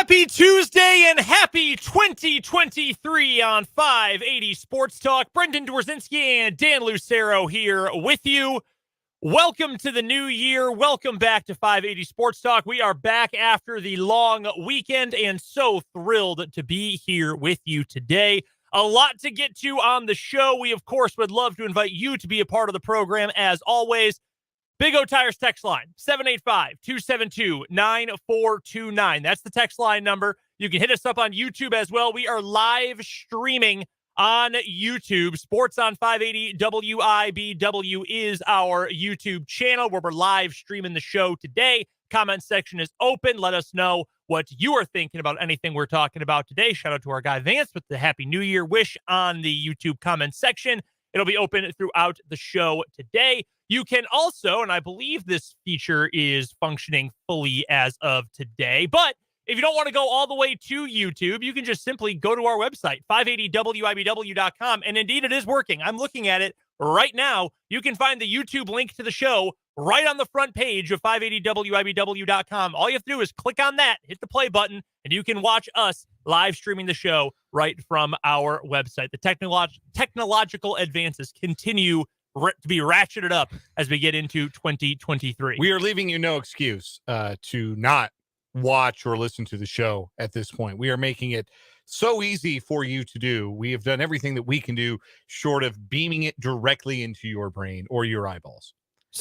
Happy Tuesday and happy 2023 on 580 Sports Talk. Brendan Dworzinski and Dan Lucero here with you. Welcome to the new year. Welcome back to 580 Sports Talk. We are back after the long weekend and so thrilled to be here with you today. A lot to get to on the show. We, of course, would love to invite you to be a part of the program as always. Big O Tires text line, 785-272-9429. That's the text line number. You can hit us up on YouTube as well. We are live streaming on YouTube. Sports on 580 WIBW is our YouTube channel where we're live streaming the show today. Comment section is open. Let us know what you are thinking about anything we're talking about today. Shout out to our guy Vance with the Happy New Year wish on the YouTube comment section. It'll be open throughout the show today. You can also, and I believe this feature is functioning fully as of today, but if you don't want to go all the way to YouTube, you can just simply go to our website, 580wibw.com, and indeed it is working. I'm looking at it right now. You can find the YouTube link to the show right on the front page of 580wibw.com. All you have to do is click on that, hit the play button, and you can watch us live streaming the show right from our website. The technological advances continue to be ratcheted up as we get into 2023. We are leaving you no excuse to not watch or listen to the show at this point. We are making it so easy for you to do. We have done everything that we can do short of beaming it directly into your brain or your eyeballs.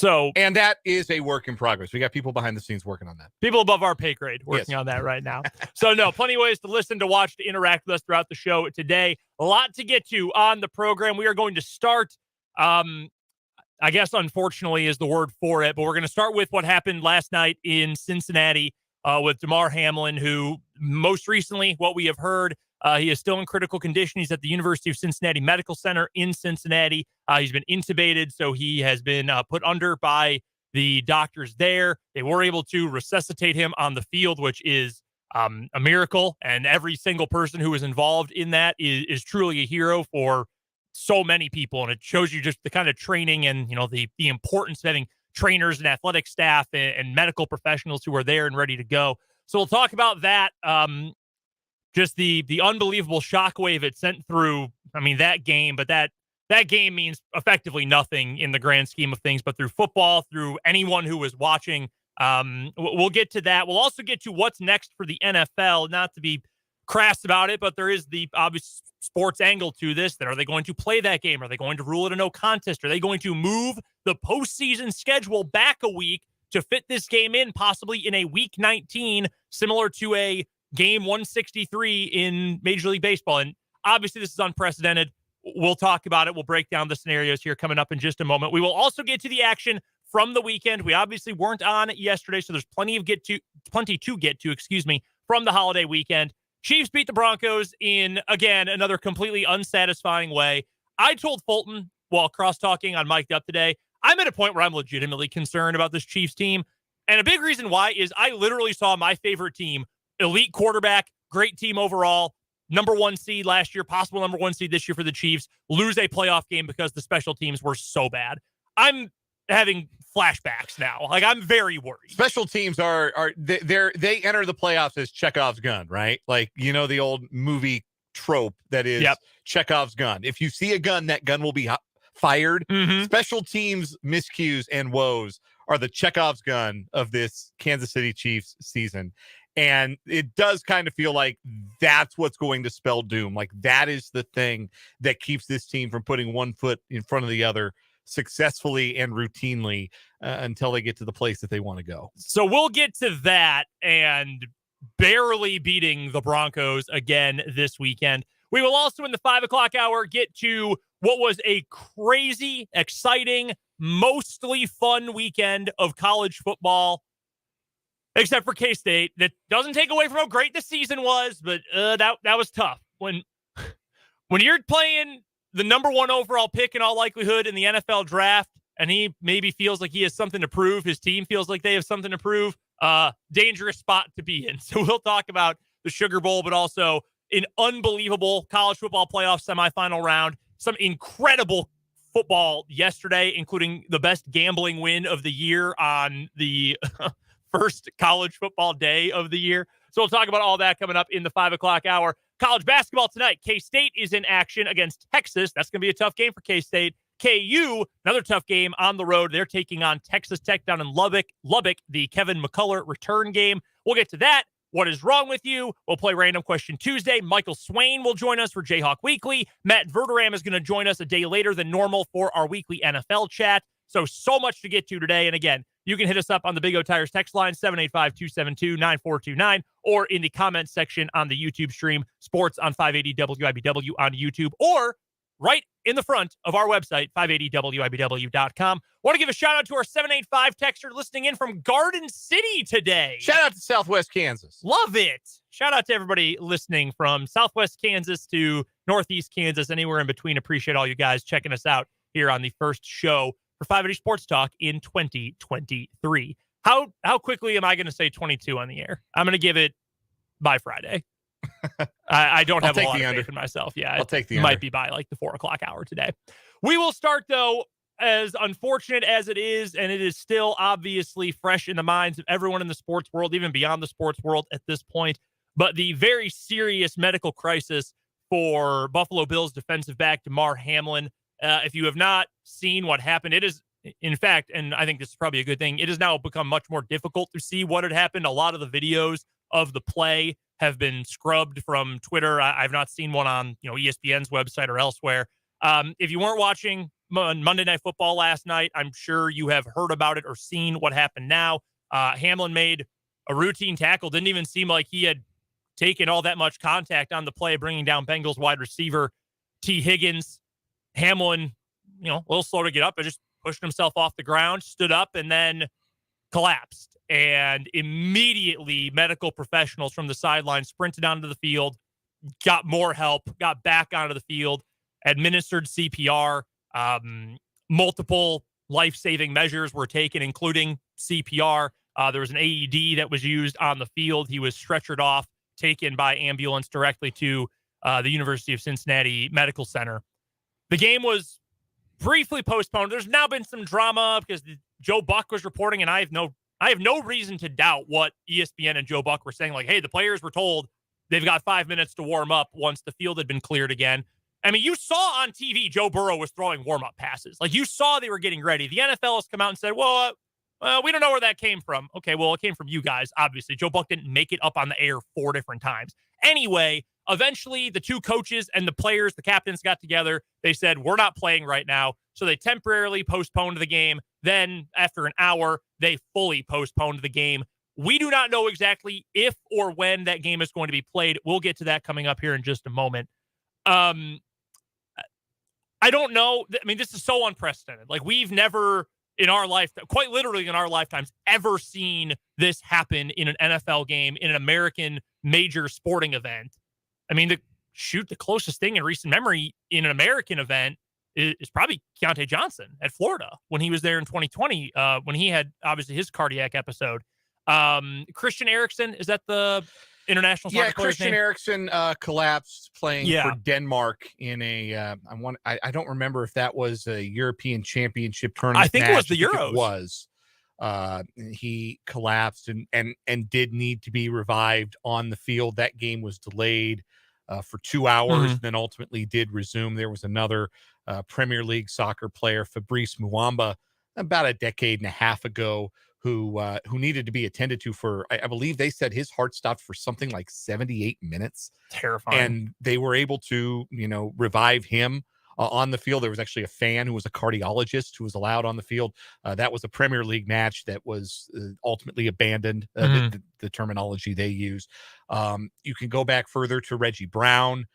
And that is a work in progress. We got people behind the scenes working on that. People above our pay grade working on that right now. No, plenty of ways to listen, to watch, to interact with us throughout the show today. A lot to get to on the program. We are going to start, I guess unfortunately is the word for it, but we're going to start with what happened last night in Cincinnati with Damar Hamlin, who most recently, what we have heard, he is still in critical condition. He's at the University of Cincinnati Medical Center in Cincinnati. He's been intubated, so he has been put under by the doctors there. They were able to resuscitate him on the field, which is a miracle, and every single person who is involved in that is truly a hero for so many people, and it shows you just the kind of training and, you know, the importance of having trainers and athletic staff and medical professionals who are there and ready to go. So we'll talk about that. Just the unbelievable shockwave it sent through, I mean, that game, but that game means effectively nothing in the grand scheme of things, but through football, through anyone who was watching, we'll get to that. We'll also get to what's next for the NFL, not to be crass about it, but there is the obvious sports angle to this. That are they going to play that game? Are they going to rule it a no contest? Are they going to move the postseason schedule back a week to fit this game in, possibly in a week 19, similar to a game 163 in Major League Baseball? And obviously this is unprecedented. We'll talk about it. We'll break down the scenarios here coming up in just a moment. We will also get to the action from the weekend. We obviously weren't on yesterday, so there's plenty to get to, from the holiday weekend. Chiefs beat the Broncos in, again, another completely unsatisfying way. I told Fulton while cross-talking on Mic'd Up today, I'm at a point where I'm legitimately concerned about this Chiefs team. And a big reason why is I literally saw my favorite team, elite quarterback, great team overall, number one seed last year, possible number one seed this year for the Chiefs, lose a playoff game because the special teams were so bad. I'm having flashbacks now. Like, I'm very worried. Special teams they enter the playoffs as Chekhov's gun, right? Like, you know, the old movie trope that is Chekhov's gun. If you see a gun, that gun will be fired. Mm-hmm. Special teams miscues and woes are the Chekhov's gun of this Kansas City Chiefs season. And it does kind of feel like that's what's going to spell doom. Like, that is the thing that keeps this team from putting one foot in front of the other successfully and routinely until they get to the place that they want to go. So we'll get to that and barely beating the Broncos again this weekend. We will also, in the 5 o'clock hour, get to what was a crazy, exciting, mostly fun weekend of college football, except for K-State. That doesn't take away from how great the season was, but that was tough. When you're playing the number one overall pick in all likelihood in the NFL draft, and he maybe feels like he has something to prove, his team feels like they have something to prove, dangerous spot to be in. So we'll talk about the Sugar Bowl, but also an unbelievable college football playoff semifinal round, some incredible football yesterday, including the best gambling win of the year on the first college football day of the year. So we'll talk about all that coming up in the 5 o'clock hour. College basketball tonight. K-State is in action against Texas. That's going to be a tough game for K-State. KU, another tough game on the road. They're taking on Texas Tech down in Lubbock, the Kevin McCullough return game. We'll get to that. What is wrong with you? We'll play Random Question Tuesday. Michael Swain will join us for Jayhawk Weekly. Matt Verderame is going to join us a day later than normal for our weekly NFL chat. So much to get to today. And again, you can hit us up on the Big O Tires text line, 785-272-9429, or in the comments section on the YouTube stream, Sports on 580 WIBW on YouTube, or right in the front of our website, 580WIBW.com. Want to give a shout out to our 785 texter listening in from Garden City today. Shout out to Southwest Kansas. Love it. Shout out to everybody listening from Southwest Kansas to Northeast Kansas, anywhere in between. Appreciate all you guys checking us out here on the first show for 580 Sports Talk in 2023. How quickly am I going to say 22 on the air? I'm going to give it by Friday. I don't have a lot of faith in myself. Yeah, I'll take the under. Might be by like the 4 o'clock hour today. We will start, though, as unfortunate as it is, and it is still obviously fresh in the minds of everyone in the sports world, even beyond the sports world at this point, but the very serious medical crisis for Buffalo Bills defensive back Damar Hamlin. If you have not seen what happened, it is, in fact, and I think this is probably a good thing, it has now become much more difficult to see what had happened. A lot of the videos of the play have been scrubbed from Twitter. I've not seen one on ESPN's website or elsewhere. If you weren't watching Monday Night Football last night, I'm sure you have heard about it or seen what happened now. Hamlin made a routine tackle. Didn't even seem like he had taken all that much contact on the play, bringing down Bengals wide receiver T. Higgins. Hamlin, a little slow to get up, but just pushed himself off the ground, stood up, and then collapsed. And immediately medical professionals from the sideline sprinted onto the field, got more help, got back onto the field, administered CPR. Multiple life-saving measures were taken, including CPR. There was an AED that was used on the field. He was stretchered off, taken by ambulance directly to the University of Cincinnati Medical Center. The game was briefly postponed. There's now been some drama because Joe Buck was reporting, and I have no reason to doubt what ESPN and Joe Buck were saying. Like, hey, the players were told they've got 5 minutes to warm up once the field had been cleared again. I mean, you saw on TV Joe Burrow was throwing warm-up passes. Like, you saw they were getting ready. The NFL has come out and said, well, we don't know where that came from. Okay, well, it came from you guys, obviously. Joe Buck didn't make it up on the air 4 different times. Anyway, eventually the two coaches and the players, the captains, got together. They said, we're not playing right now. So they temporarily postponed the game. Then after an hour, they fully postponed the game. We do not know exactly if or when that game is going to be played. We'll get to that coming up here in just a moment. I don't know. I mean, this is so unprecedented. Like, we've never in our life, quite literally in our lifetimes, ever seen this happen in an NFL game, in an American major sporting event. I mean, the closest thing in recent memory in an American event is probably Keontae Johnson at Florida when he was there in 2020, when he had obviously his cardiac episode. Christian Eriksen, is that the international soccer player's Christian name? Eriksen collapsed playing for Denmark in a I don't remember if that was a European Championship tournament. I think it was the Euros. It was. He collapsed and did need to be revived on the field. That game was delayed for 2 hours, then ultimately did resume. There was another Premier League soccer player, Fabrice Muamba, about a decade and a half ago, who needed to be attended to for, I believe they said his heart stopped for something like 78 minutes. Terrifying. And they were able to, revive him on the field. There was actually a fan who was a cardiologist who was allowed on the field. That was a Premier League match that was ultimately abandoned, the terminology they used. You can go back further to Reggie Brown,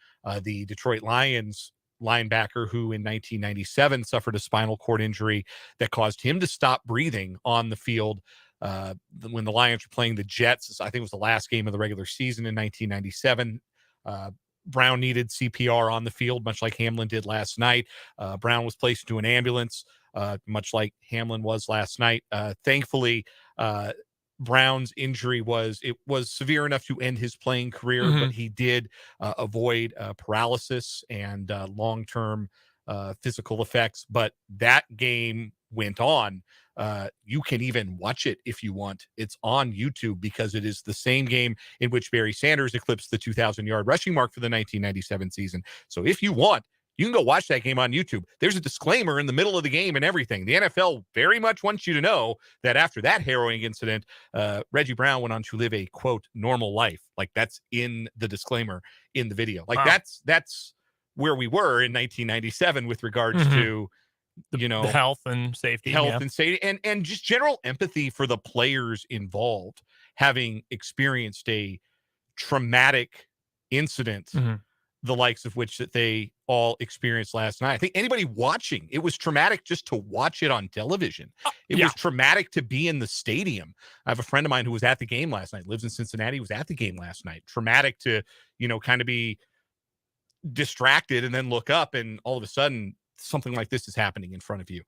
the Detroit Lions linebacker who in 1997 suffered a spinal cord injury that caused him to stop breathing on the field when the Lions were playing the Jets. I think it was the last game of the regular season in 1997. Brown needed CPR on the field, much like Hamlin did last night. Brown was placed into an ambulance, much like Hamlin was last night. Thankfully, Brown's injury was severe enough to end his playing career, but he did avoid paralysis and long-term physical effects. But that game went on You can even watch it if you want. It's on YouTube because it is the same game in which Barry Sanders eclipsed the 2,000-yard rushing mark for the 1997 season. So if you want, you can go watch that game on YouTube. There's a disclaimer in the middle of the game and everything. The NFL very much wants you to know that after that harrowing incident, Reggie Brown went on to live a, quote, normal life. Like, that's in the disclaimer in the video. Like, wow. that's where we were in 1997 with regards to, the health and safety, and just general empathy for the players involved, having experienced a traumatic incident, the likes of which that they all experienced last night. I think anybody watching, it was traumatic just to watch it on television. It was traumatic to be in the stadium. I have a friend of mine who was at the game last night, lives in Cincinnati, was at the game last night. Traumatic to, kind of be distracted and then look up and all of a sudden something like this is happening in front of you.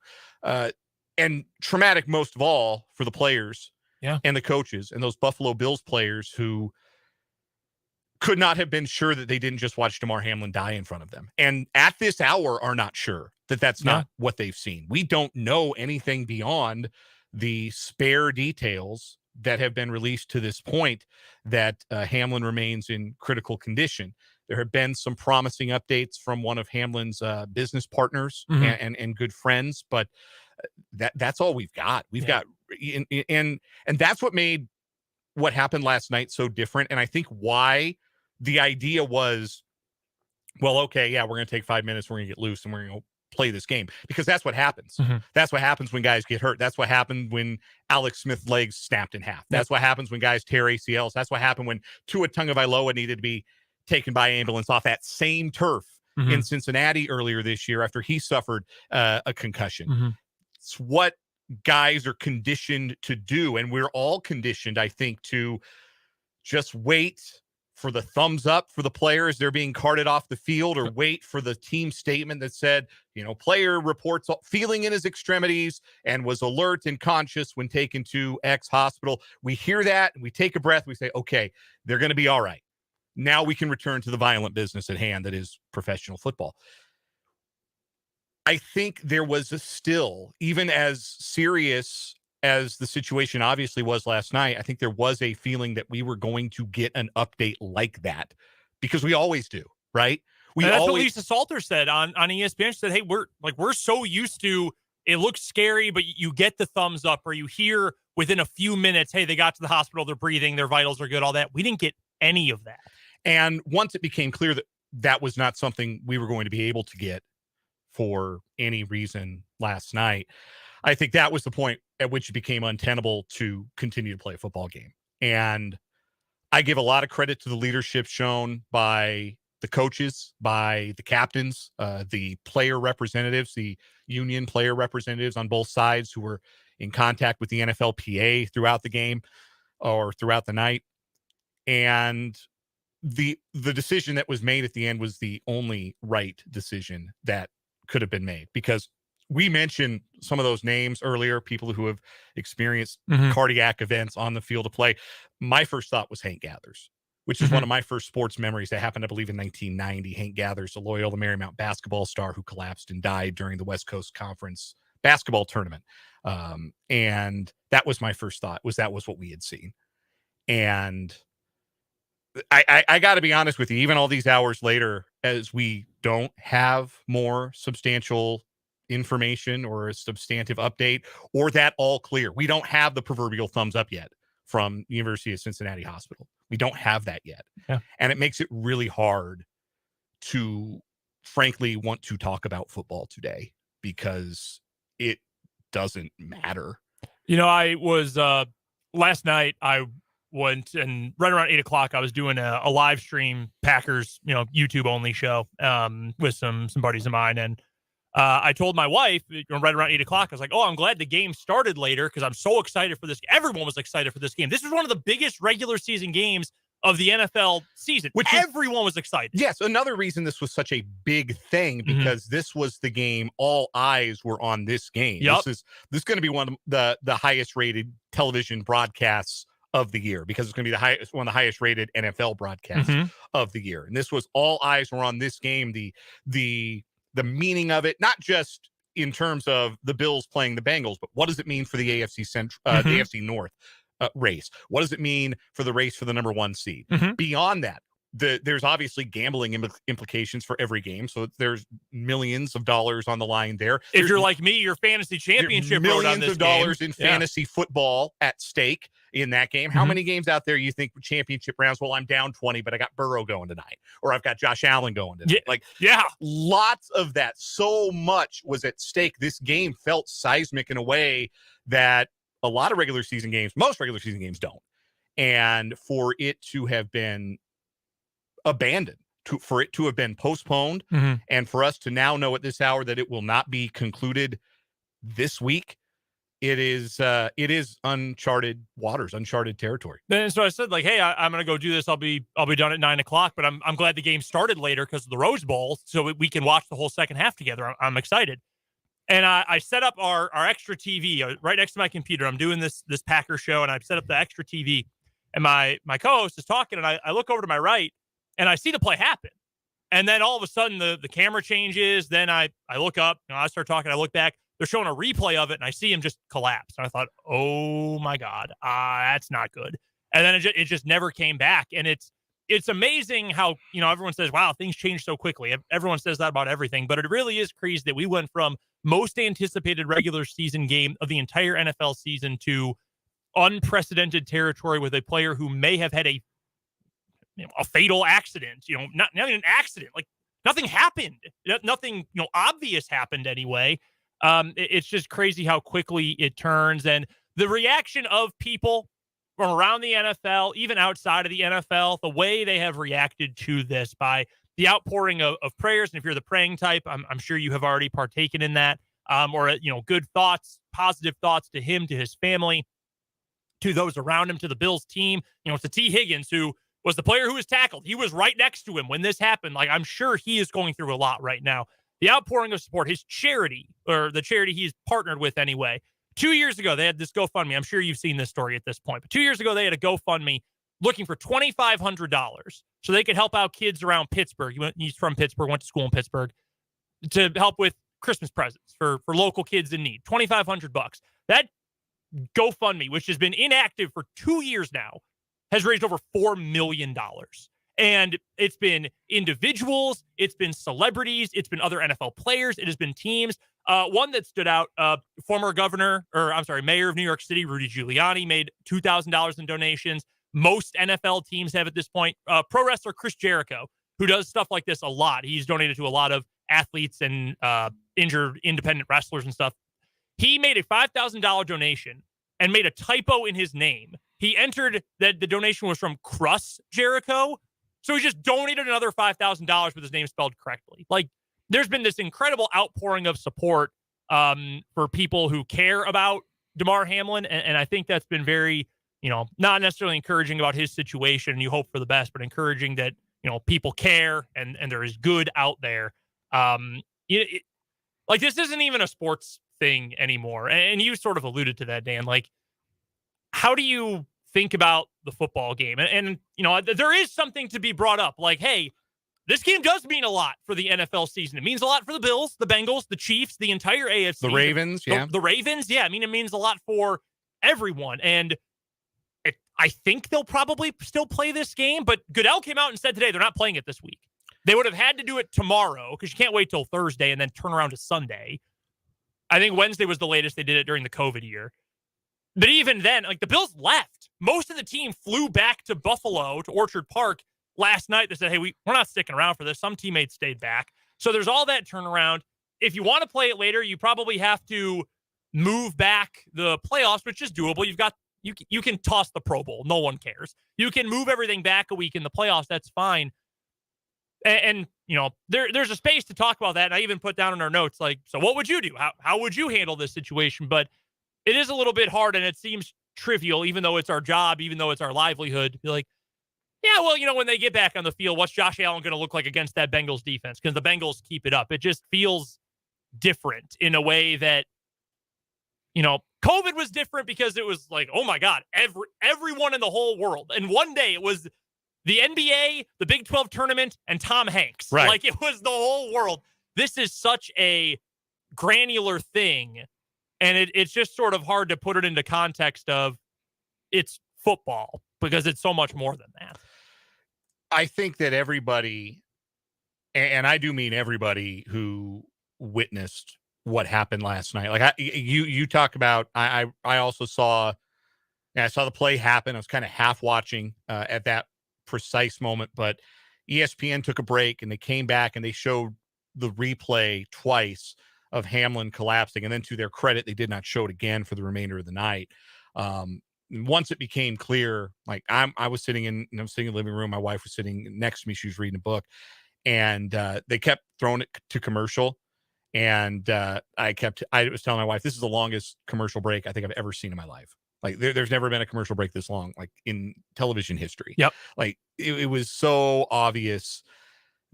And traumatic most of all for the players and the coaches and those Buffalo Bills players who could not have been sure that they didn't just watch Damar Hamlin die in front of them. And at this hour are not sure that that's not what they've seen. We don't know anything beyond the spare details that have been released to this point that Hamlin remains in critical condition. There have been some promising updates from one of Hamlin's business partners and good friends, but that's all we've got. We've got, and that's what made what happened last night so different. And I think why the idea was, well, okay, we're going to take 5 minutes, we're going to get loose, and we're going to play this game, because that's what happens. That's what happens when guys get hurt. That's what happened when Alex Smith's legs snapped in half. That's what happens when guys tear ACLs. That's what happened when Tua Tagovailoa needed to be taken by ambulance off that same turf in Cincinnati earlier this year after he suffered a concussion. It's what guys are conditioned to do, and we're all conditioned, I think, to just wait for the thumbs up for the players they're being carted off the field, or wait for the team statement that said, player reports feeling in his extremities and was alert and conscious when taken to X hospital. We hear that, we take a breath, we say, okay, they're going to be all right. Now we can return to the violent business at hand that is professional football. I think there was still, even as serious as the situation obviously was last night, I think there was a feeling that we were going to get an update like that, because we always do, right? That's what Lisa Salter said on ESPN. She said, hey, we're so used to, it looks scary, but you get the thumbs up, or you hear within a few minutes, hey, they got to the hospital, they're breathing, their vitals are good, all that. We didn't get any of that. And once it became clear that that was not something we were going to be able to get for any reason last night, I think that was the point at which it became untenable to continue to play a football game. And I give a lot of credit to the leadership shown by the coaches, by the captains, the player representatives, the union player representatives on both sides who were in contact with the NFLPA throughout the game or throughout the night. And the decision that was made at the end was the only right decision that could have been made, because we mentioned some of those names earlier, people who have experienced cardiac events on the field of play. My first thought was Hank Gathers, which is one of my first sports memories that happened, I believe, in 1990. Hank Gathers, a Loyola Marymount basketball star who collapsed and died during the West Coast Conference basketball tournament. And that was my first thought, that was what we had seen. And I got to be honest with you, even all these hours later, as we don't have more substantial information or a substantive update or that all clear, we don't have the proverbial thumbs up yet from University of Cincinnati Hospital. We don't have that yet. And it makes it really hard to frankly want to talk about football today, because it doesn't matter. I was last night, I went, and right around 8:00, I was doing a live stream Packers, YouTube only show with some buddies of mine. And I told my wife right around 8:00, I was like, oh, I'm glad the game started later, because I'm so excited for this. Everyone was excited for this game. This was one of the biggest regular season games of the NFL season, which everyone was excited. Yes. Another reason this was such a big thing, because this was the game. All eyes were on this game. This is going to be one of the highest rated television broadcasts of the year, because it's going to be one of the highest rated NFL broadcasts of the year. And this was, all eyes were on this game. The meaning of it, not just in terms of the Bills playing the Bengals, but what does it mean for the AFC the AFC North race? What does it mean for the race for the number 1 seed? Beyond that, there's obviously gambling implications for every game, so there's millions of dollars on the line there. If you're like me, your fantasy championship millions of dollars in fantasy football at stake in that game. How many games out there you think championship rounds? Well, I'm down 20, but I got Burrow going tonight, or I've got Josh Allen going tonight. Lots of that. So much was at stake. This game felt seismic in a way that a lot of most regular season games don't. And for it to have been abandoned, for it to have been postponed, and for us to now know at this hour that it will not be concluded this week, it is uncharted waters, uncharted territory. And so I said, like, hey, I'm gonna go do this. I'll be done at 9:00, but I'm glad the game started later because of the Rose Bowl, so we can watch the whole second half together. I'm excited. And I set up our extra TV right next to my computer. I'm doing this Packer show, and I set up the extra TV, and my co-host is talking, and I look over to my right, and I see the play happen. And then all of a sudden the camera changes. Then I look up, I start talking. I look back. They're showing a replay of it, and I see him just collapse. And I thought, oh my God, that's not good. And then it just never came back. And it's amazing how, everyone says, wow, things change so quickly. Everyone says that about everything, but it really is crazy that we went from most anticipated regular season game of the entire NFL season to unprecedented territory with a player who may have had a fatal accident, not even an accident, like nothing happened, nothing, obvious happened anyway. It's just crazy how quickly it turns, and the reaction of people from around the NFL, even outside of the NFL, the way they have reacted to this by the outpouring of prayers. And if you're the praying type, I'm sure you have already partaken in that, or, good thoughts, positive thoughts to him, to his family, to those around him, to the Bills team, to T. Higgins, who was the player who was tackled. He was right next to him when this happened. Like, I'm sure he is going through a lot right now. The outpouring of support, his charity, or the charity he's partnered with anyway. 2 years ago, they had this GoFundMe. I'm sure you've seen this story at this point. But 2 years ago, they had a GoFundMe looking for $2,500 so they could help out kids around Pittsburgh. He's from Pittsburgh, went to school in Pittsburgh, to help with Christmas presents for local kids in need. $2,500. That GoFundMe, which has been inactive for 2 years now, has raised over $4 million. And it's been individuals, it's been celebrities, it's been other NFL players, it has been teams. One that stood out, former mayor of New York City, Rudy Giuliani, made $2,000 in donations. Most NFL teams have at this point. Pro wrestler Chris Jericho, who does stuff like this a lot. He's donated to a lot of athletes and injured independent wrestlers and stuff. He made a $5,000 donation and made a typo in his name. He entered that the donation was from Cruss Jericho. So he just donated another $5,000 with his name spelled correctly. Like, there's been this incredible outpouring of support for people who care about Damar Hamlin. And I think that's been very, not necessarily encouraging about his situation. You hope for the best, but encouraging that, people care and there is good out there. Like, this isn't even a sports thing anymore. And you sort of alluded to that, Dan. Like, how do you think about the football game? And there is something to be brought up. Like, hey, this game does mean a lot for the NFL season. It means a lot for the Bills, the Bengals, the Chiefs, the entire AFC. The Ravens, The Ravens, yeah. I mean, it means a lot for everyone. And I think they'll probably still play this game. But Goodell came out and said today they're not playing it this week. They would have had to do it tomorrow because you can't wait till Thursday and then turn around to Sunday. I think Wednesday was the latest they did it during the COVID year. But even then, like, the Bills left. Most of the team flew back to Buffalo, to Orchard Park last night. They said, hey, we're not sticking around for this. Some teammates stayed back. So there's all that turnaround. If you want to play it later, you probably have to move back the playoffs, which is doable. You can toss the Pro Bowl. No one cares. You can move everything back a week in the playoffs. That's fine. And there's a space to talk about that. And I even put down in our notes, like, so what would you do? How would you handle this situation? But it is a little bit hard, and it seems trivial, even though it's our job, even though it's our livelihood. Be like, yeah, well, when they get back on the field, what's Josh Allen going to look like against that Bengals defense? Because the Bengals keep it up. It just feels different in a way that, COVID was different because it was like, oh my God, everyone in the whole world. And one day it was the NBA, the Big 12 tournament, and Tom Hanks. Right. Like, it was the whole world. This is such a granular thing, and it's just sort of hard to put it into context of it's football because it's so much more than that. I think that everybody, and I do mean everybody who witnessed what happened last night. Like you talk about, I also saw, I saw the play happen. I was kind of half watching at that precise moment, but ESPN took a break and they came back and they showed the replay twice of Hamlin collapsing. And then to their credit, they did not show it again for the remainder of the night. Once it became clear, like I was sitting in the living room. My wife was sitting next to me. She was reading a book, and they kept throwing it to commercial. And I was telling my wife, this is the longest commercial break I think I've ever seen in my life. Like there's never been a commercial break this long, like in television history. Yep. Like it was so obvious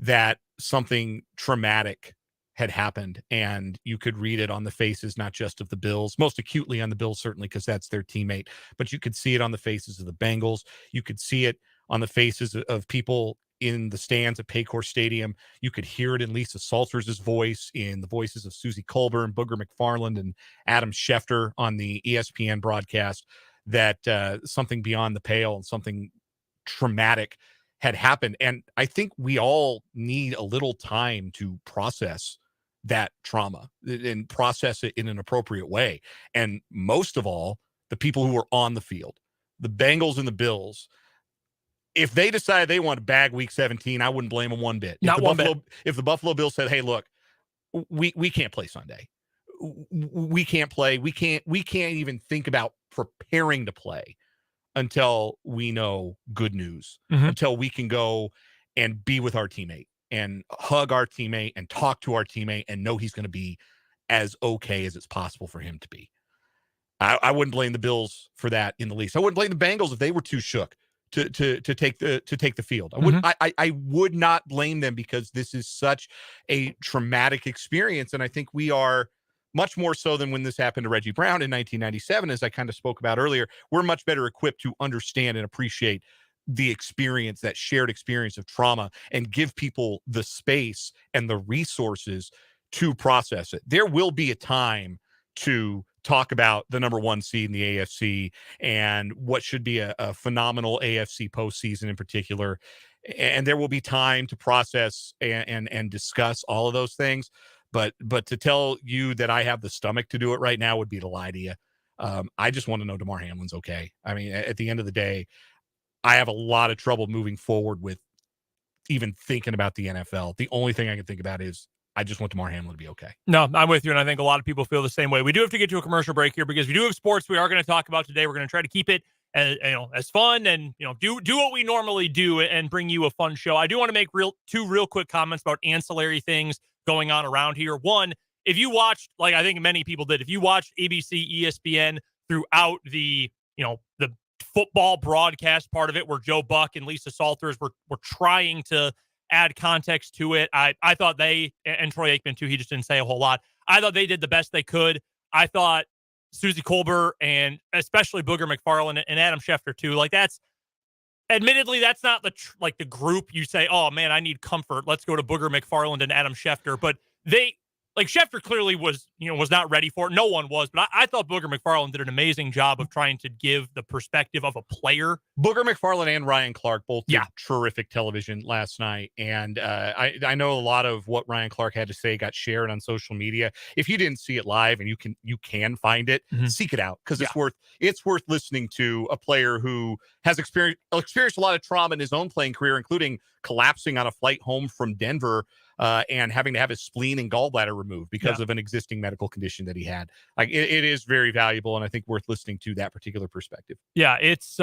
that something traumatic had happened, and you could read it on the faces, not just of the Bills, most acutely on the Bills, certainly because that's their teammate, but you could see it on the faces of the Bengals. You could see it on the faces of people in the stands at Paycor Stadium. You could hear it in Lisa Salters' voice, in the voices of Susie Colburn, Booger McFarland, and Adam Schefter on the ESPN broadcast, that something beyond the pale and something traumatic had happened. And I think we all need a little time to process that trauma and process it in an appropriate way. And most of all, the people who were on the field, the Bengals and the Bills, if they decided they want to bag week 17, I wouldn't blame them one bit. If the Buffalo Bills said, hey, look, we can't play Sunday. We can't play. We can't even think about preparing to play until we know good news, until we can go and be with our teammate and hug our teammate and talk to our teammate and know he's going to be as okay as it's possible for him to be. I wouldn't blame the Bills for that in the least. I wouldn't blame the Bengals if they were too shook to take the field. I would not blame them, because this is such a traumatic experience. And I think we are, much more so than when this happened to Reggie Brown in 1997, as I kind of spoke about earlier, we're much better equipped to understand and appreciate the experience, that shared experience of trauma, and give people the space and the resources to process it. There will be a time to talk about the number one seed in the AFC and what should be a phenomenal AFC postseason in particular. And there will be time to process and discuss all of those things. But to tell you that I have the stomach to do it right now would be to lie to you. I just want to know Damar Hamlin's okay. I mean, at the end of the day, I have a lot of trouble moving forward with even thinking about the NFL. The only thing I can think about is I just want Damar Hamlin to be okay. No, I'm with you, and I think a lot of people feel the same way. We do have to get to a commercial break here because we do have sports we are going to talk about today. We're going to try to keep it as fun and do what we normally do and bring you a fun show. I do want to make two real quick comments about ancillary things going on around here. One, if you watched, like I think many people did, if you watched ABC, ESPN throughout the football broadcast part of it, where Joe Buck and Lisa Salters were trying to add context to it, I thought they, and Troy Aikman too, he just didn't say a whole lot. I thought they did the best they could. I thought Susie Colbert and especially Booger McFarland and Adam Schefter too, like admittedly, that's not the group you say, oh man, I need comfort, let's go to Booger McFarland and Adam Schefter. But Schefter clearly was not ready for it. No one was, but I thought Booger McFarland did an amazing job of trying to give the perspective of a player. Booger McFarland and Ryan Clark both did terrific television last night. And I know a lot of what Ryan Clark had to say got shared on social media. If you didn't see it live, and you can find it, seek it out, because it's worth listening to a player who has experienced a lot of trauma in his own playing career, including collapsing on a flight home from Denver and having to have his spleen and gallbladder removed because of an existing medical condition that he had. Like it is very valuable, and I think worth listening to that particular perspective. Yeah, it's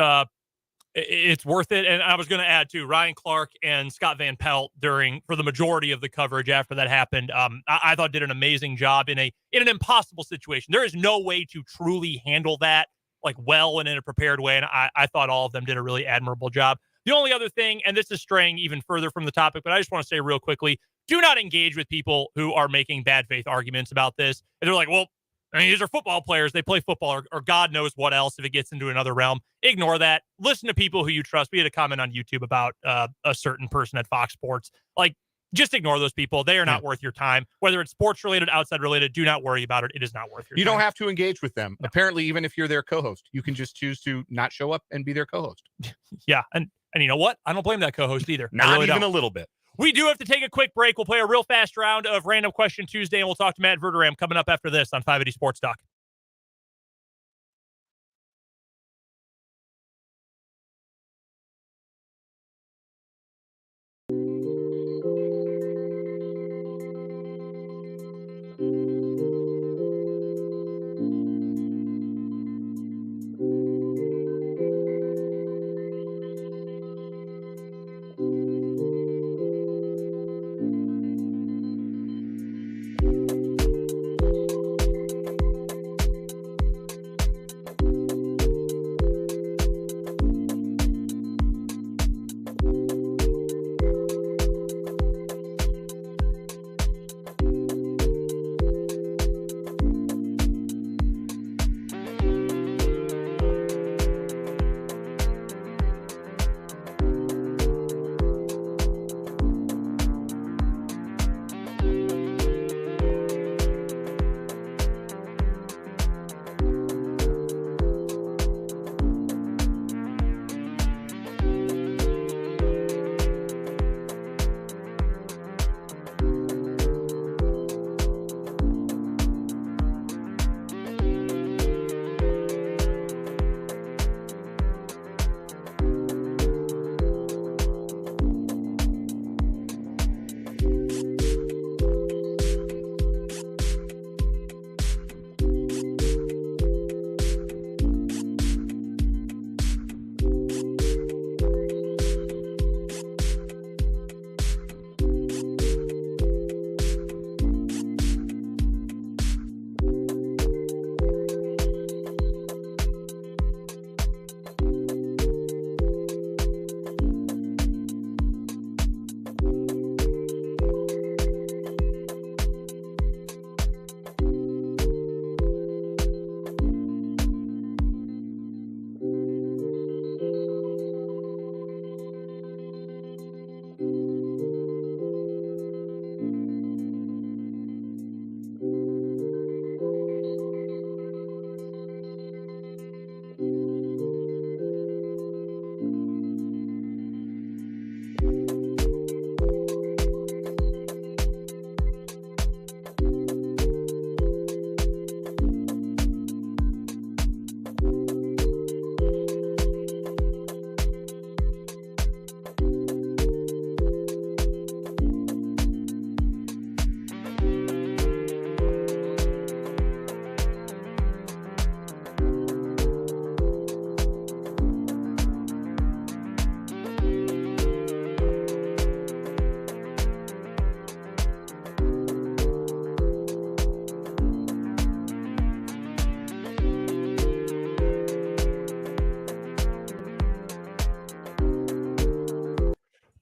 worth it. And I was going to add too, Ryan Clark and Scott Van Pelt for the majority of the coverage after that happened, I thought did an amazing job in an impossible situation. There is no way to truly handle that well and in a prepared way, and I thought all of them did a really admirable job. The only other thing, and this is straying even further from the topic, but I just want to say real quickly, do not engage with people who are making bad faith arguments about this. And they're like, well, I mean, these are football players. They play football or God knows what else if it gets into another realm. Ignore that. Listen to people who you trust. We had a comment on YouTube about a certain person at Fox Sports. just ignore those people. They are not worth your time. Whether it's sports related, outside related, do not worry about it. It is not worth your time. You don't have to engage with them. No. Apparently, even if you're their co-host, you can just choose to not show up and be their co-host. Yeah. And you know what? I don't blame that co-host either. Not even a little bit. We do have to take a quick break. We'll play a real fast round of Random Question Tuesday, and we'll talk to Matt Verderame coming up after this on 580 Sports Talk.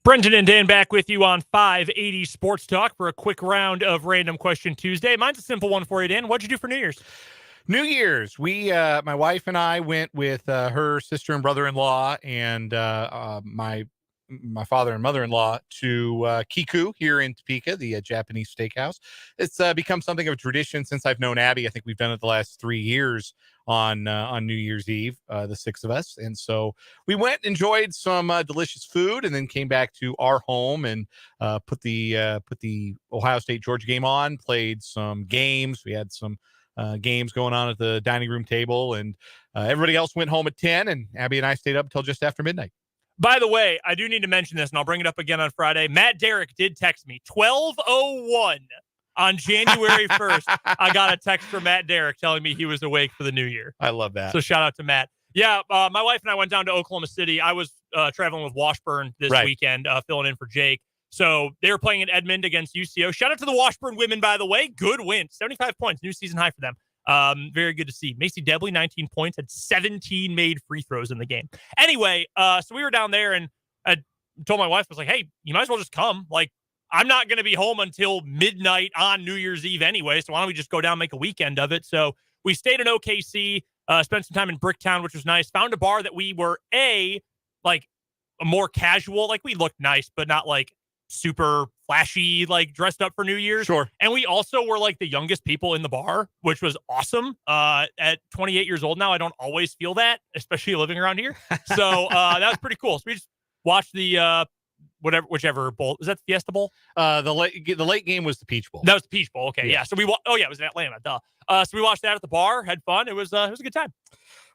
Brendan and Dan back with you on 580 Sports Talk for a quick round of Random Question Tuesday. Mine's a simple one for you, Dan. What'd you do for New Year's? New Year's, we, my wife and I went with her sister and brother-in-law and my father and mother-in-law to Kiku here in Topeka, the Japanese steakhouse. It's become something of a tradition since I've known Abby. I think we've done it the last 3 years on New Year's Eve, the six of us. And so we went, enjoyed some delicious food, and then came back to our home and put the Ohio State-Georgia game on, played some games. We had some games going on at the dining room table, and everybody else went home at 10, and Abby and I stayed up until just after midnight. By the way, I do need to mention this, and I'll bring it up again on Friday. Matt Derrick did text me 12:01 on January 1st. I got a text from Matt Derrick telling me he was awake for the new year. I love that. So shout out to Matt. Yeah, my wife and I went down to Oklahoma City. I was traveling with Washburn this weekend, filling in for Jake. So they were playing in Edmond against UCO. Shout out to the Washburn women, by the way. Good win. 75 points. New season high for them. Very good to see. Macy Debley, 19 points, had 17 made free throws in the game. Anyway, so we were down there, and I told my wife, I was like, hey, you might as well just come. Like, I'm not going to be home until midnight on New Year's Eve anyway, so why don't we just go down and make a weekend of it? So we stayed in OKC, spent some time in Bricktown, which was nice. Found a bar that we were, like, a more casual, like, we looked nice, but not, like, super flashy, like dressed up for New Year's. Sure. And we also were like the youngest people in the bar, which was awesome. At 28 years old now, I don't always feel that, especially living around here. So that was pretty cool. So we just watched the whichever bowl. Is that the Fiesta Bowl? The late game was the Peach Bowl. That was the Peach Bowl. Okay, yeah. So it was in Atlanta. Duh. So we watched that at the bar, had fun. It was a good time.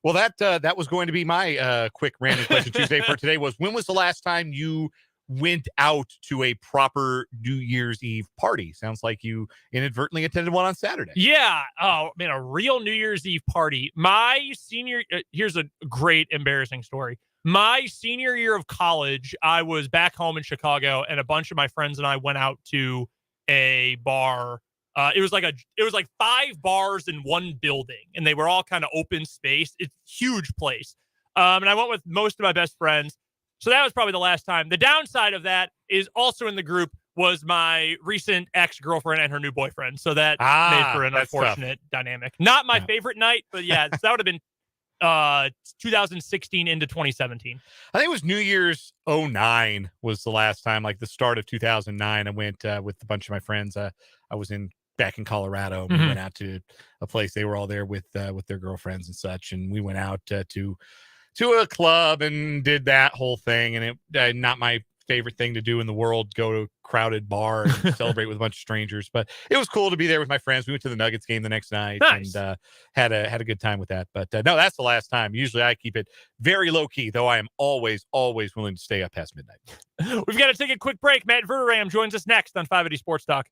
Well, that was going to be my quick random question Tuesday for today. Was when was the last time you went out to a proper New Year's Eve party? Sounds like you inadvertently attended one on Saturday. Yeah. Oh man, a real New Year's Eve party. My senior. Here's a great embarrassing story. My senior year of college, I was back home in Chicago, and a bunch of my friends and I went out to a bar. It was like 5 bars in one building, and they were all kind of open space. It's a huge place. And I went with most of my best friends. So that was probably the last time. The downside of that is also in the group was my recent ex-girlfriend and her new boyfriend. So that made for an unfortunate dynamic. Not my favorite night, but yeah, so that would have been 2016 into 2017. I think it was New Year's 09 was the last time, like the start of 2009. I went with a bunch of my friends. I was back in Colorado. We went out to a place. They were all there with their girlfriends and such, and we went out to a club and did that whole thing. And it not my favorite thing to do in the world, go to a crowded bar and celebrate with a bunch of strangers, but it was cool to be there with my friends. We went to the Nuggets game the next night. Nice. And had a good time with that. But no, that's the last time. Usually I keep it very low key, though I am always willing to stay up past midnight. We've got to take a quick break. Matt Verderame joins us next on 580 Sports Talk.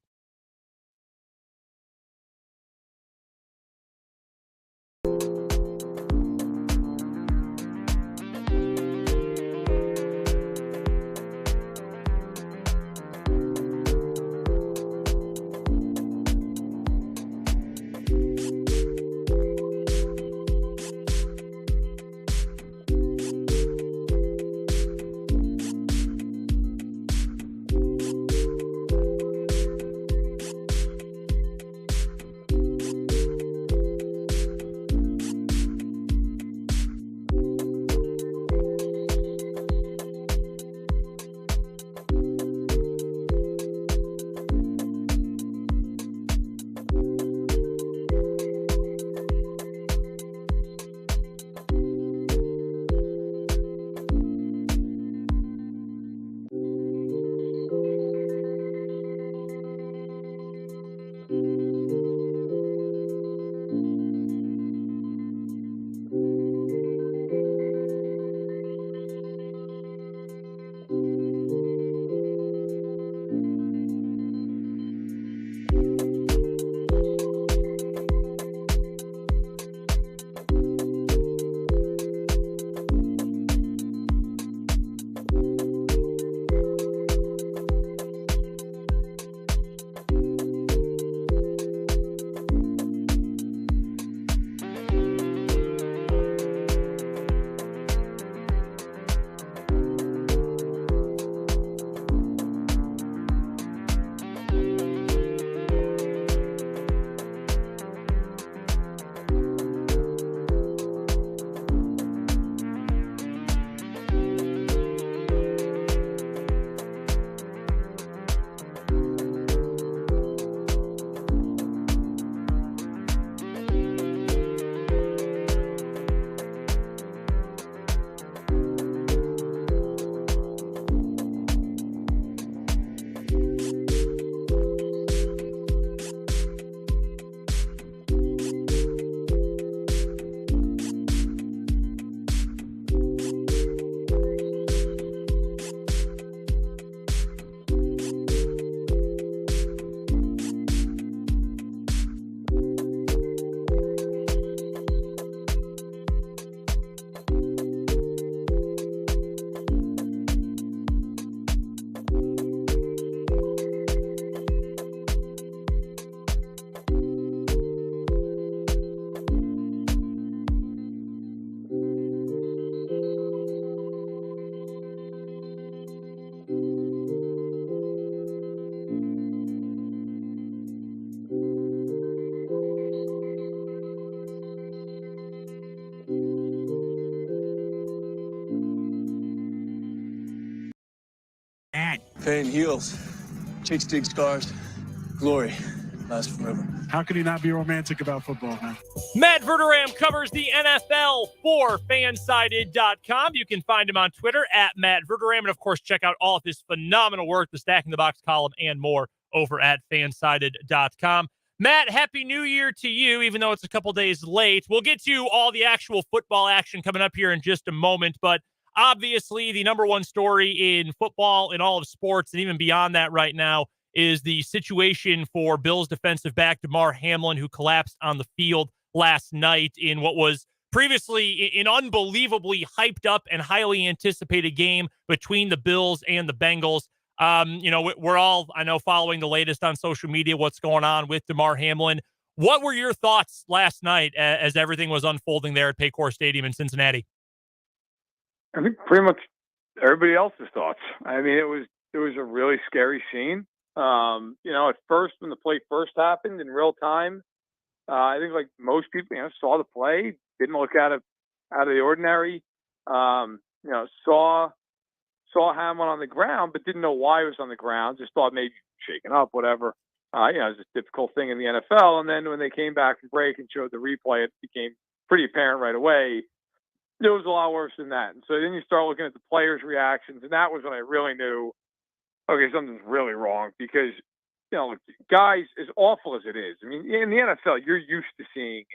Pain heals. Chicks dig scars. Glory lasts forever. How can you not be romantic about football, man? Matt Verderame covers the NFL for Fansided.com. You can find him on Twitter at Matt Verderame. And, of course, check out all of his phenomenal work, the Stacking the Box column, and more over at Fansided.com. Matt, Happy New Year to you, even though it's a couple days late. We'll get to all the actual football action coming up here in just a moment, but obviously the number one story in football, in all of sports, and even beyond that right now, is the situation for Bills defensive back Damar Hamlin, who collapsed on the field last night in what was previously an unbelievably hyped up and highly anticipated game between the Bills and the Bengals. We're all, I know, following the latest on social media, what's going on with Damar Hamlin. What were your thoughts last night as everything was unfolding there at Paycor Stadium in Cincinnati? I think pretty much everybody else's thoughts. I mean, it was a really scary scene. At first, when the play first happened in real time, I think like most people, saw the play, didn't look out of the ordinary. Saw Hamlin on the ground, but didn't know why he was on the ground. Just thought maybe shaken up, whatever. It's a difficult thing in the NFL. And then when they came back from break and showed the replay, it became pretty apparent right away. It was a lot worse than that. And so then you start looking at the players' reactions, and that was when I really knew, okay, something's really wrong because, guys, as awful as it is, I mean, in the NFL, you're used to seeing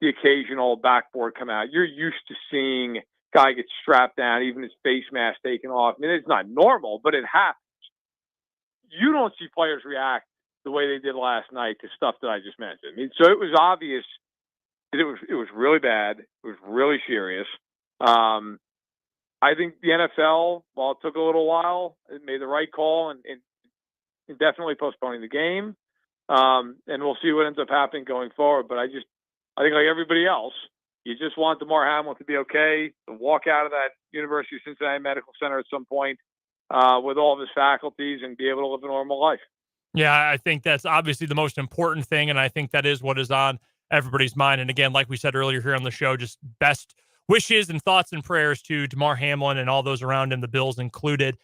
the occasional backboard come out. You're used to seeing guy get strapped down, even his face mask taken off. I mean, it's not normal, but it happens. You don't see players react the way they did last night to stuff that I just mentioned. I mean, so it was obvious that it was really bad. It was really serious. I think the NFL, while it took a little while, it made the right call and definitely postponing the game. And we'll see what ends up happening going forward. But I think like everybody else, you just want Damar Hamlin to be okay, to walk out of that University of Cincinnati Medical Center at some point with all of his faculties and be able to live a normal life. Yeah, I think that's obviously the most important thing, and I think that is what is on everybody's mind. And again, like we said earlier here on the show, just best wishes and thoughts and prayers to Damar Hamlin and all those around him, the Bills included.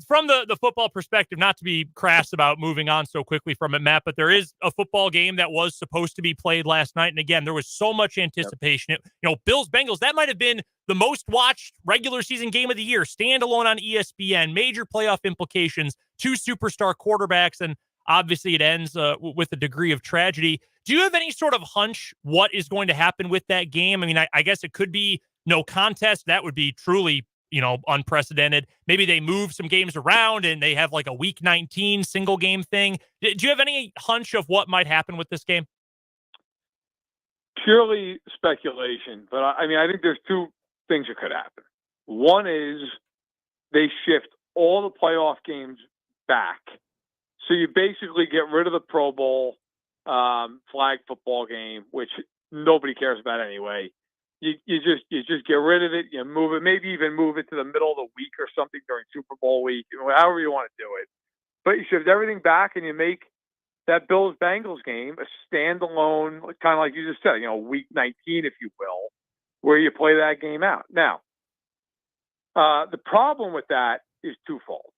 From the football perspective, not to be crass about moving on so quickly from it, Matt, but there is a football game that was supposed to be played last night. And again, there was so much anticipation. Yep. Bills-Bengals, that might have been the most watched regular season game of the year, standalone on ESPN, major playoff implications, two superstar quarterbacks, and obviously it ends with a degree of tragedy. Do you have any sort of hunch what is going to happen with that game? I mean, I guess it could be no contest. That would be truly unprecedented. Maybe they move some games around and they have like a week 19 single game thing. Do you have any hunch of what might happen with this game? Purely speculation, but I think there's two things that could happen. One is they shift all the playoff games back. So you basically get rid of the Pro Bowl flag football game, which nobody cares about anyway. You just get rid of it. You move it, maybe even move it to the middle of the week or something during Super Bowl week, however you want to do it. But you shift everything back and you make that Bills-Bengals game a standalone, kind of like you just said, week 19, if you will, where you play that game out. Now, the problem with that is twofold.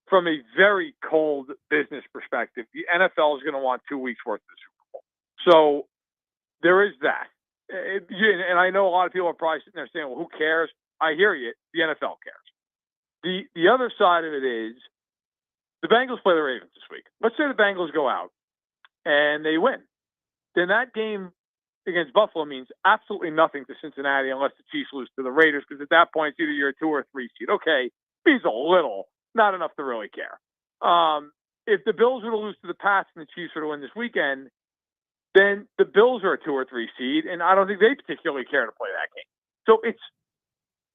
From a very cold business perspective, the NFL is going to want 2 weeks worth of the Super Bowl. So there is that. And I know a lot of people are probably sitting there saying, well, who cares? I hear you. The NFL cares. The other side of it is the Bengals play the Ravens this week. Let's say the Bengals go out and they win. Then that game against Buffalo means absolutely nothing to Cincinnati unless the Chiefs lose to the Raiders, because at that point, it's either you're a 2 or 3 seed. Okay, means a little, not enough to really care. If the Bills were to lose to the Pats and the Chiefs were to win this weekend, then the Bills are a 2 or 3 seed, and I don't think they particularly care to play that game. So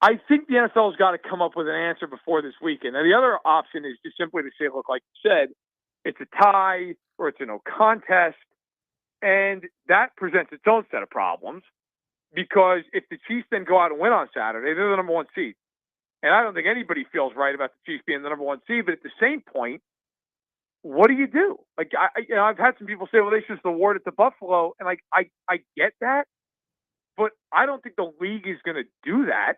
I think the NFL's got to come up with an answer before this weekend. And the other option is just simply to say, look, like you said, it's a tie or it's a no contest. And that presents its own set of problems, because if the Chiefs then go out and win on Saturday, they're the number 1 seed. And I don't think anybody feels right about the Chiefs being the number 1 seed. But at the same point, what do you do? Like, I've had some people say, well, they should just award it to Buffalo. And like, I get that, but I don't think the league is going to do that.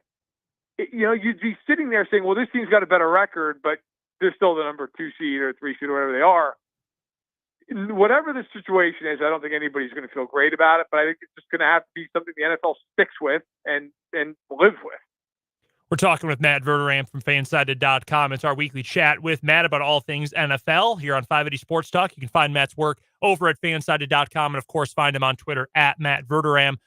You'd be sitting there saying, well, this team's got a better record, but they're still the number 2 seed or 3 seed or whatever they are. Whatever the situation is, I don't think anybody's going to feel great about it, but I think it's just going to have to be something the NFL sticks with and lives with. We're talking with Matt Verderame from Fansided.com. It's our weekly chat with Matt about all things NFL here on 580 Sports Talk. You can find Matt's work over at Fansided.com and, of course, find him on Twitter at Matt Verderame.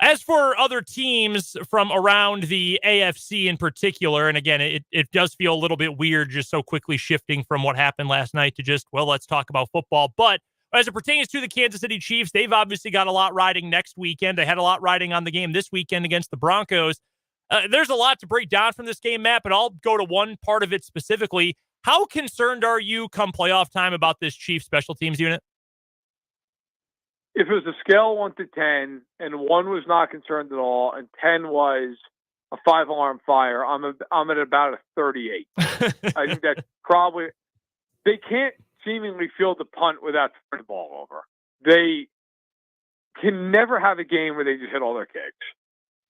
As for other teams from around the AFC in particular, and again, it does feel a little bit weird just so quickly shifting from what happened last night to just, well, let's talk about football. But as it pertains to the Kansas City Chiefs, they've obviously got a lot riding next weekend. They had a lot riding on the game this weekend against the Broncos. There's a lot to break down from this game, Matt, but I'll go to one part of it specifically. How concerned are you come playoff time about this Chiefs special teams unit? If it was a scale 1 to 10 and 1 was not concerned at all and 10 was a 5-alarm fire, I'm at about a 38. I think that's probably – they can't seemingly field the punt without turning the ball over. They can never have a game where they just hit all their kicks.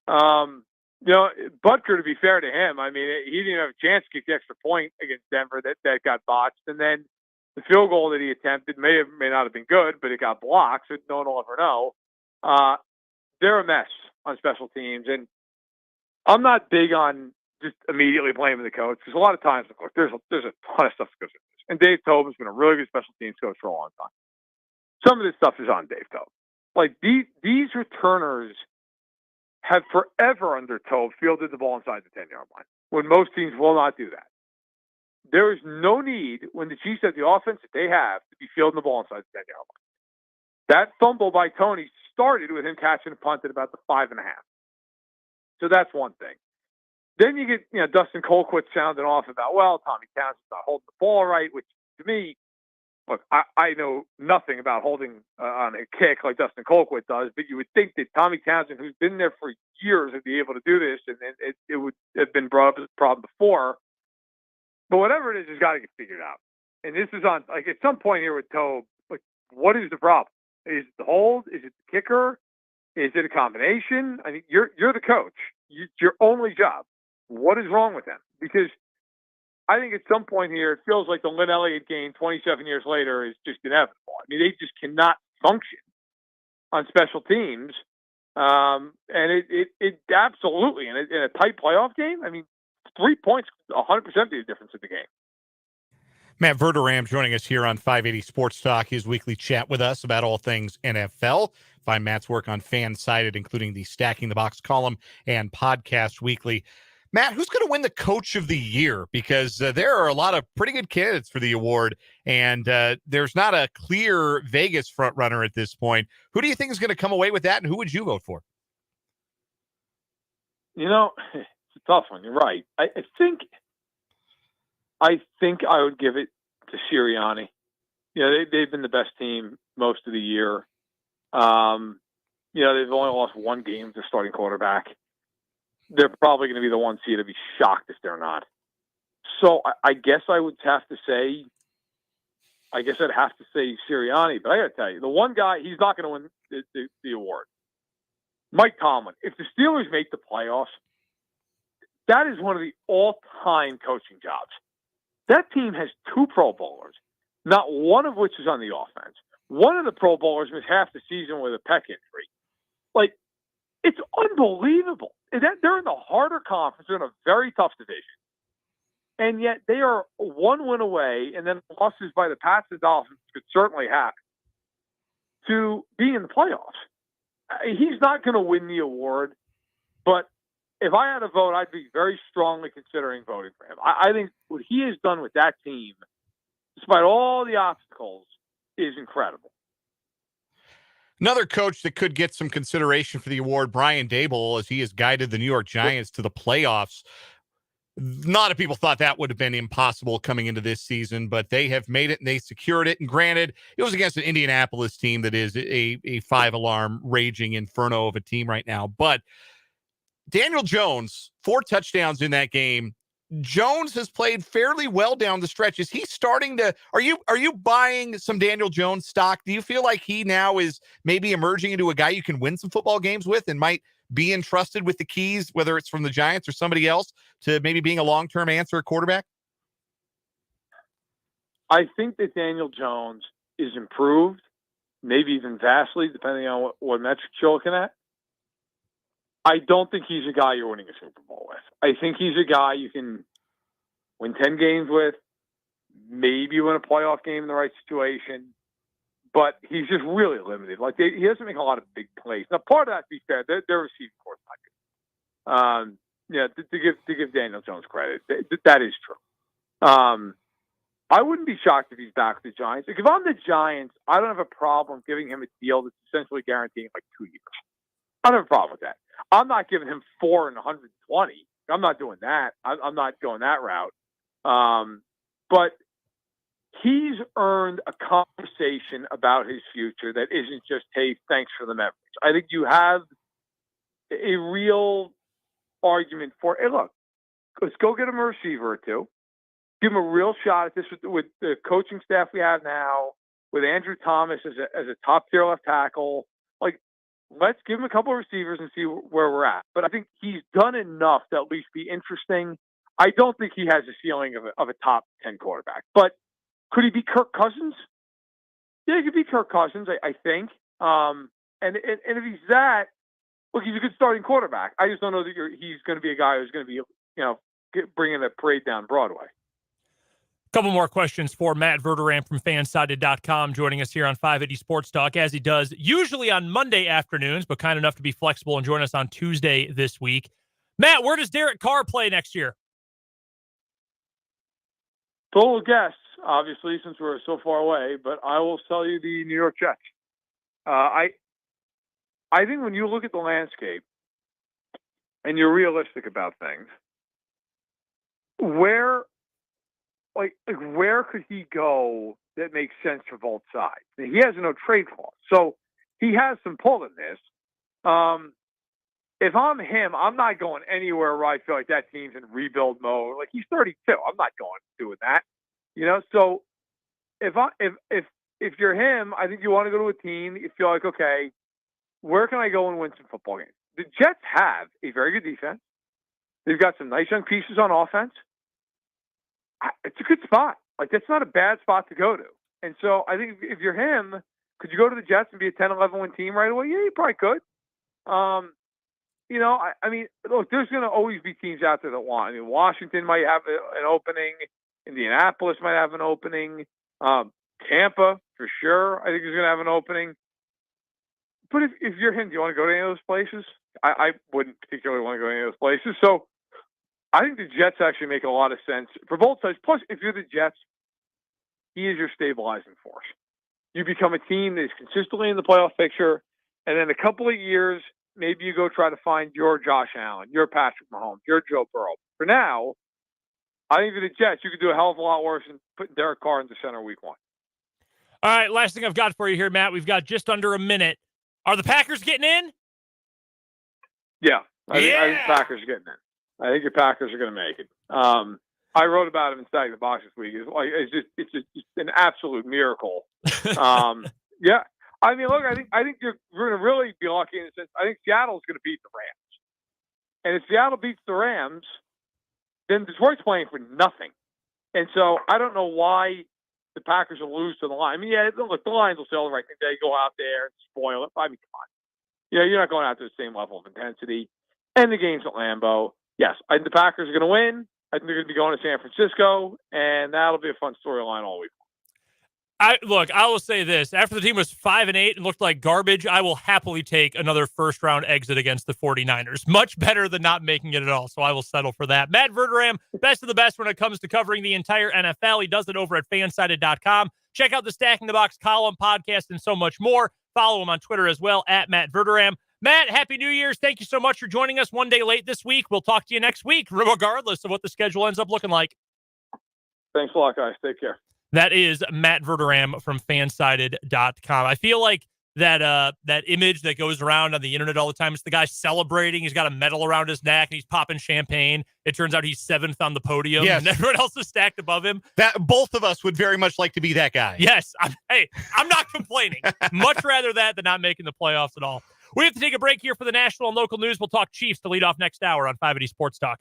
Butker, to be fair to him, I mean, he didn't have a chance to kick the extra point against Denver that got botched. And then the field goal that he attempted may not have been good, but it got blocked, so no one will ever know. They're a mess on special teams. And I'm not big on just immediately blaming the coach, because a lot of times, of course, there's a ton of stuff that goes into this. And Dave Tobin's been a really good special teams coach for a long time. Some of this stuff is on Dave Tobin. Like, these returners have forever under Tobe fielded the ball inside the 10-yard line, when most teams will not do that. There is no need, when the Chiefs have the offense that they have, to be fielding the ball inside the 10-yard line. That fumble by Tony started with him catching a punt at about the 5.5. So that's one thing. Then you get, Dustin Colquitt sounding off about, well, Tommy Townsend's not holding the ball right, which to me, look, I know nothing about holding on a kick like Dustin Colquitt does, but you would think that Tommy Townsend, who's been there for years, would be able to do this, and it would have been brought up as a problem before. But whatever it is, it's got to get figured out. And this is on, like, at some point here with Tobe, like, what is the problem? Is it the hold? Is it the kicker? Is it a combination? I mean, you're the coach. It's your only job. What is wrong with them? Because I think at some point here, it feels like the Lynn Elliott game 27 years later is just inevitable. I mean, they just cannot function on special teams. And it absolutely, in a tight playoff game, I mean, 3 points, 100% be the difference in the game. Matt Verderame joining us here on 580 Sports Talk, his weekly chat with us about all things NFL. Find Matt's work on Fansided, including the Stacking the Box column and podcast weekly. Matt, who's going to win the Coach of the Year? Because there are a lot of pretty good candidates for the award, and there's not a clear Vegas front runner at this point. Who do you think is going to come away with that, and who would you vote for? It's a tough one. You're right. I think I would give it to Sirianni. They've been the best team most of the year. They've only lost one game to starting quarterback. They're probably going to be the 1 seed. I'd be shocked if they're not. So I guess I would have to say, I'd have to say Sirianni. But I got to tell you, the one guy, he's not going to win the award. Mike Tomlin. If the Steelers make the playoffs, that is one of the all-time coaching jobs. That team has 2 Pro Bowlers, not one of which is on the offense. One of the Pro Bowlers missed half the season with a pec injury. Like, it's unbelievable. They're in the harder conference. They're in a very tough division. And yet they are 1 win away, and then losses by the Pats and Dolphins could certainly happen, to being in the playoffs. He's not going to win the award, but if I had a vote, I'd be very strongly considering voting for him. I think what he has done with that team, despite all the obstacles, is incredible. Another coach that could get some consideration for the award, Brian Daboll, as he has guided the New York Giants to the playoffs. A lot of people thought that would have been impossible coming into this season, but they have made it and they secured it. And granted, it was against an Indianapolis team that is a 5-alarm raging inferno of a team right now. But Daniel Jones, 4 touchdowns in that game. Jones has played fairly well down the stretch. Is he starting to, are you buying some Daniel Jones stock? Do you feel like he now is maybe emerging into a guy you can win some football games with and might be entrusted with the keys, whether it's from the Giants or somebody else, to maybe being a long-term answer at quarterback? I think that Daniel Jones is improved, maybe even vastly, depending on what metrics you're looking at. I don't think he's a guy you're winning a Super Bowl with. I think he's a guy you can win 10 games with, maybe win a playoff game in the right situation, but he's just really limited. Like, he doesn't make a lot of big plays. Now, part of that, to be fair, their receiving corps is not good. Yeah, to give Daniel Jones credit, that is true. I wouldn't be shocked if he's back with the Giants. Like, if I'm the Giants, I don't have a problem giving him a deal that's essentially guaranteeing like 2 years. I don't have a problem with that. I'm not giving him $4 and 120. I'm not doing that. I'm not going that route. But he's earned a conversation about his future that isn't just, hey, thanks for the memories. I think you have a real argument for, hey, look, let's go get him a receiver or two. Give him a real shot at this with the coaching staff we have now, with Andrew Thomas as a top-tier left tackle. Like, let's give him a couple of receivers and see where we're at. But I think he's done enough to at least be interesting. I don't think he has a ceiling of a top 10 quarterback. But could he be Kirk Cousins? Yeah, he could be Kirk Cousins, I think. And if he's that, look, he's a good starting quarterback. I just don't know that he's going to be a guy who's going to be, bringing a parade down Broadway. Couple more questions for Matt Verderame from Fansided.com, joining us here on 580 Sports Talk, as he does usually on Monday afternoons, but kind enough to be flexible and join us on Tuesday this week. Matt, where does Derek Carr play next year? Total guess, obviously, since we're so far away, but I will tell you the New York Jets. I think when you look at the landscape and you're realistic about things, where could he go that makes sense for both sides? He has no trade clause, so he has some pull in this. If I'm him, I'm not going anywhere where I feel like that team's in rebuild mode. Like, he's 32. I'm not going doing that. So if you're him, I think you want to go to a team that you feel like, okay, where can I go and win some football games? The Jets have a very good defense. They've got some nice young pieces on offense. It's a good spot. Like, that's not a bad spot to go to. And so I think if you're him, could you go to the Jets and be a 10-11 win team right away? Yeah, you probably could. I mean, look, there's going to always be teams out there that want. I mean, Washington might have an opening. Indianapolis might have an opening. Tampa, for sure, I think is going to have an opening. But if you're him, do you want to go to any of those places? I wouldn't particularly want to go to any of those places. So I think the Jets actually make a lot of sense for both sides. Plus, if you're the Jets, he is your stabilizing force. You become a team that is consistently in the playoff picture, and in a couple of years, maybe you go try to find your Josh Allen, your Patrick Mahomes, your Joe Burrow. For now, I think for the Jets, you could do a hell of a lot worse than putting Derek Carr into center week 1. All right, last thing I've got for you here, Matt. We've got just under a minute. Are the Packers getting in? Yeah, I think the Packers are getting in. I think the Packers are going to make it. I wrote about it in Stacking the Box this week. It's just an absolute miracle. Yeah, I mean, look, I think we're going to really be lucky in the sense. I think Seattle's going to beat the Rams, and if Seattle beats the Rams, then Detroit's playing for nothing. And so I don't know why the Packers will lose to the Lions. I mean, yeah, look, the Lions will say all the right things. They go out there and spoil it. I mean, come on. You're not going out to the same level of intensity. And the game's at Lambeau. Yes, I think the Packers are going to win. I think they're going to be going to San Francisco, and that'll be a fun storyline all week. I will say this. After the team was 5-8 and looked like garbage, I will happily take another first-round exit against the 49ers. Much better than not making it at all, so I will settle for that. Matt Verderame, best of the best when it comes to covering the entire NFL. He does it over at Fansided.com. Check out the Stacking the Box column, podcast, and so much more. Follow him on Twitter as well, at Matt Verderame. Matt, Happy New Year's. Thank you so much for joining us one day late this week. We'll talk to you next week, regardless of what the schedule ends up looking like. Thanks a lot, guys. Take care. That is Matt Verderame from Fansided.com. I feel like that image that goes around on the internet all the time, it's the guy celebrating. He's got a medal around his neck and he's popping champagne. It turns out he's 7th on the podium, and everyone else is stacked above him. That both of us would very much like to be that guy. Yes. I'm not complaining. Much rather that than not making the playoffs at all. We have to take a break here for the national and local news. We'll talk Chiefs to lead off next hour on 580 Sports Talk.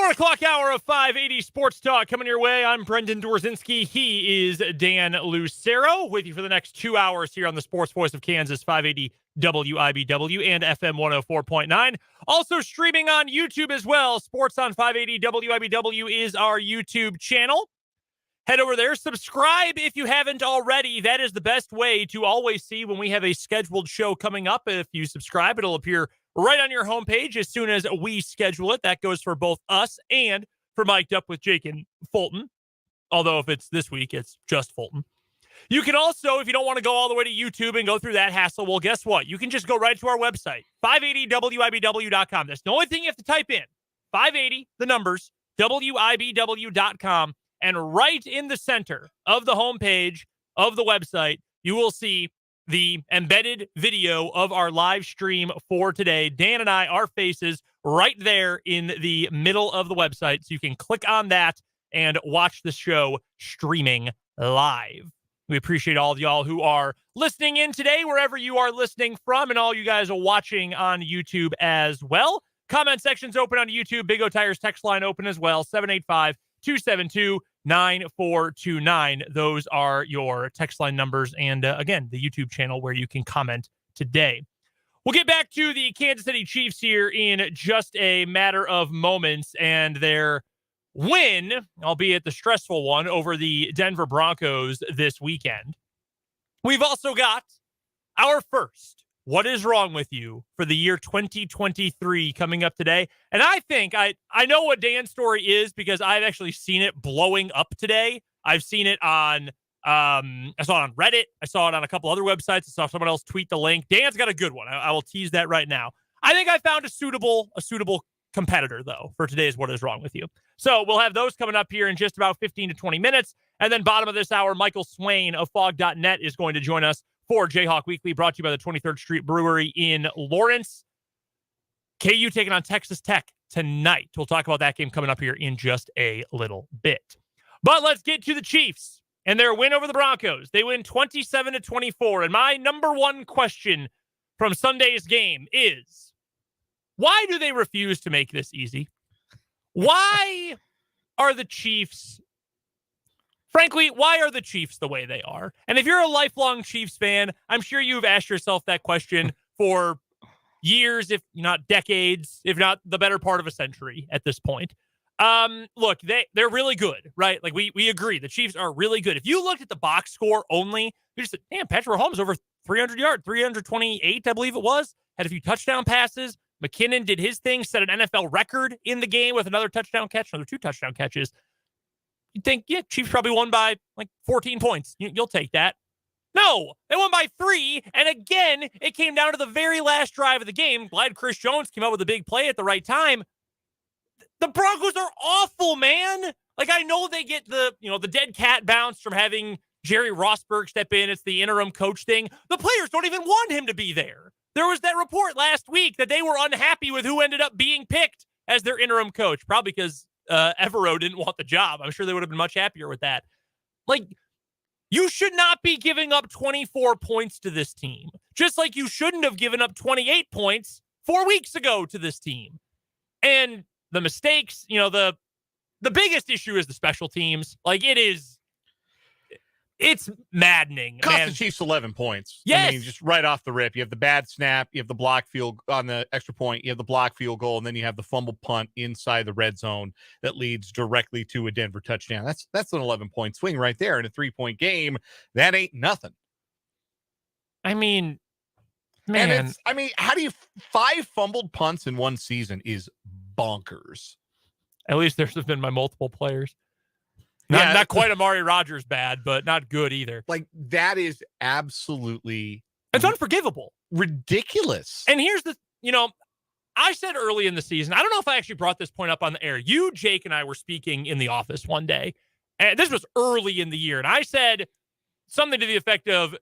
4 o'clock hour of 580 Sports Talk coming your way. I'm Brendan Dorzinski. He is Dan Lucero with you for the next 2 hours here on the Sports Voice of Kansas, 580 WIBW and FM 104.9. Also streaming on YouTube as well. Sports on 580 WIBW is our YouTube channel. Head over there. Subscribe if you haven't already. That is the best way to always see when we have a scheduled show coming up. If you subscribe, it'll appear right on your homepage as soon as we schedule it. That goes for both us and for Mic'd Up with Jake and Fulton. Although if it's this week, it's just Fulton. You can also, if you don't want to go all the way to YouTube and go through that hassle, well, guess what? You can just go right to our website, 580WIBW.com. That's the only thing you have to type in. 580, the numbers, WIBW.com. And right in the center of the homepage of the website, you will see the embedded video of our live stream for today. Dan and I, our faces right there in the middle of the website. So you can click on that and watch the show streaming live. We appreciate all of y'all who are listening in today, wherever you are listening from, and all you guys are watching on YouTube as well. Comment section's open on YouTube. Big O Tires text line open as well, 785-272-9429. Those are your text line numbers. And again, the YouTube channel where you can comment today. We'll get back to the Kansas City Chiefs here in just a matter of moments and their win, albeit the stressful one, over the Denver Broncos this weekend. We've also got our first What is Wrong with You for the year 2023 coming up today. And I think I know what Dan's story is because I've actually seen it blowing up today. I've seen it on I saw it on Reddit. I saw it on a couple other websites. I saw someone else tweet the link. Dan's got a good one. I will tease that right now. I think I found a suitable competitor, though, for today's What is Wrong with You. So we'll have those coming up here in just about 15 to 20 minutes. And then bottom of this hour, Michael Swain of Fog.net is going to join us for Jayhawk Weekly, brought to you by the 23rd Street Brewery in Lawrence. KU taking on Texas Tech tonight. We'll talk about that game coming up here in just a little bit. But let's get to the Chiefs and their win over the Broncos. They win 27-24. And my number one question from Sunday's game is, why do they refuse to make this easy? Why are the Chiefs, frankly, why are the Chiefs the way they are? And if you're a lifelong Chiefs fan, I'm sure you've asked yourself that question for years, if not decades, if not the better part of a century at this point. Look, they're really good, right? Like we agree. The Chiefs are really good. If you looked at the box score only, you just said, damn, Patrick Mahomes over 300 yards, 328, I believe it was, had a few touchdown passes. McKinnon did his thing, set an NFL record in the game with another touchdown catch, another 2 touchdown catches. You'd think, yeah, Chiefs probably won by like 14 points. You'll take that. No, they won by 3. And again, it came down to the very last drive of the game. Glad Chris Jones came up with a big play at the right time. The Broncos are awful, man. Like, I know they get the dead cat bounce from having Jerry Rosberg step in. It's the interim coach thing. The players don't even want him to be there. There was that report last week that they were unhappy with who ended up being picked as their interim coach, probably because Evero didn't want the job. I'm sure they would have been much happier with that. Like, you should not be giving up 24 points to this team, just like you shouldn't have given up 28 points 4 weeks ago to this team. And the mistakes, the biggest issue is the special teams. Like, it's maddening. Cost the Chiefs 11 points. Yes. I mean, just right off the rip. You have the bad snap, you have the block field on the extra point, you have the block field goal, and then you have the fumble punt inside the red zone that leads directly to a Denver touchdown. That's an 11-point swing right there in a 3-point game. That ain't nothing. I mean, man. How do you 5 fumbled punts in one season is bonkers. At least there's been my multiple players. Not quite Amari Rodgers bad, but not good either. Like, that is absolutely... It's unforgivable. Ridiculous. And here's I said early in the season, I don't know if I actually brought this point up on the air. You, Jake, and I were speaking in the office one day, and this was early in the year, and I said something to the effect of,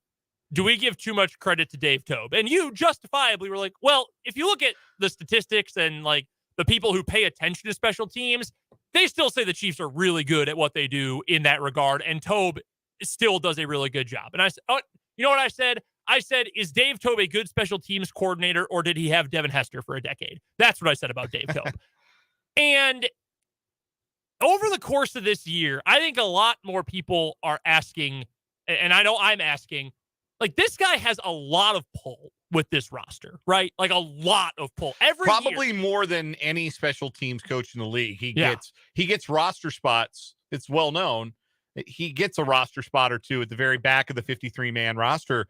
do we give too much credit to Dave Toub? And you justifiably were like, well, if you look at the statistics and, like, the people who pay attention to special teams, they still say the Chiefs are really good at what they do in that regard, and Toub still does a really good job. And I said, you know what I said? I said, is Dave Toub a good special teams coordinator, or did he have Devin Hester for a decade? That's what I said about Dave Toub. And over the course of this year, I think a lot more people are asking, and I know I'm asking, like, this guy has a lot of pull with this roster, right? Like a lot of pull. Probably year. more than any special teams coach in the league. He gets roster spots. It's well known. He gets a roster spot or two at the very back of the 53-man roster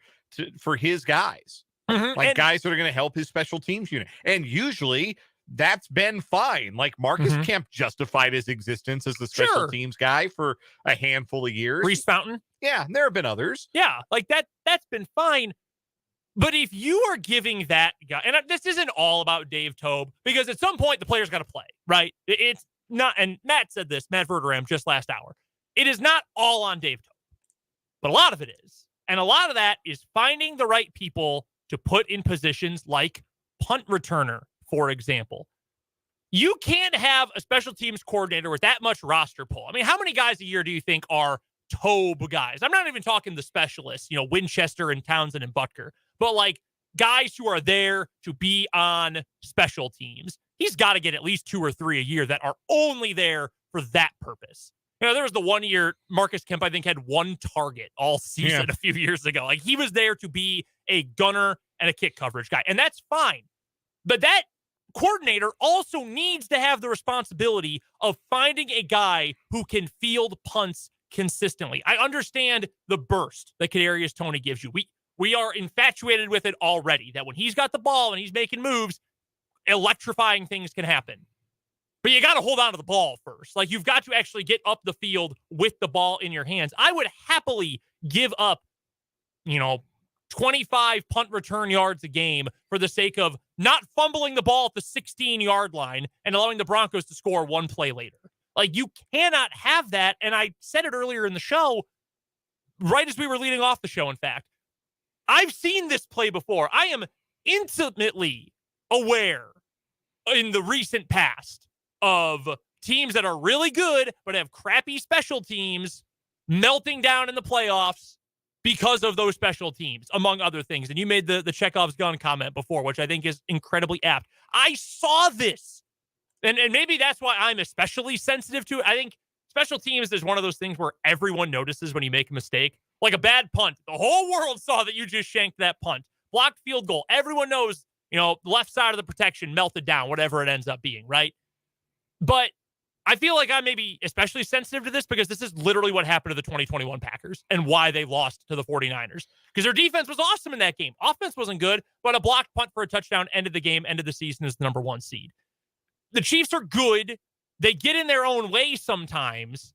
for his guys. Like guys that are going to help his special teams unit. And usually that's been fine. Like Marcus Kemp justified his existence as the special teams guy for a handful of years. Reese Fountain? Yeah, there have been others. Yeah, like that's been fine. But if you are giving that guy, and this isn't all about Dave Tobe, because at some point the player's got to play, right? It's not, and Matt said this, Matt Verderame, just last hour. It is not all on Dave Tobe, but a lot of it is. And a lot of that is finding the right people to put in positions like punt returner, for example. You can't have a special teams coordinator with that much roster pull. I mean, how many guys a year do you think are Tobe guys? I'm not even talking the specialists, Winchester and Townsend and Butker, but like guys who are there to be on special teams. He's got to get at least 2 or 3 a year that are only there for that purpose. There was the 1 year Marcus Kemp, I think, had 1 target all season a few years ago. Like, he was there to be a gunner and a kick coverage guy, and that's fine. But that coordinator also needs to have the responsibility of finding a guy who can field punts consistently. I understand the burst that Kadarius Toney gives you. We are infatuated with it already, that when he's got the ball and he's making moves, electrifying things can happen. But you got to hold on to the ball first. Like, you've got to actually get up the field with the ball in your hands. I would happily give up, 25 punt return yards a game for the sake of not fumbling the ball at the 16-yard line and allowing the Broncos to score 1 play later. Like, you cannot have that. And I said it earlier in the show, right as we were leading off the show, in fact. I've seen this play before. I am intimately aware in the recent past of teams that are really good but have crappy special teams melting down in the playoffs because of those special teams, among other things. And you made the Chekhov's gun comment before, which I think is incredibly apt. I saw this, and maybe that's why I'm especially sensitive to it. I think special teams is one of those things where everyone notices when you make a mistake. Like a bad punt. The whole world saw that you just shanked that punt. Blocked field goal. Everyone knows, the left side of the protection melted down, whatever it ends up being, right? But I feel like I'm maybe especially sensitive to this because this is literally what happened to the 2021 Packers and why they lost to the 49ers. Because their defense was awesome in that game. Offense wasn't good, but a blocked punt for a touchdown ended the game, ended the season as the number 1 seed. The Chiefs are good. They get in their own way sometimes,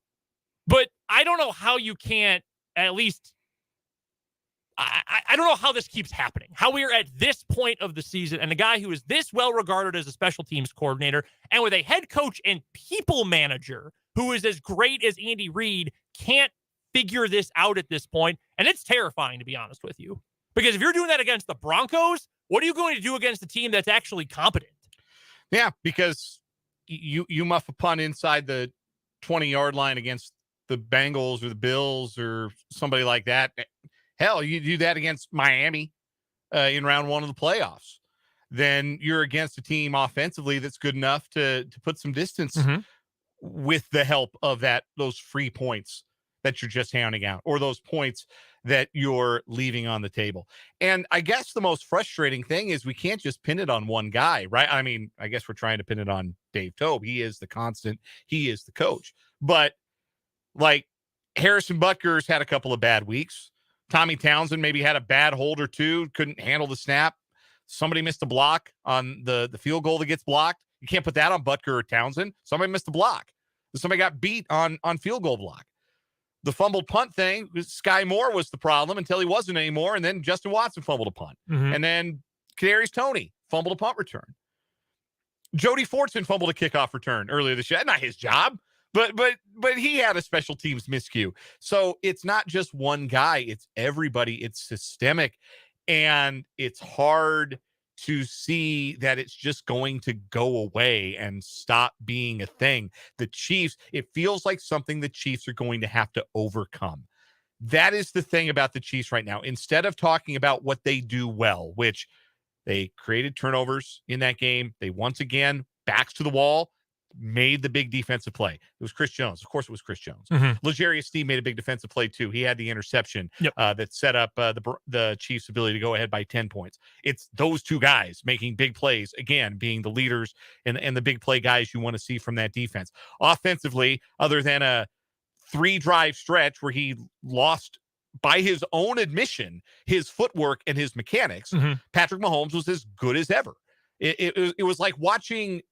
but I don't know how you can't at least, I don't know how this keeps happening, how we are at this point of the season and a guy who is this well regarded as a special teams coordinator and with a head coach and people manager who is as great as Andy Reid can't figure this out at this point. And it's terrifying, to be honest with you, because if you're doing that against the Broncos, what are you going to do against a team that's actually competent? Yeah, because you muff a punt inside the 20-yard line against the Bengals or the Bills or somebody like that. Hell, you do that against Miami in round 1 of the playoffs. Then you're against a team offensively that's good enough to put some distance with the help of those free points that you're just handing out or those points that you're leaving on the table. And I guess the most frustrating thing is we can't just pin it on one guy, right? I mean, I guess we're trying to pin it on Dave Tobe. He is the constant. He is the coach. But like Harrison Butker's had a couple of bad weeks. Tommy Townsend maybe had a bad hold or two, couldn't handle the snap. Somebody missed a block on the field goal that gets blocked. You can't put that on Butker or Townsend. Somebody missed a block. Somebody got beat on field goal block. The fumbled punt thing, Sky Moore was the problem until he wasn't anymore, and then Justin Watson fumbled a punt. And then Kadarius Toney fumbled a punt return. Jody Fortson fumbled a kickoff return earlier this year. Not his job. But he had a special teams miscue. So it's not just one guy, it's everybody, it's systemic, and it's hard to see that it's just going to go away and stop being a thing. The Chiefs, it feels like something the Chiefs are going to have to overcome. That is the thing about the Chiefs right now. Instead of talking about what they do well, which they created turnovers in that game, they once again, backs to the wall, made the big defensive play. It was Chris Jones. Of course it was Chris Jones. L'Jarius Sneed made a big defensive play too. He had the interception that set up the Chiefs' ability to go ahead by 10 points. It's those two guys making big plays, again, being the leaders and the big play guys you want to see from that defense. Offensively, other than a 3-drive stretch where he lost, by his own admission, his footwork and his mechanics, Patrick Mahomes was as good as ever. It was like watching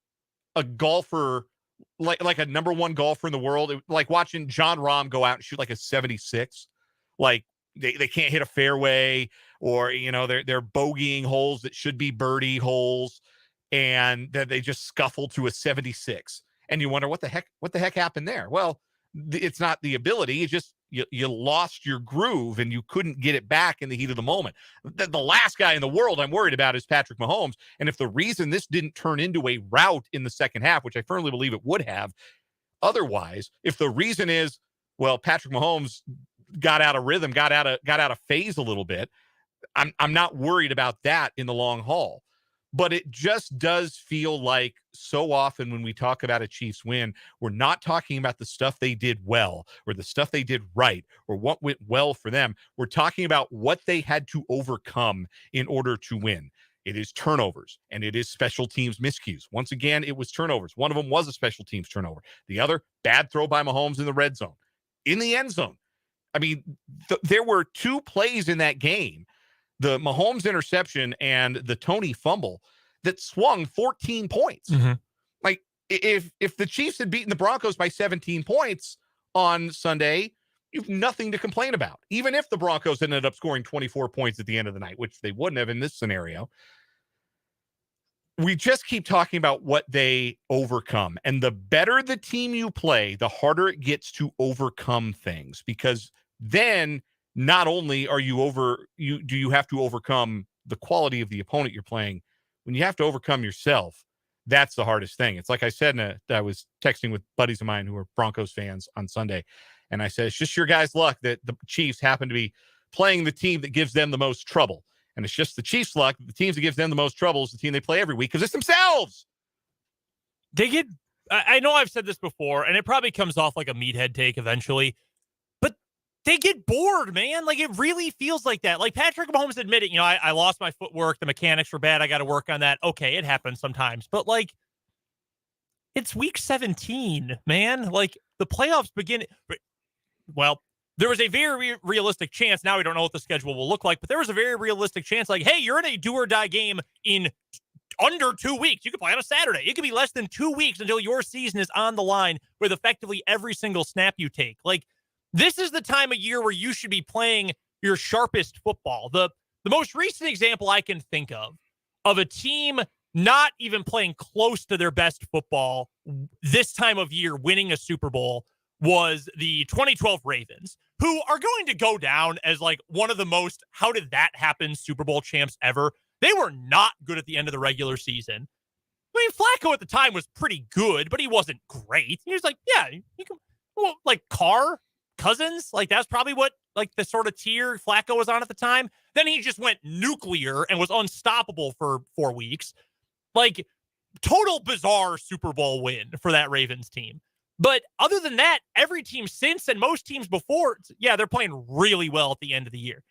a golfer, like a number one golfer in the world, like watching John Rahm go out and shoot like a 76. Like they can't hit a fairway, or they're bogeying holes that should be birdie holes, and then they just scuffle to a 76. And you wonder what the heck happened there. Well, it's not the ability. It's just you lost your groove and you couldn't get it back in the heat of the moment. The last guy in the world I'm worried about is Patrick Mahomes. And if the reason this didn't turn into a rout in the second half, which I firmly believe it would have otherwise, if the reason is, well, Patrick Mahomes got out of rhythm, got out of phase a little bit, I'm not worried about that in the long haul. But it just does feel like so often when we talk about a Chiefs win, we're not talking about the stuff they did well or the stuff they did right or what went well for them. We're talking about what they had to overcome in order to win. It is turnovers, and it is special teams miscues. Once again, it was turnovers. One of them was a special teams turnover. The other, bad throw by Mahomes in the red zone. In the end zone. I mean, there were 2 plays in that game, the Mahomes interception and the Toney fumble, that swung 14 points. Like, if the Chiefs had beaten the Broncos by 17 points on Sunday, you've nothing to complain about. Even if the Broncos ended up scoring 24 points at the end of the night, which they wouldn't have in this scenario. We just keep talking about what they overcome. And the better the team you play, the harder it gets to overcome things, because then not only do you have to overcome the quality of the opponent you're playing, when you have to overcome yourself, that's the hardest thing. It's like I said, I was texting with buddies of mine who are Broncos fans on Sunday, and I said, it's just your guys' luck that the Chiefs happen to be playing the team that gives them the most trouble. And it's just the Chiefs' luck that the teams that gives them the most trouble is the team they play every week, because it's themselves. I know I've said this before, and it probably comes off like a meathead take eventually, they get bored, man. Like, it really feels like that. Like, Patrick Mahomes admitted, I lost my footwork. The mechanics were bad. I got to work on that. Okay, it happens sometimes. But, like, it's week 17, man. Like, the playoffs begin. Well, there was a very realistic chance. Now we don't know what the schedule will look like, but there was a very realistic chance. Like, hey, you're in a do-or-die game in under 2 weeks. You could play on a Saturday. It could be less than 2 weeks until your season is on the line with effectively every single snap you take. Like, this is the time of year where you should be playing your sharpest football. The most recent example I can think of a team not even playing close to their best football this time of year winning a Super Bowl was the 2012 Ravens, who are going to go down as like one of the most, how did that happen, Super Bowl champs ever. They were not good at the end of the regular season. I mean, Flacco at the time was pretty good, but he wasn't great. He was like, yeah, you can, well, like Carr, Cousins, like that's probably what like the sort of tier Flacco was on at the time. Then he just went nuclear and was unstoppable for 4 weeks. Like, total bizarre Super Bowl win for that Ravens team. But other than that, every team since and most teams before, yeah, they're playing really well at the end of the year.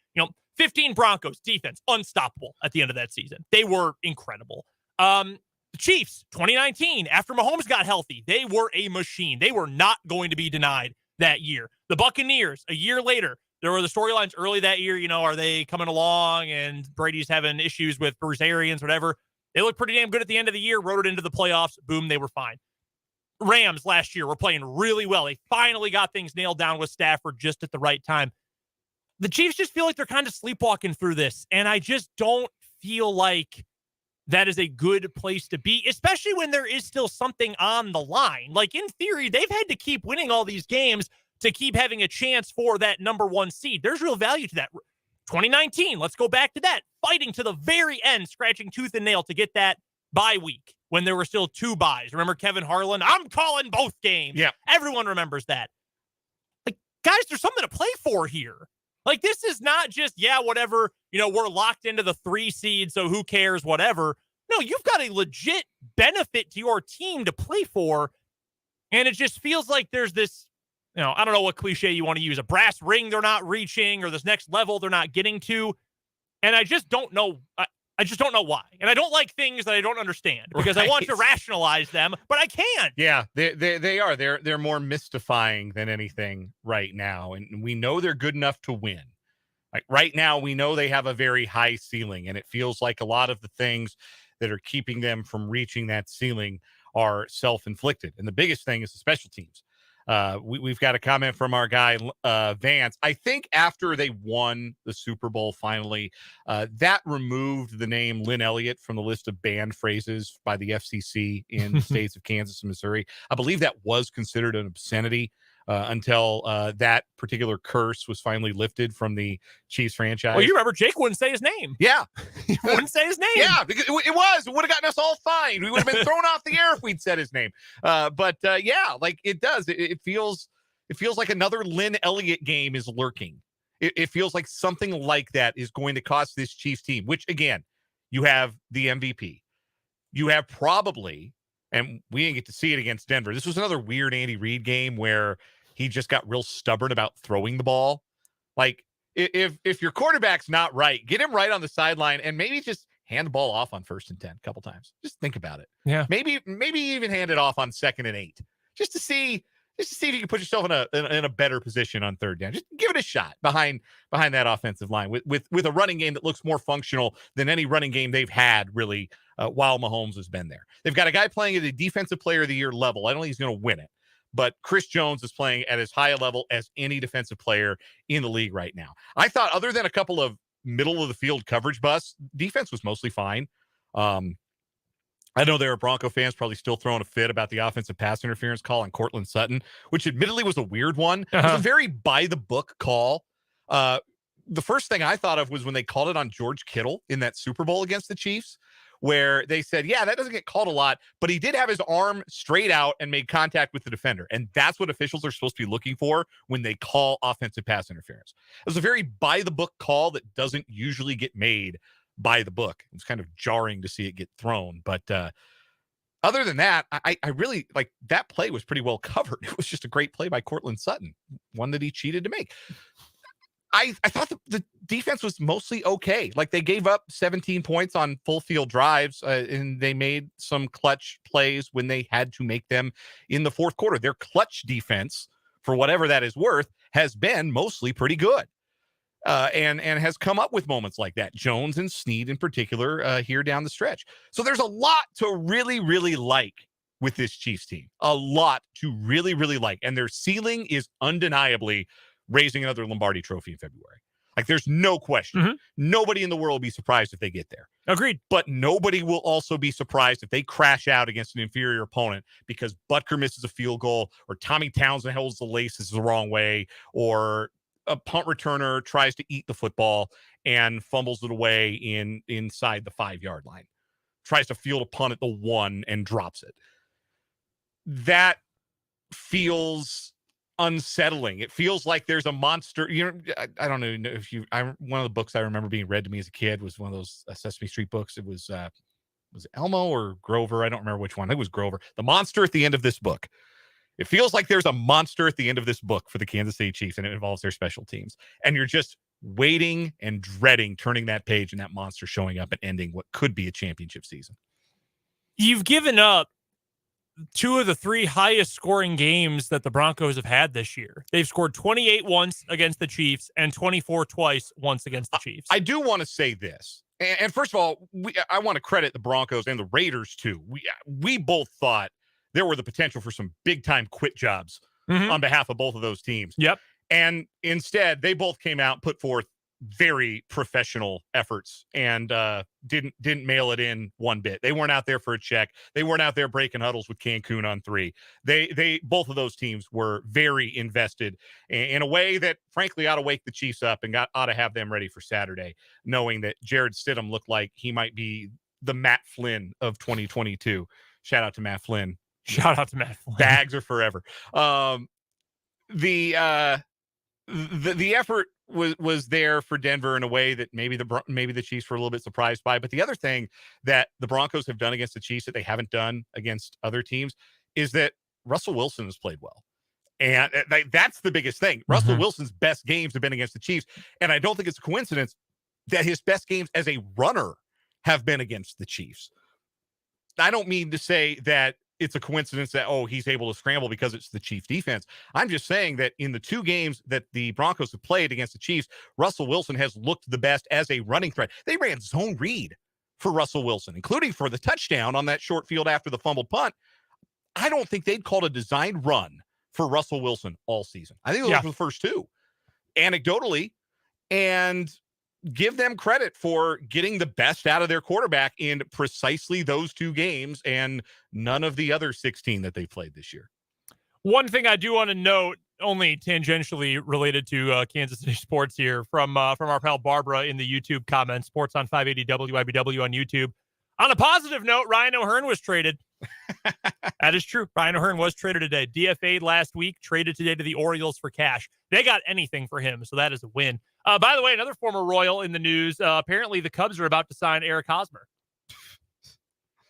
15 Broncos defense, unstoppable at the end of that season. They were incredible. The Chiefs, 2019, after Mahomes got healthy, they were a machine. They were not going to be denied that year. The Buccaneers, a year later, there were the storylines early that year. Are they coming along and Brady's having issues with Bruce Arians, whatever. They looked pretty damn good at the end of the year, rode it into the playoffs. Boom, they were fine. Rams last year were playing really well. They finally got things nailed down with Stafford just at the right time. The Chiefs just feel like they're kind of sleepwalking through this, and I just don't feel like that is a good place to be, especially when there is still something on the line. Like, in theory, they've had to keep winning all these games to keep having a chance for that number 1 seed. There's real value to that. 2019, let's go back to that. Fighting to the very end, scratching tooth and nail to get that bye week when there were still 2 byes. Remember Kevin Harlan? I'm calling both games. Yeah. Everyone remembers that. Like, guys, there's something to play for here. Like, this is not just, yeah, whatever, we're locked into the 3 seed, so who cares, whatever. No, you've got a legit benefit to your team to play for And it just feels like there's this, I don't know what cliche you want to use, a brass ring they're not reaching or this next level they're not getting to. And I just don't know. I just don't know why. And I don't like things that I don't understand because I want to rationalize them, but I can't. Yeah, they are. They're more mystifying than anything right now. And we know they're good enough to win. Like right now, we know they have a very high ceiling, and it feels like a lot of the things that are keeping them from reaching that ceiling are self-inflicted. And the biggest thing is the special teams. We've got a comment from our guy, Vance. I think after they won the Super Bowl finally, that removed the name Lynn Elliott from the list of banned phrases by the FCC in the states of Kansas and Missouri. I believe that was considered an obscenity until that particular curse was finally lifted from the Chiefs franchise. Well, you remember Jake wouldn't say his name. Yeah. He wouldn't say his name. Yeah, because it would have gotten us all fined. We would have been thrown off the air if we'd said his name. But yeah, like it does. It feels like another Lynn Elliott game is lurking. It feels like something like that is going to cost this Chiefs team, which again, you have the MVP. You have probably, and we didn't get to see it against Denver. This was another weird Andy Reid game where he just got real stubborn about throwing the ball. Like if your quarterback's not right, get him right on the sideline and maybe just hand the ball off on 1st and 10 a couple times. Just think about it. Yeah. Maybe even hand it off on 2nd and 8 just to see if you can put yourself in a better position on 3rd down. Just give it a shot behind that offensive line with a running game that looks more functional than any running game they've had really while Mahomes has been there. They've got a guy playing at a defensive player of the year level. I don't think he's going to win it, but Chris Jones is playing at as high a level as any defensive player in the league right now. I thought other than a couple of middle of the field coverage busts, defense was mostly fine. I know there are Bronco fans probably still throwing a fit about the offensive pass interference call on Cortland Sutton, which admittedly was a weird one. It was a very by-the-book call. The first thing I thought of was when they called it on George Kittle in that Super Bowl against the Chiefs, where they said, yeah, that doesn't get called a lot, but he did have his arm straight out and made contact with the defender. And that's what officials are supposed to be looking for when they call offensive pass interference. It was a very by-the-book call that doesn't usually get made by the book. It's kind of jarring to see it get thrown. But other than that, I really like that play was pretty well covered. It was just a great play by Cortland Sutton, one that he cheated to make. I thought the defense was mostly okay. Like they gave up 17 points on full field drives and they made some clutch plays when they had to make them in the 4th quarter. Their clutch defense, for whatever that is worth, has been mostly pretty good. And has come up with moments like that. Jones and Snead in particular here down the stretch. So there's a lot to really, really like with this Chiefs team. A lot to really, really like. And their ceiling is undeniably raising another Lombardi trophy in February. Like there's no question. Mm-hmm. Nobody in the world will be surprised if they get there. Agreed. But nobody will also be surprised if they crash out against an inferior opponent because Butker misses a field goal or Tommy Townsend holds the laces the wrong way or a punt returner tries to eat the football and fumbles it away inside the 5-yard line, tries to field a punt at the 1 and drops it. That feels unsettling. It feels like there's a monster. I don't know if one of the books I remember being read to me as a kid was one of those Sesame Street books. It was Elmo or Grover? I don't remember which one. I think it was Grover. The monster at the end of this book. It feels like there's a monster at the end of this book for the Kansas City Chiefs, and it involves their special teams. And you're just waiting and dreading turning that page and that monster showing up and ending what could be a championship season. You've given up 2 of the 3 highest scoring games that the Broncos have had this year. They've scored 28 once against the Chiefs and 24 twice once against the Chiefs. I do want to say this. And first of all, I want to credit the Broncos and the Raiders too. We both thought there were the potential for some big-time quit jobs on behalf of both of those teams. Yep. And instead, they both came out and put forth very professional efforts and didn't mail it in one bit. They weren't out there for a check. They weren't out there breaking huddles with Cancun on 3. They both of those teams were very invested in a way that, frankly, ought to wake the Chiefs up and ought to have them ready for Saturday, knowing that Jared Stidham looked like he might be the Matt Flynn of 2022. Shout out to Matt Flynn. Shout out to Matt Flynn. Bags are forever. The effort was there for Denver in a way that maybe the Chiefs were a little bit surprised by. But the other thing that the Broncos have done against the Chiefs that they haven't done against other teams is that Russell Wilson has played well. And that's the biggest thing. Russell Wilson's best games have been against the Chiefs. And I don't think it's a coincidence that his best games as a runner have been against the Chiefs. I don't mean to say that it's a coincidence that, he's able to scramble because it's the Chiefs defense. I'm just saying that in the 2 games that the Broncos have played against the Chiefs, Russell Wilson has looked the best as a running threat. They ran zone read for Russell Wilson, including for the touchdown on that short field after the fumbled punt. I don't think they'd called a designed run for Russell Wilson all season. I think those were the first 2, anecdotally, and give them credit for getting the best out of their quarterback in precisely those 2 games and none of the other 16 that they played this year. One thing I do want to note, only tangentially related to Kansas City sports here, from our pal Barbara in the YouTube comments, Sports on 580 WIBW on YouTube. On a positive note, Ryan O'Hearn was traded. That is true. Ryan O'Hearn was traded today. DFA'd last week, traded today to the Orioles for cash. They got anything for him, so that is a win. By the way, another former Royal in the news. Apparently, the Cubs are about to sign Eric Hosmer.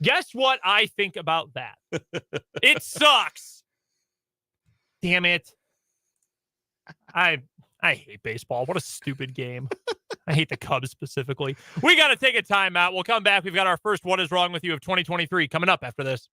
Guess what I think about that? It sucks. Damn it. I hate baseball. What a stupid game. I hate the Cubs specifically. We got to take a timeout. We'll come back. We've got our first What Is Wrong With You of 2023 coming up after this.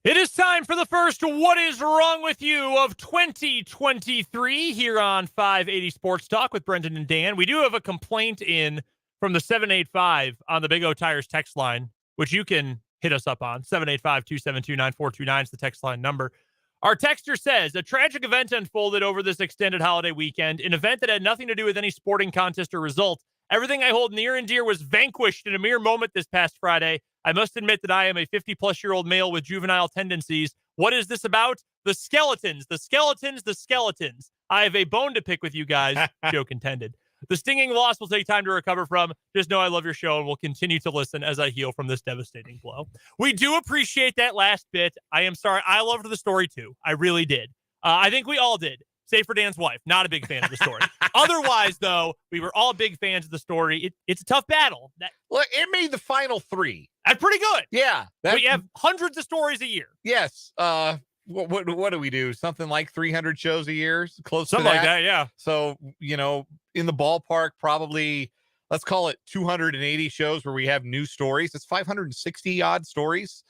It is time for the first What Is Wrong With You of 2023 here on 580 Sports Talk with Brendan and Dan. We do have a complaint in from the 785 on the Big O Tires text line, which you can hit us up on. 785-272-9429 is the text line number. Our texter says, a tragic event unfolded over this extended holiday weekend, an event that had nothing to do with any sporting contest or result. Everything I hold near and dear was vanquished in a mere moment this past Friday. I must admit that I am a 50-plus-year-old male with juvenile tendencies. What is this about? The skeletons, the skeletons, the skeletons. I have a bone to pick with you guys. Joke intended. The stinging loss will take time to recover from. Just know I love your show and will continue to listen as I heal from this devastating blow. We do appreciate that last bit. I am sorry. I loved the story too. I really did. I think we all did. Save for Dan's wife. Not a big fan of the story. Otherwise, though, we were all big fans of the story. It's a tough battle. Well, it made the final 3. That's pretty good. Yeah. We have hundreds of stories a year. Yes. What do we do? Something like 300 shows a year? Close Something to that. like that, yeah. So, in the ballpark, probably, let's call it 280 shows where we have new stories. It's 560 odd stories.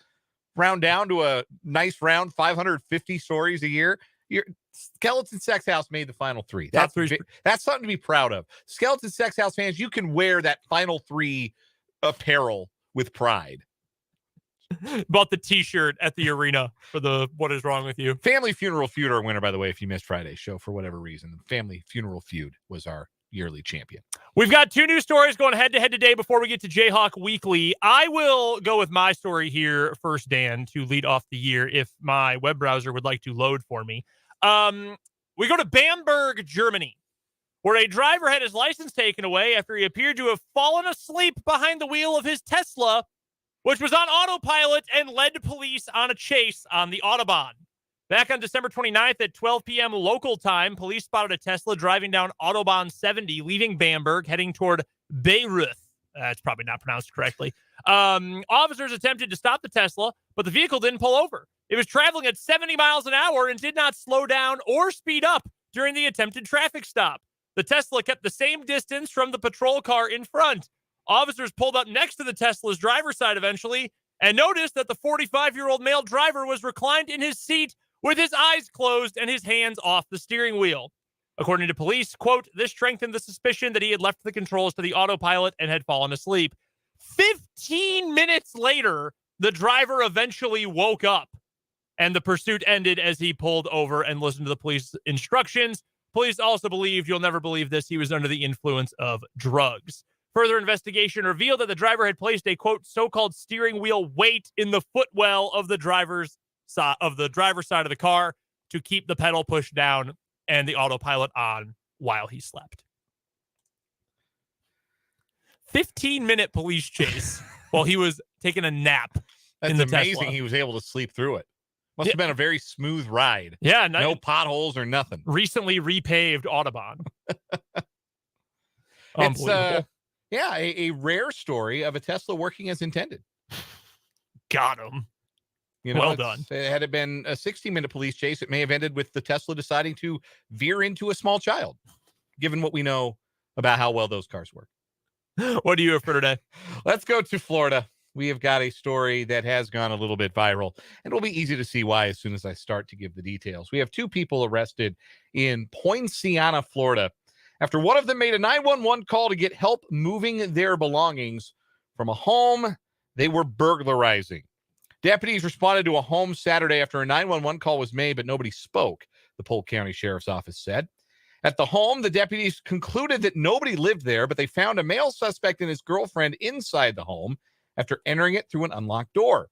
Round down to a nice round 550 stories a year. Your Skeleton Sex House made the final 3. That's something to be proud of. Skeleton Sex House fans, you can wear that final 3 apparel with pride. Bought the t-shirt at the arena for the What Is Wrong With You. Family Funeral Feud, our winner, by the way, if you missed Friday's show for whatever reason. Family Funeral Feud was our yearly champion. We've got 2 new stories going head-to-head today before we get to Jayhawk Weekly. I will go with my story here first, Dan, to lead off the year if my web browser would like to load for me. We go to Bamberg, Germany, where a driver had his license taken away after he appeared to have fallen asleep behind the wheel of his Tesla, which was on autopilot and led police on a chase on the Autobahn. Back on December 29th at 12 p.m. local time, police spotted a Tesla driving down Autobahn 70, leaving Bamberg, heading toward Bayreuth. That's probably not pronounced correctly. Officers attempted to stop the Tesla, but the vehicle didn't pull over. It was traveling at 70 miles an hour and did not slow down or speed up during the attempted traffic stop. The Tesla kept the same distance from the patrol car in front. Officers pulled up next to the Tesla's driver's side eventually and noticed that the 45-year-old male driver was reclined in his seat with his eyes closed and his hands off the steering wheel. According to police, quote, this strengthened the suspicion that he had left the controls to the autopilot and had fallen asleep. 15 minutes later, the driver eventually woke up and the pursuit ended as he pulled over and listened to the police instructions. Police also believed, you'll never believe this, he was under the influence of drugs. Further investigation revealed that the driver had placed a, quote, so-called steering wheel weight in the footwell of the driver's side of the car to keep the pedal pushed down and the autopilot on while he slept. 15-minute police chase while he was taking a nap. That's in the amazing. Tesla. He was able to sleep through it. Must have been a very smooth ride. Yeah. No potholes or nothing. Recently repaved Autobahn. It's a rare story of a Tesla working as intended. Got him. Well done. Had it been a 60-minute police chase, it may have ended with the Tesla deciding to veer into a small child, given what we know about how well those cars work. What do you have for today? Let's go to Florida. We have got a story that has gone a little bit viral, and it'll be easy to see why as soon as I start to give the details. We have 2 people arrested in Poinciana, Florida, after one of them made a 911 call to get help moving their belongings from a home they were burglarizing. Deputies responded to a home Saturday after a 911 call was made, but nobody spoke, the Polk County Sheriff's Office said. At the home, the deputies concluded that nobody lived there, but they found a male suspect and his girlfriend inside the home after entering it through an unlocked door.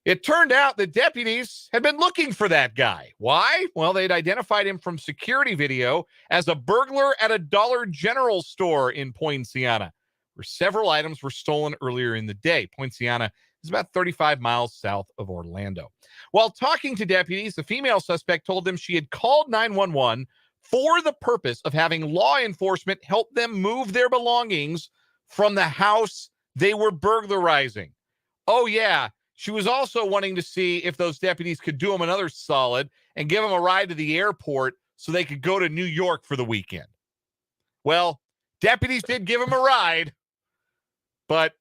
It turned out that deputies had been looking for that guy. Why? Well, they'd identified him from security video as a burglar at a Dollar General store in Poinciana, where several items were stolen earlier in the day. Poinciana is about 35 miles south of Orlando. While talking to deputies, the female suspect told them she had called 911 for the purpose of having law enforcement help them move their belongings from the house they were burglarizing. Oh, yeah. She was also wanting to see if those deputies could do them another solid and give them a ride to the airport so they could go to New York for the weekend. Well, deputies did give them a ride, but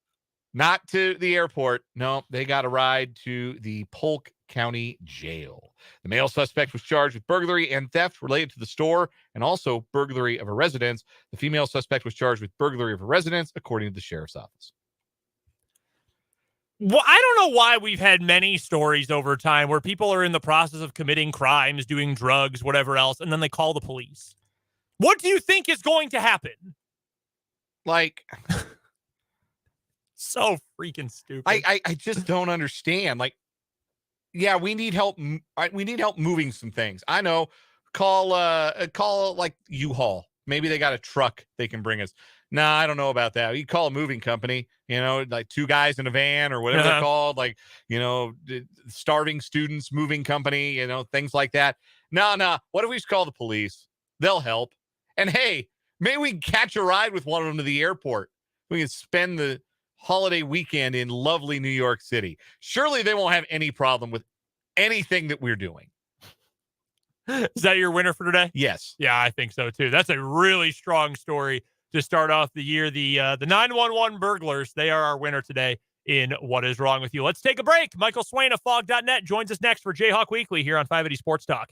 not to the airport. No, they got a ride to the Polk County Jail. The male suspect was charged with burglary and theft related to the store and also burglary of a residence. The female suspect was charged with burglary of a residence, according to the sheriff's office. Well, I don't know why we've had many stories over time where people are in the process of committing crimes, doing drugs, whatever else, and then they call the police. What do you think is going to happen? Like, so freaking stupid. I just don't understand. Like, yeah, we need help. We need help moving some things. I know. Call like U-Haul. Maybe they got a truck they can bring us. Nah, I don't know about that. You call a moving company, like two guys in a van or whatever they're called, like, starving students moving company, things like that. No. What if we just call the police? They'll help. And hey, maybe we can catch a ride with one of them to the airport. We can spend the holiday weekend in lovely New York City. Surely they won't have any problem with anything that we're doing. Is that your winner for today? Yes. Yeah, I think so too. That's a really strong story to start off the year. The 911 burglars, they are our winner today in What Is Wrong With You. Let's take a break. Michael Swain of Fog.net joins us next for Jayhawk Weekly here on 580 Sports Talk.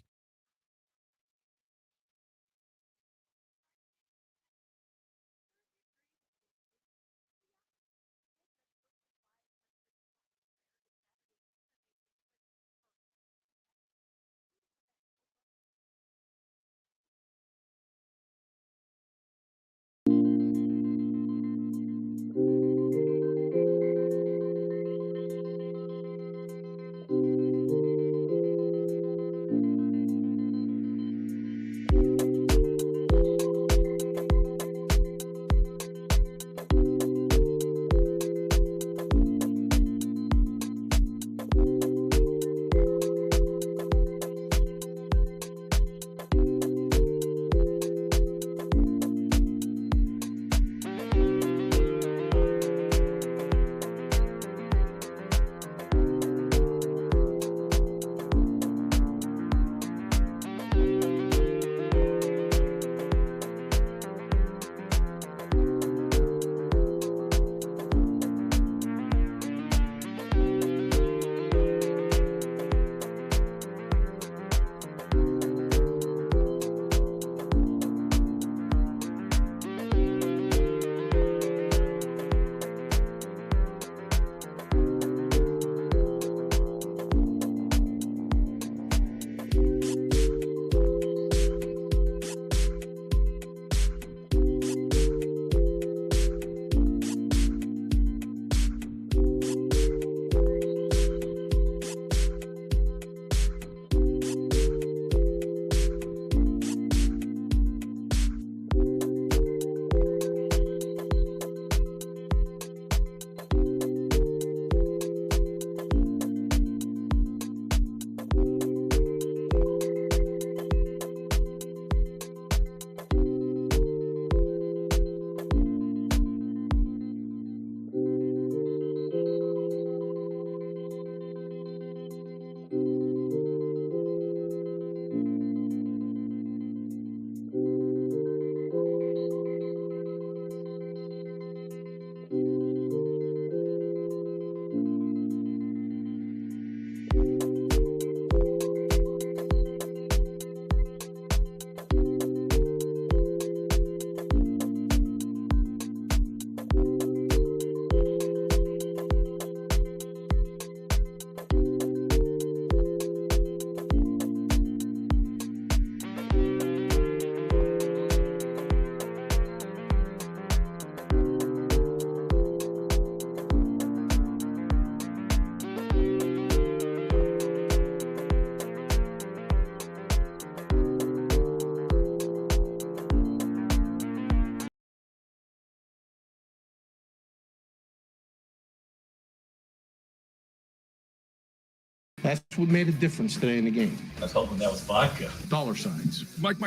That's what made a difference today in the game. I was hoping that was vodka. Dollar signs. Mike.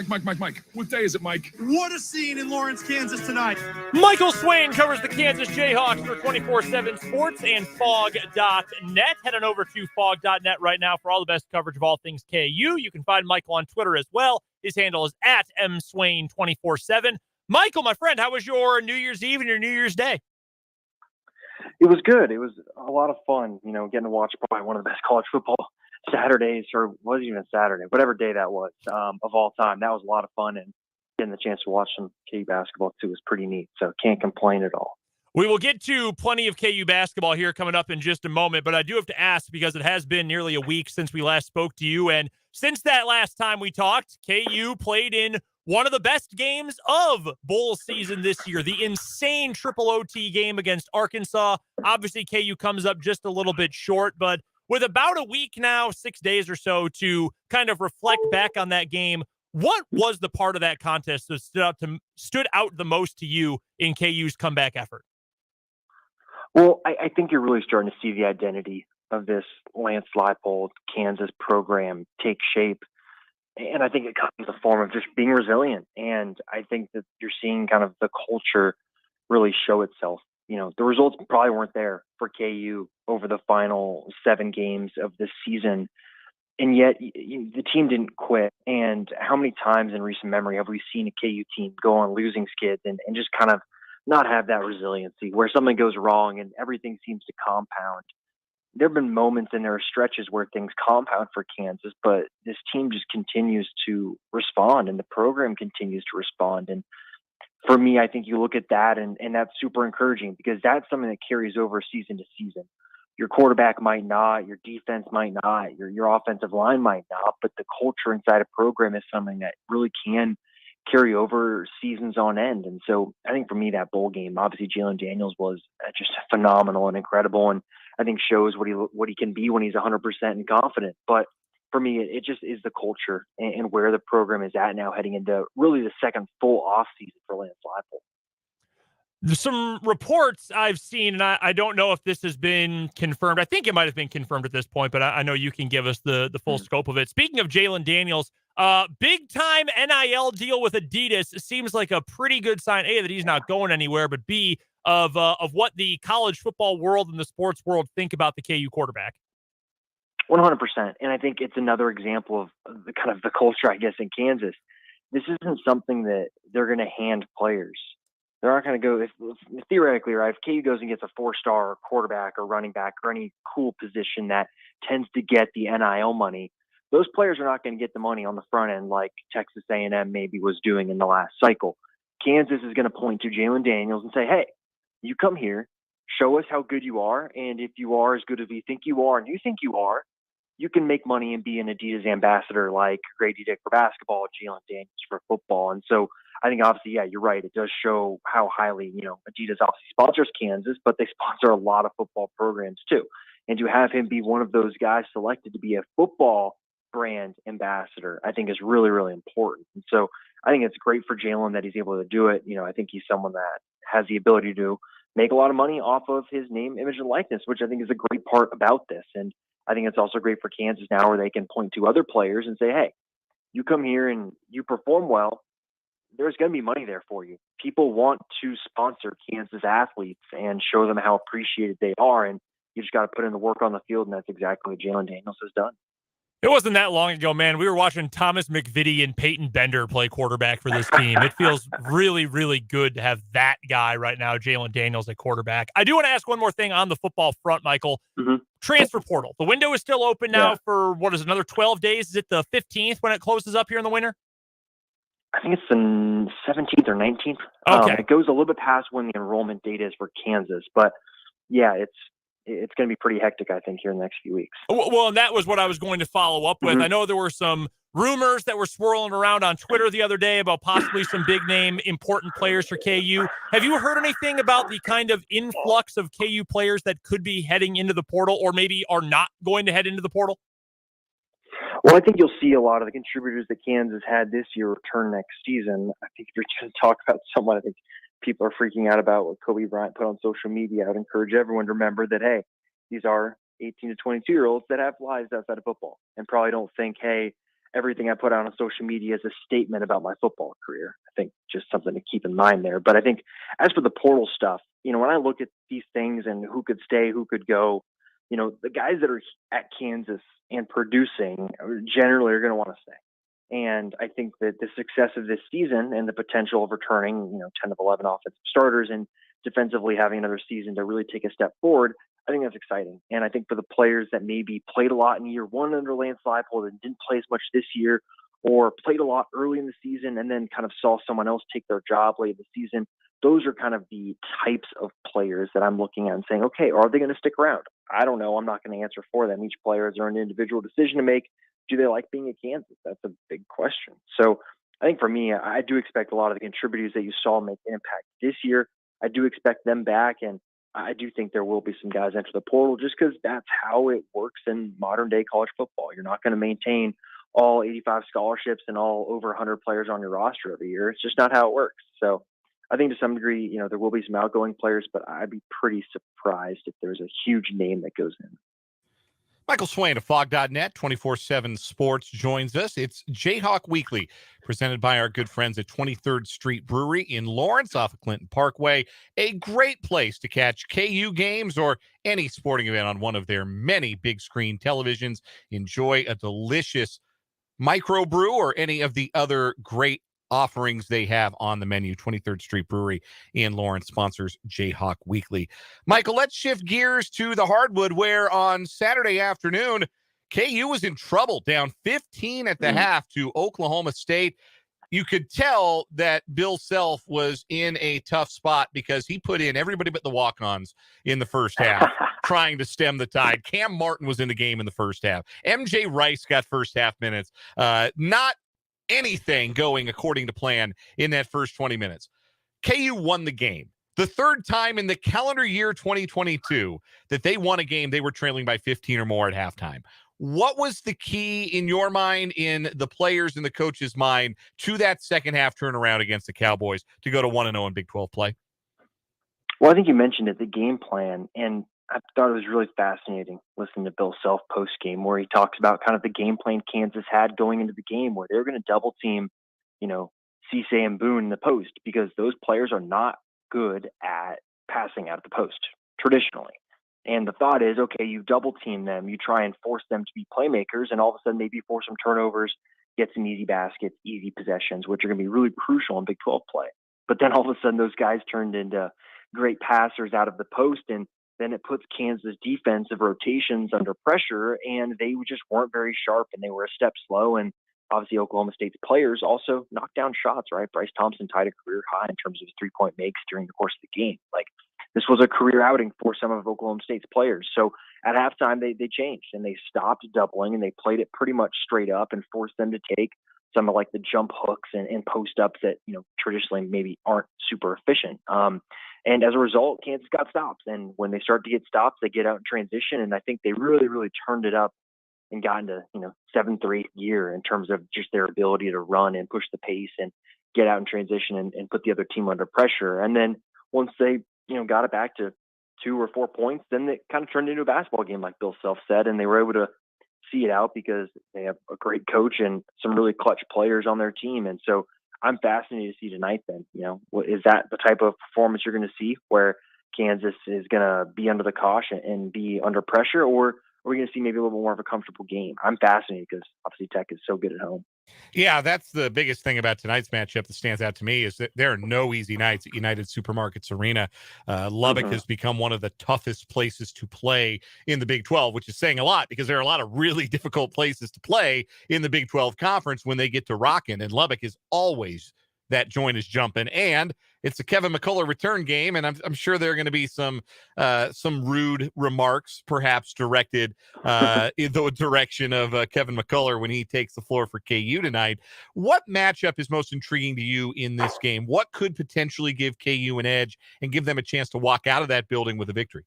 What day is it, Mike? What a scene in Lawrence, Kansas tonight. Michael Swain covers the Kansas Jayhawks for 24/7 Sports and Fog.net. Head on over to Fog.net right now for all the best coverage of all things KU. You can find Michael on Twitter as well. His handle is at mswain247. Michael, my friend, how was your New Year's Eve and your New Year's Day? It was good. It was a lot of fun, getting to watch probably one of the best college football Saturdays, or wasn't even Saturday, whatever day that was, of all time. That was a lot of fun, and getting the chance to watch some KU basketball too was pretty neat. So can't complain at all. We will get to plenty of KU basketball here coming up in just a moment, but I do have to ask because it has been nearly a week since we last spoke to you. And since that last time we talked, KU played in one of the best games of bowl season this year, the insane triple OT game against Arkansas. Obviously, KU comes up just a little bit short, but with about a week now, 6 days or so to kind of reflect back on that game, what was the part of that contest that stood out the most to you in KU's comeback effort? Well, I think you're really starting to see the identity of this Lance Leipold Kansas program take shape. And I think it comes in the form of just being resilient. And I think that you're seeing kind of the culture really show itself. You know, the results probably weren't there for KU over the final 7 games of this season. And yet the team didn't quit. And how many times in recent memory have we seen a KU team go on losing skids and just kind of not have that resiliency where something goes wrong and everything seems to compound? There have been moments and there are stretches where things compound for Kansas, but this team just continues to respond and the program continues to respond. And for me, I think you look at that and that's super encouraging because that's something that carries over season to season. Your quarterback might not, your defense might not, your offensive line might not, but the culture inside a program is something that really can carry over seasons on end. And so I think for me, that bowl game, obviously Jalen Daniels was just phenomenal and incredible. And I think shows what he can be when he's 100% and confident. But for me, it just is the culture and where the program is at now heading into really the second full off season for Lance Leipold. Some reports I've seen, and I don't know if this has been confirmed. I think it might have been confirmed at this point, but I know you can give us the full scope of it. Speaking of Jalen Daniels, big time NIL deal with Adidas seems like a pretty good sign. A, that he's not going anywhere, but B, of what the college football world and the sports world think about the KU quarterback. 100%. And I think it's another example of the kind of the culture, I guess, in Kansas. This isn't something that they're going to hand players. They're not going to go, if theoretically, right, if KU goes and gets a 4-star quarterback or running back or any cool position that tends to get the NIL money, those players are not going to get the money on the front end like Texas A&M maybe was doing in the last cycle. Kansas is going to point to Jalen Daniels and say, hey, you come here, show us how good you are, and if you are as good as we think you are and you think you are, you can make money and be an Adidas ambassador like Grady Dick for basketball, Jalen Daniels for football. And so I think obviously, yeah, you're right. It does show how highly, Adidas obviously sponsors Kansas, but they sponsor a lot of football programs too. And to have him be one of those guys selected to be a football brand ambassador, I think is really, really important. And so I think it's great for Jalen that he's able to do it. I think he's someone that has the ability to make a lot of money off of his name, image, and likeness, which I think is a great part about this. And I think it's also great for Kansas now where they can point to other players and say, hey, you come here and you perform well, there's going to be money there for you. People want to sponsor Kansas athletes and show them how appreciated they are. And you just got to put in the work on the field. And that's exactly what Jalen Daniels has done. It wasn't that long ago, man. We were watching Thomas McVitie and Peyton Bender play quarterback for this team. It feels really, really good to have that guy right now, Jalen Daniels, at quarterback. I do want to ask one more thing on the football front, Michael. Mm-hmm. Transfer portal. The window is still open now for, another 12 days? Is it the 15th when it closes up here in the winter? I think it's the 17th or 19th. Okay. It goes a little bit past when the enrollment date is for Kansas. But, yeah, it's going to be pretty hectic, I think, here in the next few weeks. Well, and that was what I was going to follow up with. Mm-hmm. I know there were some rumors that were swirling around on Twitter the other day about possibly some big-name important players for KU. Have you heard anything about the kind of influx of KU players that could be heading into the portal or maybe are not going to head into the portal? Well, I think you'll see a lot of the contributors that Kansas had this year return next season. I think if you're going to talk about someone, I think people are freaking out about what Kobe Bryant put on social media. I would encourage everyone to remember that, hey, these are 18 to 22-year-olds that have lives outside of football and probably don't think, hey, everything I put out on social media is a statement about my football career. I think just something to keep in mind there. But I think as for the portal stuff, when I look at these things and who could stay, who could go, the guys that are at Kansas and producing generally are going to want to stay. And I think that the success of this season and the potential of returning, 10 of 11 offensive starters and defensively having another season to really take a step forward, I think that's exciting. And I think for the players that maybe played a lot in year one under Lance Leipold and didn't play as much this year, or played a lot early in the season and then kind of saw someone else take their job late in the season, those are kind of the types of players that I'm looking at and saying, okay, are they going to stick around? I don't know. I'm not going to answer for them. Each player has their own individual decision to make. Do they like being at Kansas? That's a big question. So I think for me, I do expect a lot of the contributors that you saw make an impact this year. I do expect them back, and I do think there will be some guys enter the portal just because that's how it works in modern day college football. You're not going to maintain all 85 scholarships and all over 100 players on your roster every year. It's just not how it works. So I think to some degree, there will be some outgoing players, but I'd be pretty surprised if there's a huge name that goes in. Michael Swain of Fog.net, 24/7 Sports, joins us. It's Jayhawk Weekly, presented by our good friends at 23rd Street Brewery in Lawrence off of Clinton Parkway. A great place to catch KU games or any sporting event on one of their many big screen televisions. Enjoy a delicious microbrew or any of the other great offerings they have on the menu. 23rd Street Brewery in Lawrence sponsors Jayhawk Weekly. Michael, let's shift gears to the hardwood, where on Saturday afternoon, KU was in trouble, down 15 at the half to Oklahoma State. You could tell that Bill Self was in a tough spot because he put in everybody but the walk-ons in the first half, trying to stem the tide. Cam Martin was in the game in the first half. MJ Rice got first half minutes. Not anything going according to plan in that first 20 minutes. KU won the game. The third time in the calendar year 2022 that they won a game, they were trailing by 15 or more at halftime. What was the key in your mind, in the players and the coach's mind, to that second half turnaround against the Cowboys to go to 1-0 in Big 12 play? Well, I think you mentioned it, the game plan, and I thought it was really fascinating listening to Bill Self post-game, where he talks about kind of the game plan Kansas had going into the game, where they were going to double team, Cisse and Boone in the post, because those players are not good at passing out of the post traditionally. And the thought is, okay, you double team them, you try and force them to be playmakers, and all of a sudden maybe force some turnovers, get some easy baskets, easy possessions, which are going to be really crucial in Big 12 play. But then all of a sudden those guys turned into great passers out of the post, and then it puts Kansas defensive rotations under pressure, and they just weren't very sharp, and they were a step slow. And obviously Oklahoma State's players also knocked down shots, right? Bryce Thompson tied a career high in terms of his three-point makes during the course of the game. Like, this was a career outing for some of Oklahoma State's players. So at halftime, they changed, and they stopped doubling, and they played it pretty much straight up and forced them to take some of like the jump hooks and post ups that, traditionally maybe aren't super efficient. And as a result, Kansas got stops. And when they start to get stops, they get out in transition. And I think they really, really turned it up and got into, 7th or 8th year in terms of just their ability to run and push the pace and get out in transition and put the other team under pressure. And then once they, got it back to 2 or 4 points, then it kind of turned into a basketball game, like Bill Self said, and they were able to see it out because they have a great coach and some really clutch players on their team. And so I'm fascinated to see tonight then, is that the type of performance you're going to see where Kansas is going to be under the caution and be under pressure, or are we going to see maybe a little bit more of a comfortable game? I'm fascinated because obviously Tech is so good at home. Yeah, that's the biggest thing about tonight's matchup that stands out to me, is that there are no easy nights at United Supermarkets Arena. Lubbock has become one of the toughest places to play in the Big 12, which is saying a lot because there are a lot of really difficult places to play in the Big 12 conference when they get to rocking, and Lubbock is always that joint is jumping. And it's a Kevin McCullough return game, and I'm sure there are going to be some rude remarks, perhaps directed in the direction of Kevin McCullough when he takes the floor for KU tonight. What matchup is most intriguing to you in this game? What could potentially give KU an edge and give them a chance to walk out of that building with a victory?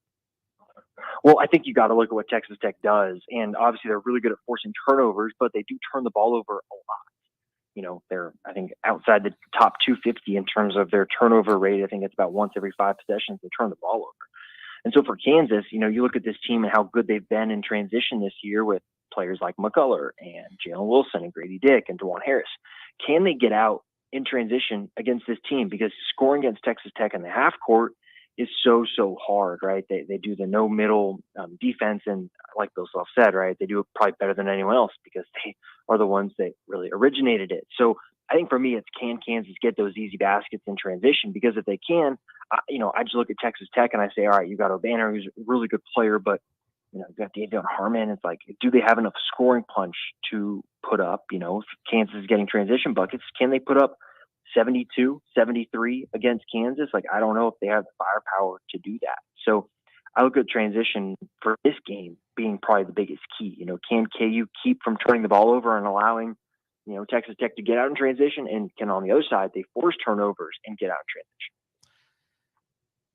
Well, I think you got to look at what Texas Tech does, and obviously they're really good at forcing turnovers, but they do turn the ball over a lot. They're, I think, outside the top 250 in terms of their turnover rate. I think it's about once every 5 possessions they turn the ball over. And so for Kansas, you look at this team and how good they've been in transition this year with players like McCullough and Jalen Wilson and Grady Dick and DeJuan Harris. Can they get out in transition against this team? Because scoring against Texas Tech in the half court is so hard, right? They do the no middle defense, and like Bill Self said, right, they do it probably better than anyone else because they are the ones that really originated it. So I think for me, it's, can Kansas get those easy baskets in transition? Because if they can, I just look at Texas Tech and I say, all right, you got O'Banner, who's a really good player, but you've got Davion Harmon. It's like, do they have enough scoring punch to put up? If Kansas is getting transition buckets, can they put up 72, 73 against Kansas. Like, I don't know if they have the firepower to do that. So I look at transition for this game being probably the biggest key. You know, can KU keep from turning the ball over and allowing, you know, Texas Tech to get out in transition, and can on the other side they force turnovers and get out in transition?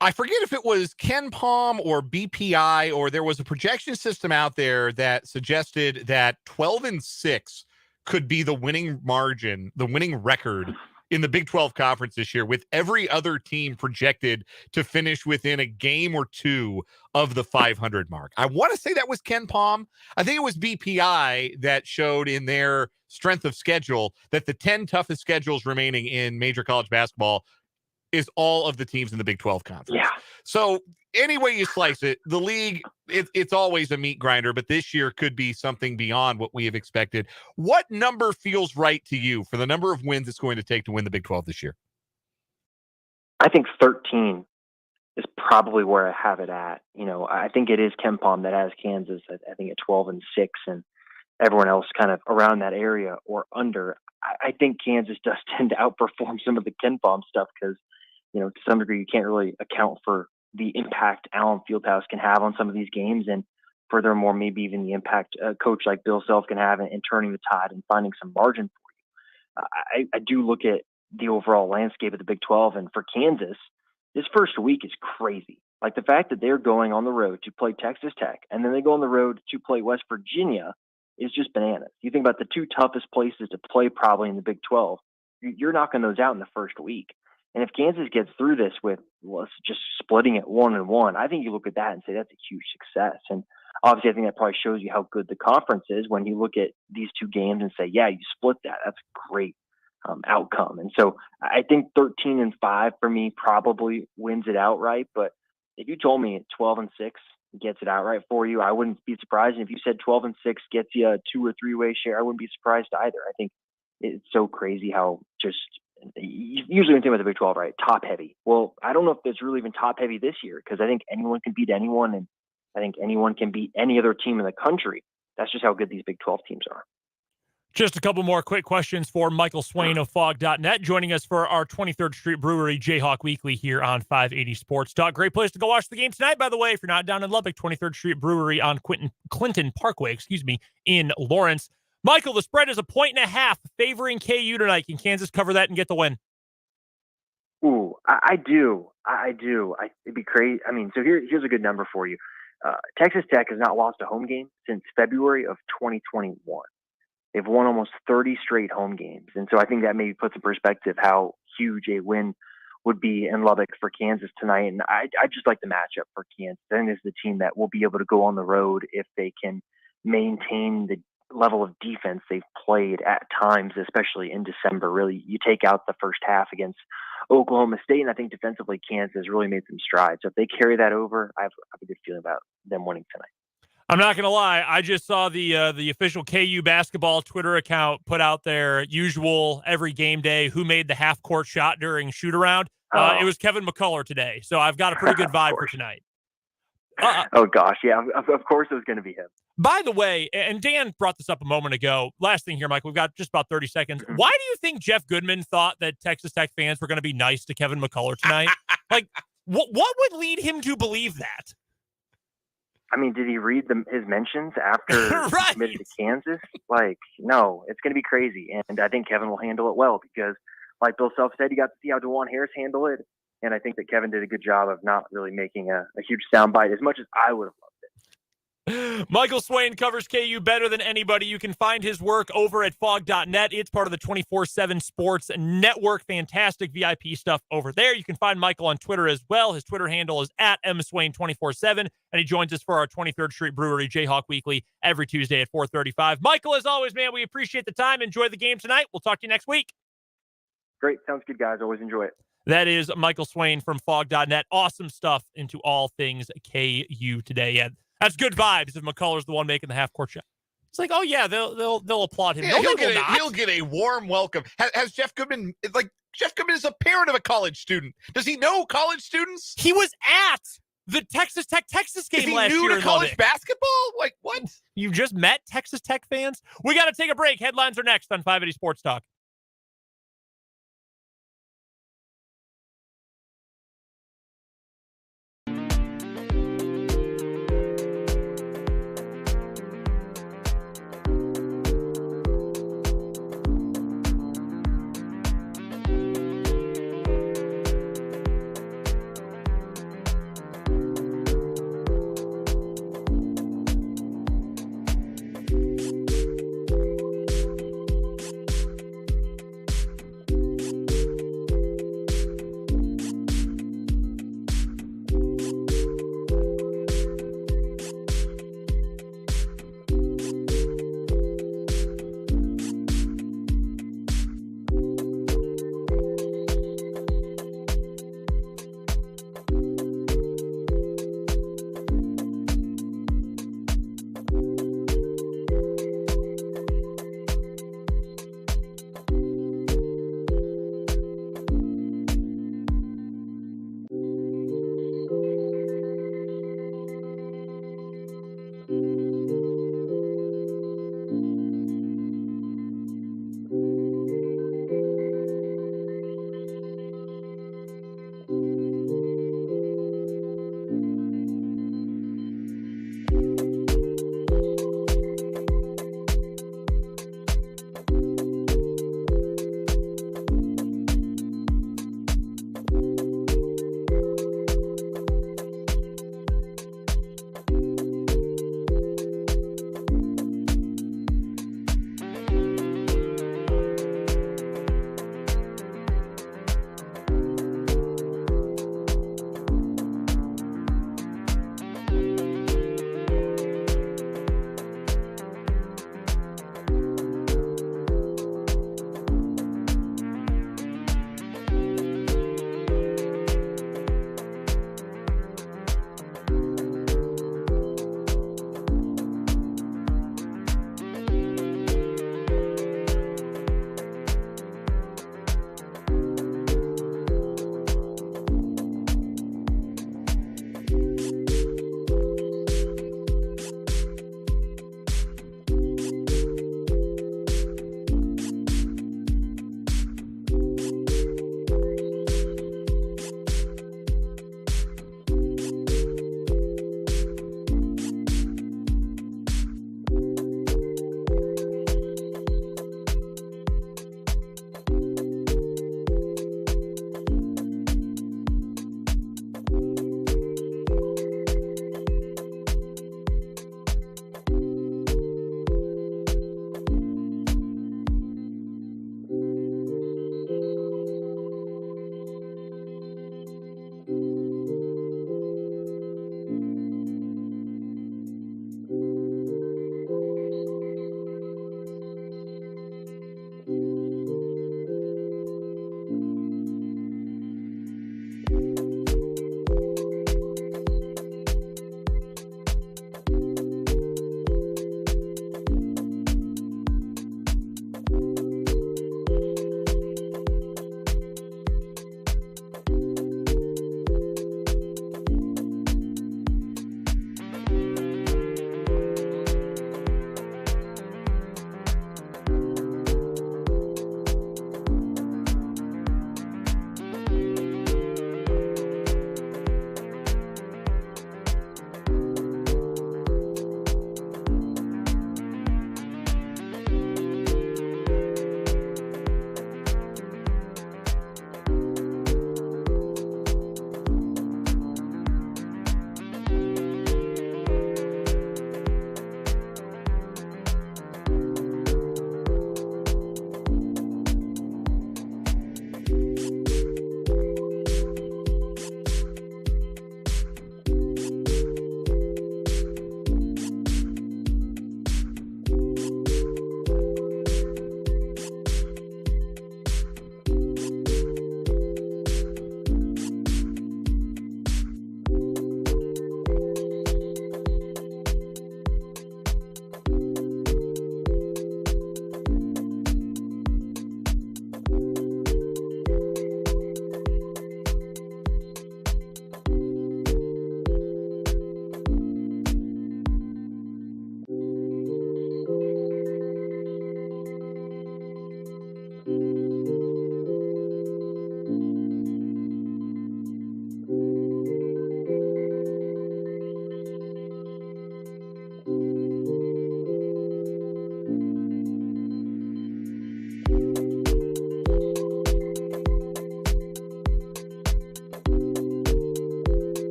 I forget if it was Ken Palm or BPI, or there was a projection system out there that suggested that 12-6 could be the winning margin, the winning record in the Big 12 conference this year, with every other team projected to finish within a game or two of the 500 mark. I want to say that was Ken Palm. I think it was BPI that showed in their strength of schedule that the 10 toughest schedules remaining in major college basketball is all of the teams in the Big 12 conference. Yeah. So any way you slice it, the league, it's always a meat grinder, but this year could be something beyond what we have expected. What number feels right to you for the number of wins it's going to take to win the Big 12 this year? I think 13 is probably where I have it at. You know, I think it is Ken Palm that has Kansas, I think, at 12-6, and everyone else kind of around that area or under. I think Kansas does tend to outperform some of the Ken Palm stuff because, you know, to some degree, you can't really account for the impact Allen Fieldhouse can have on some of these games, and furthermore, maybe even the impact a coach like Bill Self can have in turning the tide and finding some margin for you. I do look at the overall landscape of the Big 12, and for Kansas, this first week is crazy. Like, the fact that they're going on the road to play Texas Tech, and then they go on the road to play West Virginia, is just bananas. You think about the two toughest places to play probably in the Big 12, you're knocking those out in the first week. And if Kansas gets through this with, well, just splitting it 1-1, I think you look at that and say that's a huge success. And obviously, I think that probably shows you how good the conference is when you look at these two games and say, yeah, you split that. That's a great outcome. And so I think 13-5 for me probably wins it outright. But if you told me 12-6 gets it outright for you, I wouldn't be surprised. And if you said 12-6 gets you a 2 or 3 way share, I wouldn't be surprised either. I think it's so crazy how just usually when you think about the Big 12, right? Top heavy. Well, I don't know if it's really even top heavy this year, because I think anyone can beat anyone, and I think anyone can beat any other team in the country. That's just how good these Big 12 teams are. Just a couple more quick questions for Michael Swain of Fog.net, joining us for our 23rd Street Brewery Jayhawk Weekly here on 580 Sports Talk. Great place to go watch the game tonight, by the way, if you're not down in Lubbock. 23rd Street Brewery on Clinton Parkway, in Lawrence. Michael, the spread is 1.5 favoring KU tonight. Can Kansas cover that and get the win? Ooh, I do. It'd be crazy. I mean, so here's a good number for you. Texas Tech has not lost a home game since February of 2021. They've won almost 30 straight home games. And so I think that maybe puts in perspective how huge a win would be in Lubbock for Kansas tonight. And I just like the matchup for Kansas. I think this is the team that will be able to go on the road if they can maintain the level of defense they've played at times, especially in December. Really, you take out the first half against Oklahoma State, and I think defensively Kansas really made some strides. So if they carry that over, I have a good feeling about them winning tonight. I'm not going to lie. I just saw the official KU basketball Twitter account put out their usual every game day who made the half-court shot during shoot-around. It was Kevin McCullough today, so I've got a pretty good vibe for tonight. Oh, gosh, yeah, of course it was going to be him. By the way, and Dan brought this up a moment ago, last thing here, Mike, we've got just about 30 seconds. Why do you think Jeff Goodman thought that Texas Tech fans were going to be nice to Kevin McCullough tonight? Like, what would lead him to believe that? I mean, did he read his mentions after right. he committed to Kansas? Like, no, it's going to be crazy. And I think Kevin will handle it well because, like Bill Self said, you got to see how DeJuan Harris handle it. And I think that Kevin did a good job of not really making a huge soundbite as much as I would have loved it. Michael Swain covers KU better than anybody. You can find his work over at fog.net. It's part of the 24/7 Sports Network. Fantastic VIP stuff over there. You can find Michael on Twitter as well. His Twitter handle is @mswain247, and he joins us for our 23rd Street Brewery Jayhawk Weekly every Tuesday at 4:35. Michael, as always, man, we appreciate the time. Enjoy the game tonight. We'll talk to you next week. Great. Sounds good, guys. Always enjoy it. That is Michael Swain from fog.net. Awesome stuff into all things KU today. Yeah, that's good vibes if McCullough's the one making the half-court shot. It's like, oh, yeah, they'll applaud him. Yeah, no, he'll get a warm welcome. Has Jeff Goodman, Jeff Goodman is a parent of a college student. Does he know college students? He was at the Texas Tech game last year. Is he new to college basketball? Like, what? You just met Texas Tech fans? We got to take a break. Headlines are next on 580 Sports Talk.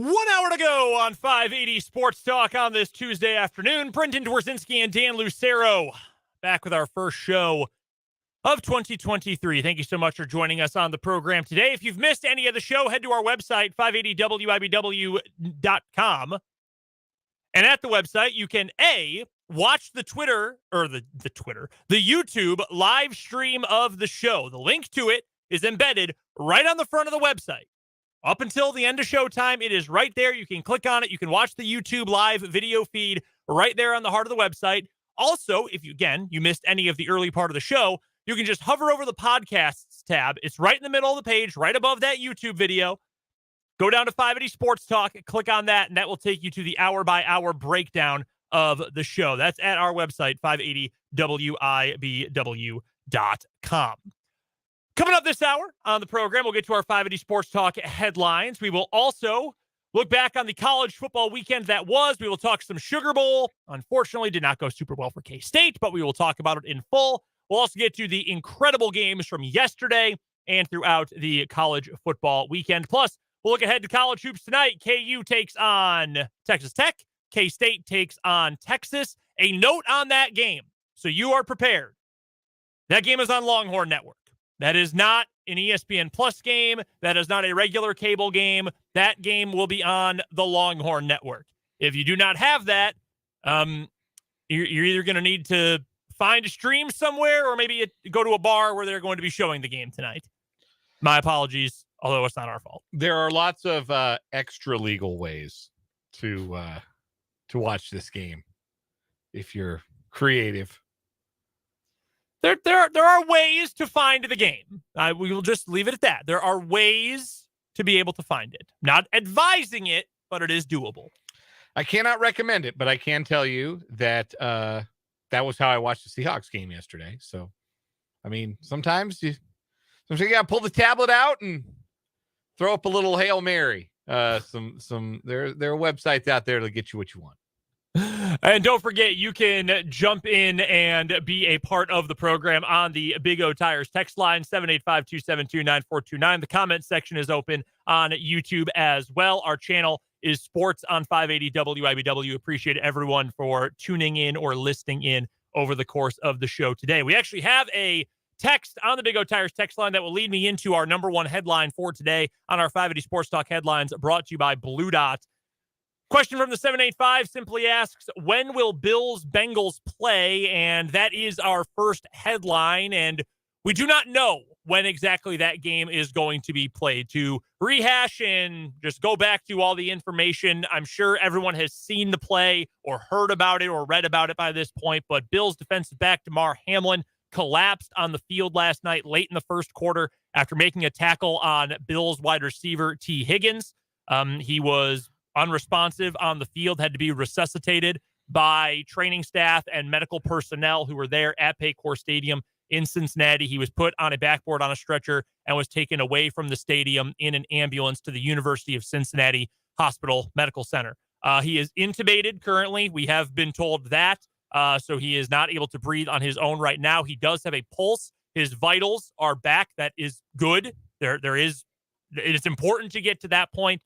1 hour to go on 580 Sports Talk on this Tuesday afternoon. Brendan Dworzinski and Dan Lucero back with our first show of 2023. Thank you so much for joining us on the program today. If you've missed any of the show, head to our website, 580wibw.com. And at the website, you can watch the YouTube live stream of the show. The link to it is embedded right on the front of the website. Up until the end of showtime, it is right there. You can click on it. You can watch the YouTube live video feed right there on the heart of the website. Also, if you missed any of the early part of the show, you can just hover over the podcasts tab. It's right in the middle of the page, right above that YouTube video. Go down to 580 Sports Talk, click on that, and that will take you to the hour-by-hour breakdown of the show. That's at our website, 580wibw.com. Coming up this hour on the program, we'll get to our 580 Sports Talk headlines. We will also look back on the college football weekend that was. We will talk some Sugar Bowl. Unfortunately, did not go super well for K-State, but we will talk about it in full. We'll also get to the incredible games from yesterday and throughout the college football weekend. Plus, we'll look ahead to college hoops tonight. KU takes on Texas Tech. K-State takes on Texas. A note on that game, so you are prepared. That game is on Longhorn Network. That is not an ESPN Plus game. That is not a regular cable game. That game will be on the Longhorn Network. If you do not have that, you're either going to need to find a stream somewhere or maybe go to a bar where they're going to be showing the game tonight. My apologies, although it's not our fault. There are lots of extra legal ways to watch this game if you're creative. There are ways to find the game. We will just leave it at that. There are ways to be able to find it. Not advising it, but it is doable. I cannot recommend it, but I can tell you that that was how I watched the Seahawks game yesterday. So, I mean, sometimes you got to pull the tablet out and throw up a little Hail Mary. There are websites out there to get you what you want. And don't forget, you can jump in and be a part of the program on the Big O Tires text line, 785-272-9429. The comment section is open on YouTube as well. Our channel is Sports on 580 WIBW. Appreciate everyone for tuning in or listening in over the course of the show today. We actually have a text on the Big O Tires text line that will lead me into our number one headline for today on our 580 Sports Talk headlines, brought to you by Blue Dot. Question from the 785 simply asks, when will Bills-Bengals play? And that is our first headline. And we do not know when exactly that game is going to be played. To rehash and just go back to all the information, I'm sure everyone has seen the play or heard about it or read about it by this point. But Bills defensive back Damar Hamlin collapsed on the field last night late in the first quarter after making a tackle on Bills wide receiver T. Higgins. He was unresponsive on the field, had to be resuscitated by training staff and medical personnel who were there at Paycor Stadium in Cincinnati. He was put on a backboard on a stretcher and was taken away from the stadium in an ambulance to the University of Cincinnati Hospital Medical Center. He is intubated currently. We have been told that. So he is not able to breathe on his own right now. He does have a pulse. His vitals are back. That is good. It is important to get to that point.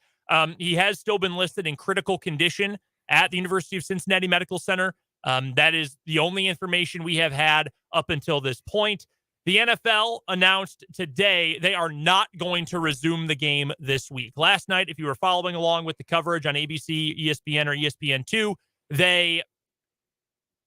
He has still been listed in critical condition at the University of Cincinnati Medical Center. That is the only information we have had up until this point. The NFL announced today they are not going to resume the game this week. Last night, if you were following along with the coverage on ABC, ESPN, or ESPN2, they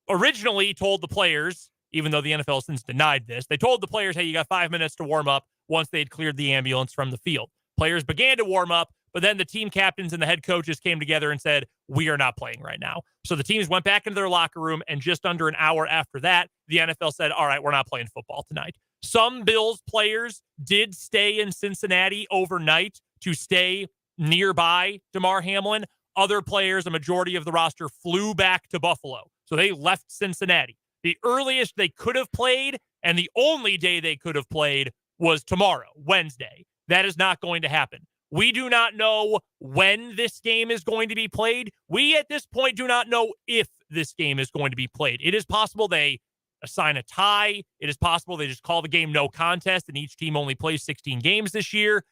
originally told the players, even though the NFL since denied this, they told the players, hey, you got 5 minutes to warm up once they had cleared the ambulance from the field. Players began to warm up, but then the team captains and the head coaches came together and said, we are not playing right now. So the teams went back into their locker room, and just under an hour after that, the NFL said, all right, we're not playing football tonight. Some Bills players did stay in Cincinnati overnight to stay nearby Damar Hamlin. Other players, a majority of the roster, flew back to Buffalo. So they left Cincinnati. The earliest they could have played, and the only day they could have played, was tomorrow, Wednesday. That is not going to happen. We do not know when this game is going to be played. We, at this point, do not know if this game is going to be played. It is possible they assign a tie. It is possible they just call the game no contest and each team only plays 16 games this year.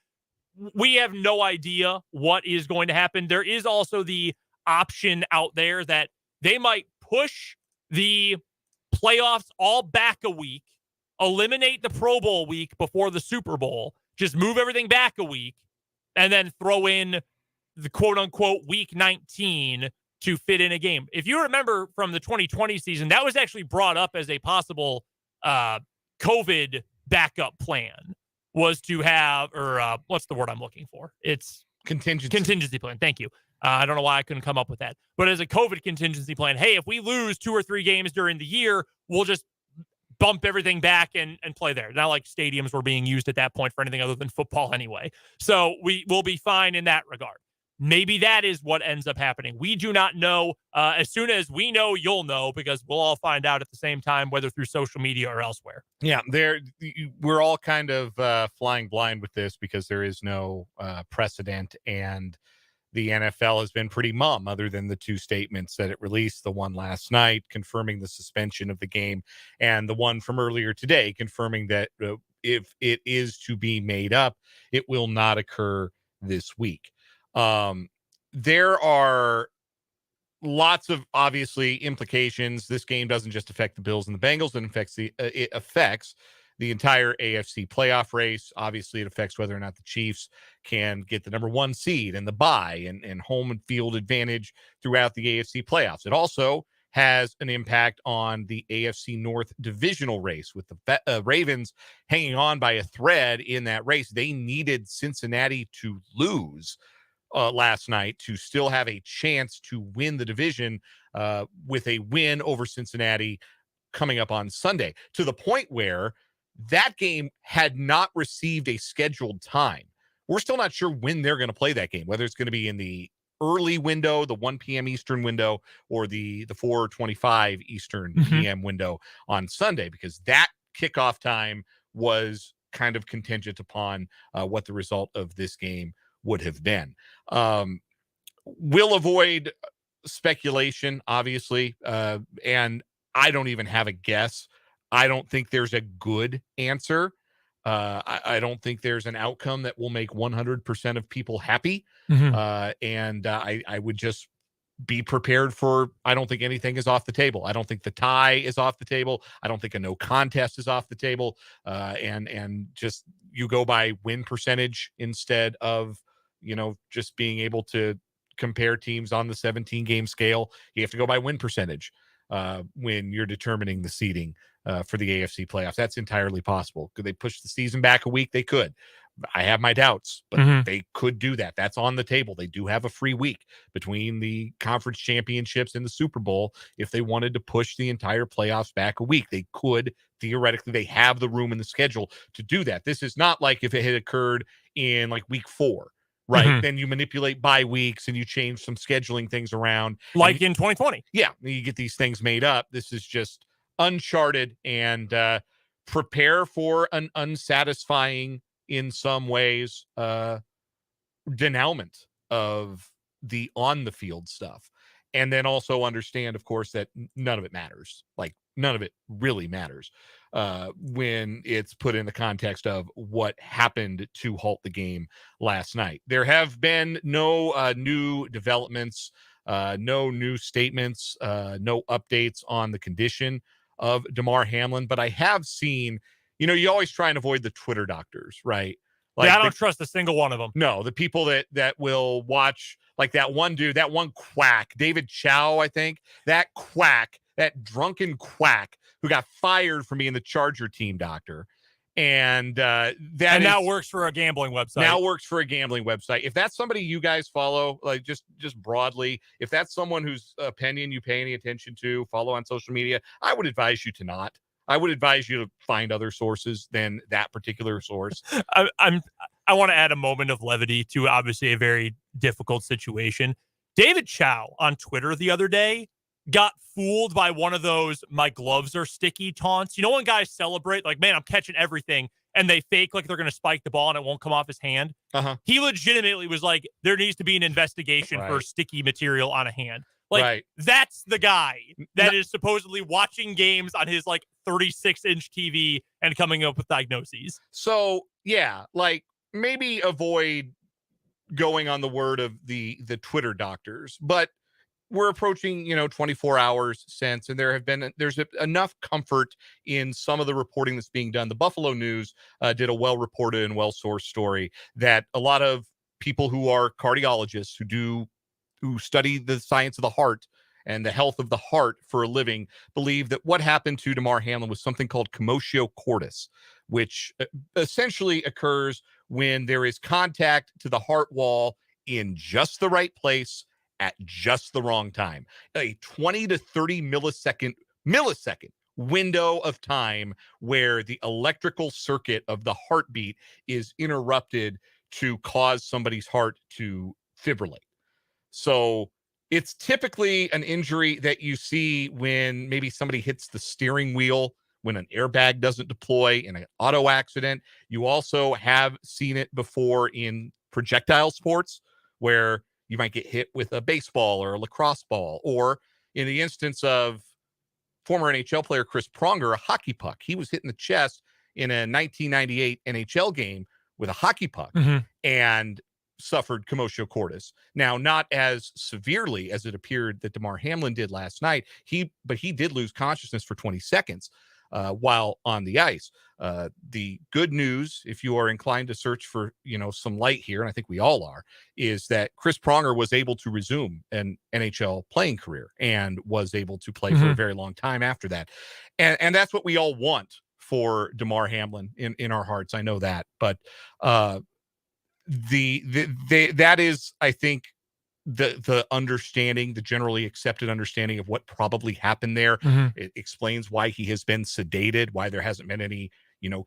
we have no idea what is going to happen. There is also the option out there that they might push the playoffs all back a week, eliminate the Pro Bowl week before the Super Bowl, just move everything back a week, and then throw in the quote-unquote week 19 to fit in a game. If you remember from the 2020 season, that was actually brought up as a possible COVID backup plan, was to have, or what's the word I'm looking for? It's contingency plan. Thank you. I don't know why I couldn't come up with that. But as a COVID contingency plan, hey, if we lose 2 or 3 games during the year, we'll just bump everything back and play there. Not like stadiums were being used at that point for anything other than football anyway. So we will be fine in that regard. Maybe that is what ends up happening. We do not know. As soon as we know, you'll know, because we'll all find out at the same time, whether through social media or elsewhere. Yeah, we're all kind of flying blind with this because there is no precedent, and the NFL has been pretty mum, other than the 2 statements that it released, the one last night confirming the suspension of the game, and the one from earlier today confirming that if it is to be made up, it will not occur this week. There are lots of obviously implications. This game doesn't just affect the Bills and the Bengals. It affects the entire AFC playoff race. Obviously, it affects whether or not the Chiefs can get the number 1 seed and the bye and home and field advantage throughout the AFC playoffs. It also has an impact on the AFC North divisional race, with the Ravens hanging on by a thread in that race. They needed Cincinnati to lose last night to still have a chance to win the division, with a win over Cincinnati coming up on Sunday, to the point where that game had not received a scheduled time. We're still not sure when they're going to play that game, whether it's going to be in the early window, the 1 p.m. Eastern window, or the 4:25 Eastern p.m. window on Sunday, because that kickoff time was kind of contingent upon what the result of this game would have been. We'll avoid speculation, obviously, and I don't even have a guess. I don't think there's a good answer. I don't think there's an outcome that will make 100% of people happy. And I would just be prepared for, I don't think anything is off the table. I don't think the tie is off the table. I don't think a no contest is off the table. And just, you go by win percentage instead of, just being able to compare teams on the 17-game scale. You have to go by win percentage when you're determining the seeding for the AFC playoffs. That's entirely possible. Could they push the season back a week? They could. I have my doubts, but they could do that. That's on the table. They do have a free week between the conference championships and the Super Bowl. If they wanted to push the entire playoffs back a week, they could. Theoretically, they have the room in the schedule to do that. This is not like if it had occurred in like week 4. Right. Then you manipulate bye weeks and you change some scheduling things around. Like in 2020. Yeah. You get these things made up. This is just uncharted, and prepare for an unsatisfying, in some ways, denouement of the on the field stuff. And then also understand, of course, that none of it matters. Like, none of it really matters when it's put in the context of what happened to halt the game last night. There have been no new developments, no new statements, no updates on the condition of Damar Hamlin. But I have seen, you always try and avoid the Twitter doctors, right? Like, I don't trust a single one of them. No, the people that will watch, like that one dude, that one quack, David Chow, I think, that quack, that drunken quack who got fired for being the Charger team doctor. And now works for a gambling website. Now works for a gambling website. If that's somebody you guys follow, like just broadly, if that's someone whose opinion you pay any attention to, follow on social media, I would advise you to not. I would advise you to find other sources than that particular source. I want to add a moment of levity to obviously a very difficult situation. David Chow on Twitter the other day got fooled by one of those "my gloves are sticky" taunts. When guys celebrate, like, man, I'm catching everything, and they fake like they're going to spike the ball and it won't come off his hand. He legitimately was like, there needs to be an investigation for sticky material on a hand. Like, that's the guy that is supposedly watching games on his, 36-inch TV and coming up with diagnoses. So, yeah, like, maybe avoid going on the word of the Twitter doctors, but we're approaching 24 hours since, and there's enough comfort in some of the reporting that's being done. The Buffalo News did a well-reported and well-sourced story that a lot of people who are cardiologists who study the science of the heart and the health of the heart for a living believe that what happened to Damar Hamlin was something called commotio cordis, which essentially occurs when there is contact to the heart wall in just the right place at just the wrong time. A 20 to 30 millisecond window of time where the electrical circuit of the heartbeat is interrupted to cause somebody's heart to fibrillate. So it's typically an injury that you see when maybe somebody hits the steering wheel, when an airbag doesn't deploy in an auto accident. You also have seen it before in projectile sports where you might get hit with a baseball or a lacrosse ball, or in the instance of former NHL player Chris Pronger, a hockey puck. He was hit in the chest in a 1998 NHL game with a hockey puck and suffered commotio cordis. Now, not as severely as it appeared that Damar Hamlin did last night, but he did lose consciousness for 20 seconds while on the ice. The good news, if you are inclined to search for some light here, and I think we all are, is that Chris Pronger was able to resume an NHL playing career and was able to play for a very long time after that. And that's what we all want for Damar Hamlin in our hearts. I know that, but that is, I think, the understanding, the generally accepted understanding of what probably happened there. It explains why he has been sedated, why there hasn't been any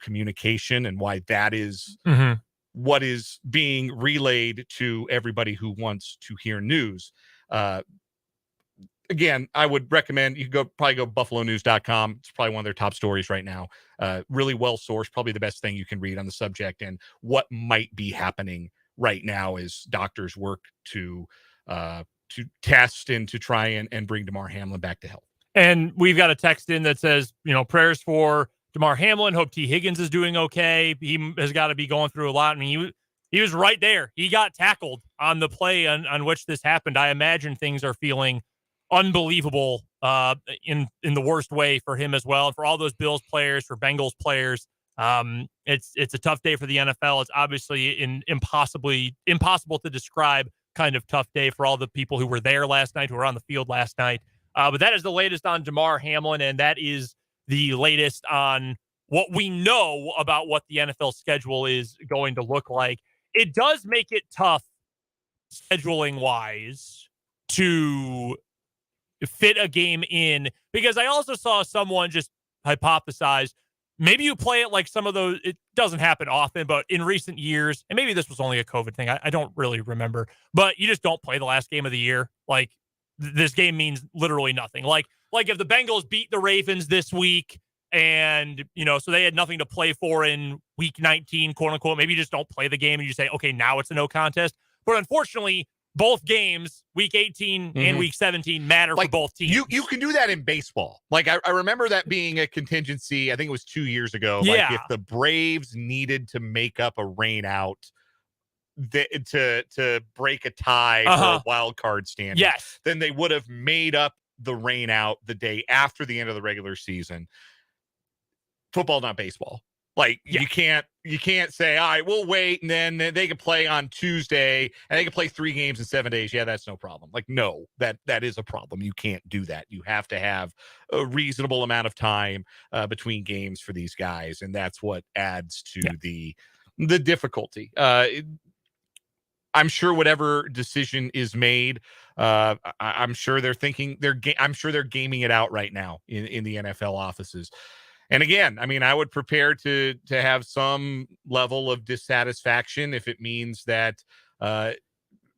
communication, and why that is what is being relayed to everybody who wants to hear news. Again, I would recommend you go buffalonews.com. It's probably one of their top stories right now. Really well sourced, probably the best thing you can read on the subject and what might be happening right now as doctors work to test and to try and bring Damar Hamlin back to health. And we've got a text in that says, prayers for Damar Hamlin. Hope T. Higgins is doing okay. He has got to be going through a lot. I mean, he was right there. He got tackled on the play on which this happened. I imagine things are feeling unbelievable in the worst way for him as well. And for all those Bills players, for Bengals players, it's a tough day for the NFL. It's obviously impossible to describe kind of tough day for all the people who were there last night, who were on the field last night. But that is the latest on Damar Hamlin, and that is the latest on what we know about what the NFL schedule is going to look like. It does make it tough scheduling-wise to fit a game in, because I also saw someone just hypothesize maybe you play it like some of those. It doesn't happen often, but in recent years, and maybe this was only a COVID thing, I don't really remember, but you just don't play the last game of the year. Like this game means literally nothing. Like if the Bengals beat the Ravens this week and, so they had nothing to play for in week 19, quote unquote, maybe you just don't play the game and you say, okay, now it's a no contest. But unfortunately, both games, week 18 and week 17, matter for both teams. You can do that in baseball. Like I remember that being a contingency. I think it was 2 years ago. Yeah. Like if the Braves needed to make up a rain out to break a tie or a wild card standing, yes, then they would have made up the rain out the day after the end of the regular season. Football, not baseball. Like you can't say, all right, we'll wait, and then they can play on Tuesday and they can play 3 games in 7 days. Yeah, that's no problem. Like, no, that is a problem. You can't do that. You have to have a reasonable amount of time between games for these guys, and that's what adds to the difficulty. I'm sure whatever decision is made, I'm sure they're thinking I'm sure they're gaming it out right now in the NFL offices. And again, I mean, I would prepare to have some level of dissatisfaction if it means that,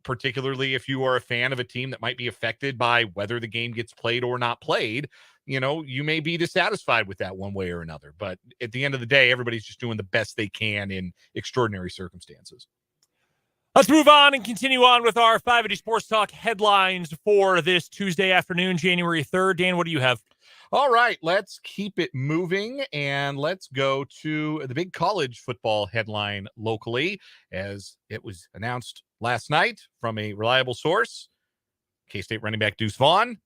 particularly if you are a fan of a team that might be affected by whether the game gets played or not played, you may be dissatisfied with that one way or another. But at the end of the day, everybody's just doing the best they can in extraordinary circumstances. Let's move on and continue on with our 580 Sports Talk headlines for this Tuesday afternoon, January 3rd. Dan, what do you have? All right, let's keep it moving, and let's go to the big college football headline locally, as it was announced last night from a reliable source. K-State running back Deuce Vaughn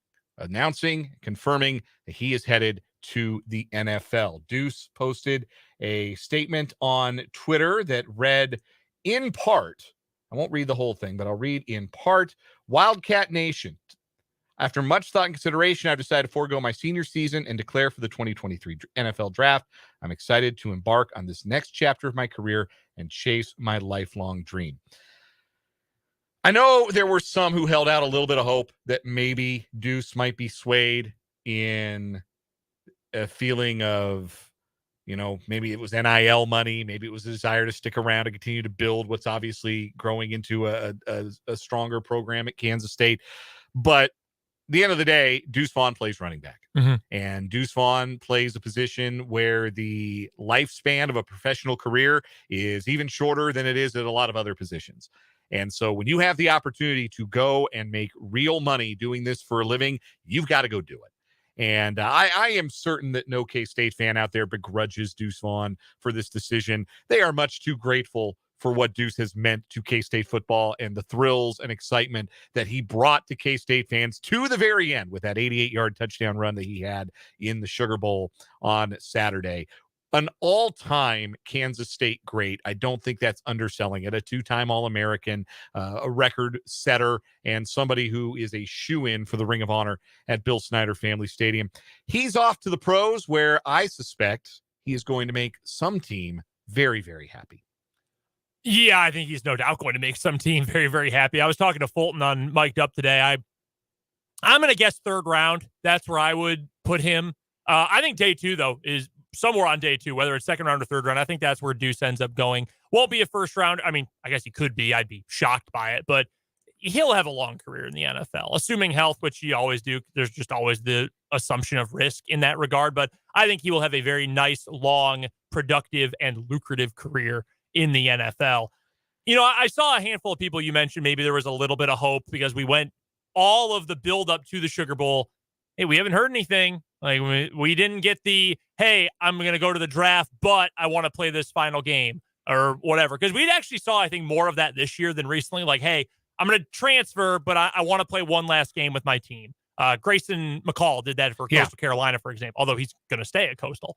confirming that he is headed to the NFL. Deuce posted a statement on Twitter that read, in part, I won't read the whole thing, but I'll read in part, Wildcat Nation. After much thought and consideration, I've decided to forego my senior season and declare for the 2023 NFL draft. I'm excited to embark on this next chapter of my career and chase my lifelong dream. I know there were some who held out a little bit of hope that maybe Deuce might be swayed in a feeling of, maybe it was NIL money, maybe it was a desire to stick around and continue to build what's obviously growing into a stronger program at Kansas State. But at the end of the day, Deuce Vaughn plays running back. Mm-hmm. And Deuce Vaughn plays a position where the lifespan of a professional career is even shorter than it is at a lot of other positions. And so when you have the opportunity to go and make real money doing this for a living, you've got to go do it. And I am certain that no K-State fan out there begrudges Deuce Vaughn for this decision. They are much too grateful for what Deuce has meant to K-State football and the thrills and excitement that he brought to K-State fans to the very end with that 88-yard touchdown run that he had in the Sugar Bowl on Saturday. An all-time Kansas State great. I don't think that's underselling it. A two-time All-American, a record setter, and somebody who is a shoo-in for the Ring of Honor at Bill Snyder Family Stadium. He's off to the pros, where I suspect he is going to make some team very, very happy. Yeah, I think he's no doubt going to make some team very, very happy. I was talking to Fulton on Mic'd Up today. I'm going to guess third round. That's where I would put him. I think day two, though, is somewhere on day two, whether it's second round or third round. I think that's where Deuce ends up going. Won't be a first round. I mean, I guess he could be. I'd be shocked by it, but he'll have a long career in the NFL, assuming health, which you always do. There's just always the assumption of risk in that regard, but I think he will have a very nice, long, productive, and lucrative career in the NFL. I saw a handful of people, you mentioned maybe there was a little bit of hope because we went all of the build up to the Sugar Bowl. Hey, we haven't heard anything. Like we didn't get the, hey, I'm going to go to the draft, but I want to play this final game or whatever. Because we actually saw, I think, more of that this year than recently. Like, hey, I'm going to transfer, but I want to play one last game with my team. Grayson McCall did that for Coastal Carolina, for example, although he's going to stay at Coastal.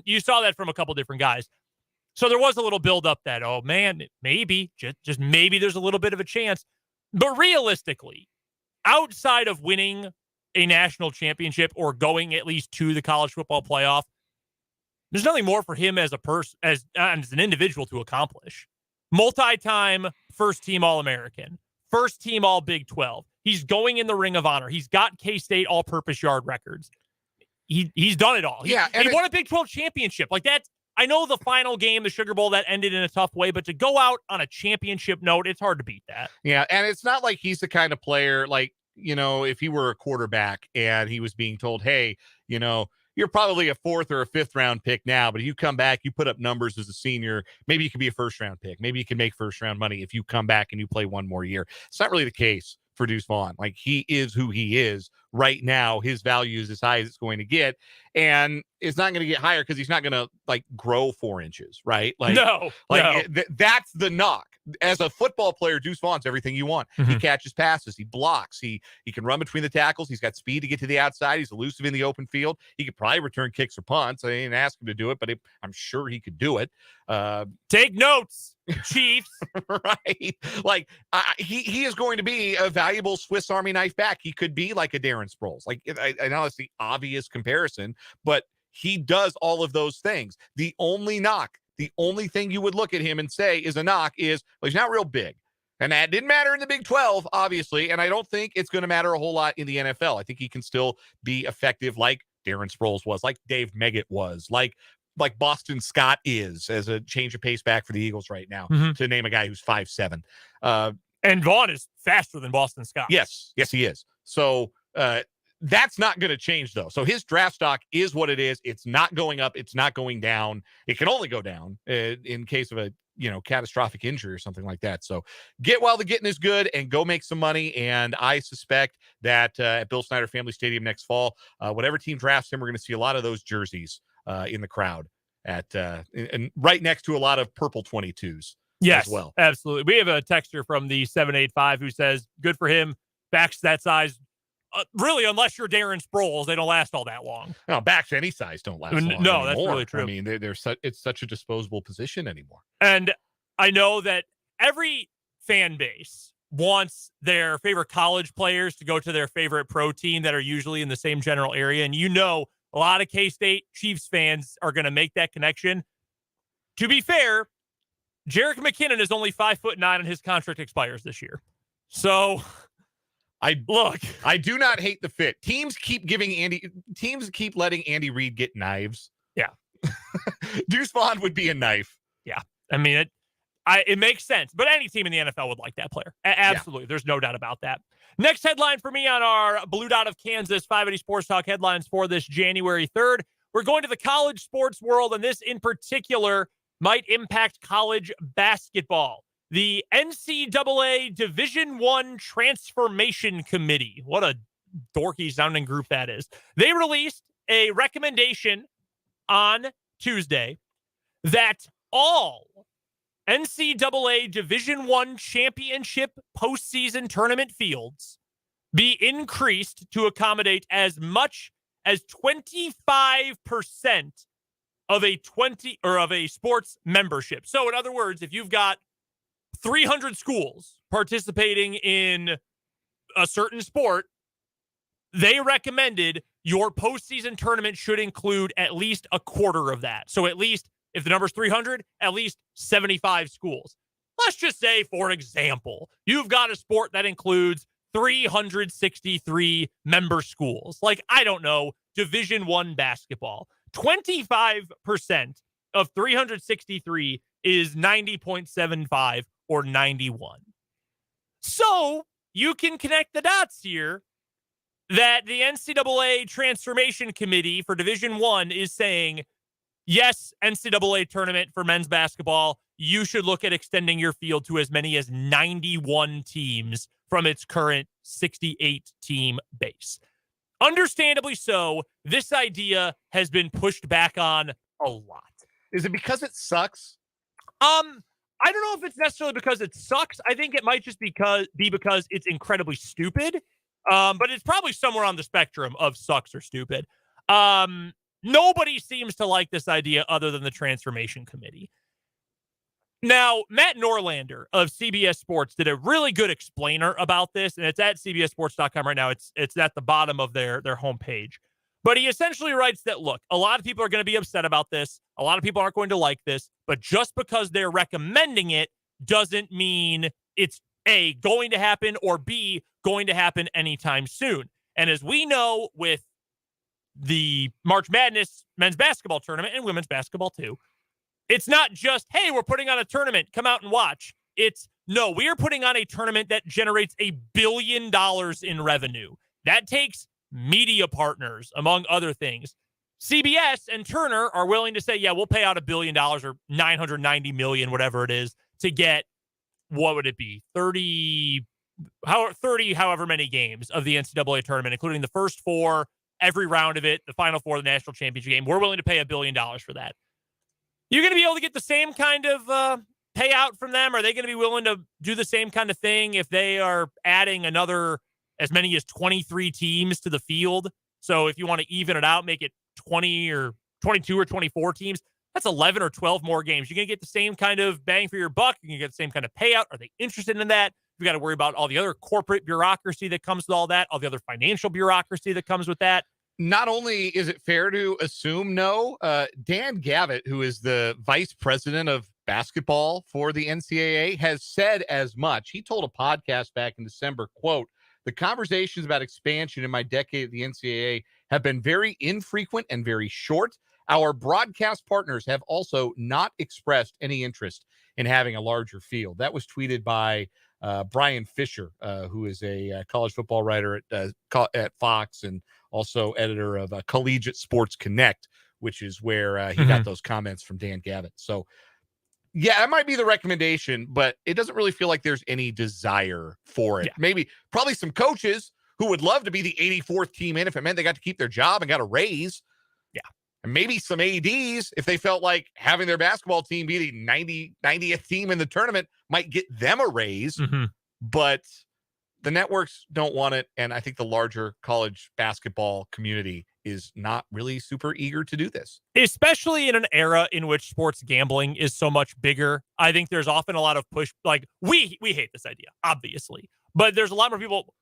You saw that from a couple different guys. So there was a little buildup that, oh, man, maybe, just maybe there's a little bit of a chance. But realistically, outside of winning a national championship or going at least to the college football playoff, there's nothing more for him as a person, as an individual to accomplish. Multi-time first-team All-American, first-team All-Big 12. He's going in the Ring of Honor. He's got K-State all-purpose yard records. He's done it all. He won a Big 12 championship. Like that. I know the final game, the Sugar Bowl, that ended in a tough way, but to go out on a championship note, it's hard to beat that. Yeah, and it's not like he's the kind of player, like, if he were a quarterback and he was being told, hey, you're probably a fourth or a fifth round pick now, but if you come back, you put up numbers as a senior, maybe you could be a first round pick. Maybe you can make first round money if you come back and you play one more year. It's not really the case for Deuce Vaughn. Like, he is who he is right now. His value is as high as it's going to get, and it's not going to get higher because he's not going to grow 4 inches, right? That's the knock. As a football player, Deuce Vaughn's everything you want. Mm-hmm. He catches passes, he blocks, he can run between the tackles, he's got speed to get to the outside, he's elusive in the open field. He could probably return kicks or punts. I didn't ask him to do it, but I'm sure he could do it. Take notes, Chiefs. Right? He is going to be a valuable Swiss Army knife back. He could be like a Darren Sproles. I know it's the obvious comparison, but he does all of those things. The only thing you would look at him and say is a knock is, well, he's not real big. And that didn't matter in the Big 12, obviously, and I don't think it's going to matter a whole lot in the NFL. I think he can still be effective like Darren Sproles was, like Dave Meggett was, like Boston Scott is, as a change of pace back for the Eagles right now, to name a guy who's 5'7". And Vaughn is faster than Boston Scott. Yes, he is. So That's not going to change, though. So his draft stock is what it is. It's not going up. It's not going down. It can only go down in case of a catastrophic injury or something like that. So get while the getting is good and go make some money. And I suspect that at Bill Snyder Family Stadium next fall, whatever team drafts him, we're going to see a lot of those jerseys in the crowd and right next to a lot of purple 22s. Yes, as well. Absolutely. We have a texter from the 785 who says, good for him. Backs that size. Really, unless you're Darren Sproles, they don't last all that long. No, backs any size don't last long. No, that's really true. I mean, it's such a disposable position anymore. And I know that every fan base wants their favorite college players to go to their favorite pro team that are usually in the same general area. And a lot of K-State Chiefs fans are going to make that connection. To be fair, Jerick McKinnon is only 5'9" and his contract expires this year. So I do not hate the fit. Teams keep letting Andy Reid get knives. Yeah. Deuce Vaughn would be a knife. Yeah. I mean, it makes sense, but any team in the NFL would like that player. Absolutely. Yeah. There's no doubt about that. Next headline for me on our Blue Dot of Kansas 580 Sports Talk headlines for this January 3rd. We're going to the college sports world, and this in particular might impact college basketball. The NCAA Division I Transformation Committee. What a dorky sounding group that is. They released a recommendation on Tuesday that all NCAA Division I championship postseason tournament fields be increased to accommodate as much as 25% of a sports membership. So in other words, if you've got 300 schools participating in a certain sport, they recommended your postseason tournament should include at least a quarter of that. So at least, if the number's 300, at least 75 schools. Let's just say, for example, you've got a sport that includes 363 member schools. Like, I don't know, Division I basketball. 25% of 363 is 90.75 or 91. So you can connect the dots here that the NCAA Transformation Committee for Division I is saying, yes, NCAA tournament for men's basketball, you should look at extending your field to as many as 91 teams from its current 68-team base. Understandably so, this idea has been pushed back on a lot. Is it because it sucks? I don't know if it's necessarily because it sucks. I think it might just be because it's incredibly stupid. But it's probably somewhere on the spectrum of sucks or stupid. Nobody seems to like this idea other than the Transformation Committee. Now, Matt Norlander of CBS Sports did a really good explainer about this, and it's at cbssports.com right now. It's at the bottom of their homepage. But he essentially writes that, look, a lot of people are going to be upset about this. A lot of people aren't going to like this. But just because they're recommending it doesn't mean it's A, going to happen, or B, going to happen anytime soon. And as we know with the March Madness men's basketball tournament and women's basketball too, it's not just, hey, we're putting on a tournament, come out and watch. It's, no, we are putting on a tournament that generates $1 billion in revenue. That takes media partners, among other things. CBS and Turner are willing to say, yeah, we'll pay out $1 billion or $990 million, whatever it is, to get, what would it be, 30 however many games of the NCAA tournament, including the first four, every round of it, the Final Four, the national championship game. We're willing to pay $1 billion for that. You're going to be able to get the same kind of payout from them? Are they going to be willing to do the same kind of thing if they are adding another as many as 23 teams to the field? So if you want to even it out, make it 20 or 22 or 24 teams, that's 11 or 12 more games. You're going to get the same kind of bang for your buck. You're going to get the same kind of payout. Are they interested in that? We got to worry about all the other corporate bureaucracy that comes with all that, all the other financial bureaucracy that comes with that. Not only is it fair to assume no, Dan Gavitt, who is the vice president of basketball for the NCAA, has said as much. He told a podcast back in December, quote, "The conversations about expansion in my decade at the NCAA have been very infrequent and very short. Our broadcast partners have also not expressed any interest in having a larger field." That was tweeted by Brian Fisher, who is a college football writer at Fox and also editor of Collegiate Sports Connect, which is where he got those comments from Dan Gavin. So, yeah, that might be the recommendation, but it doesn't really feel like there's any desire for it. Yeah. Probably some coaches who would love to be the 84th team in if it meant they got to keep their job and got a raise. Yeah. And maybe some ADs, if they felt like having their basketball team be the 90th team in the tournament might get them a raise. But the networks don't want it. And I think the larger college basketball community is not really super eager to do this. Especially in an era in which sports gambling is so much bigger. I think there's often a lot of push. Like, we hate this idea, obviously. But there's a lot more people.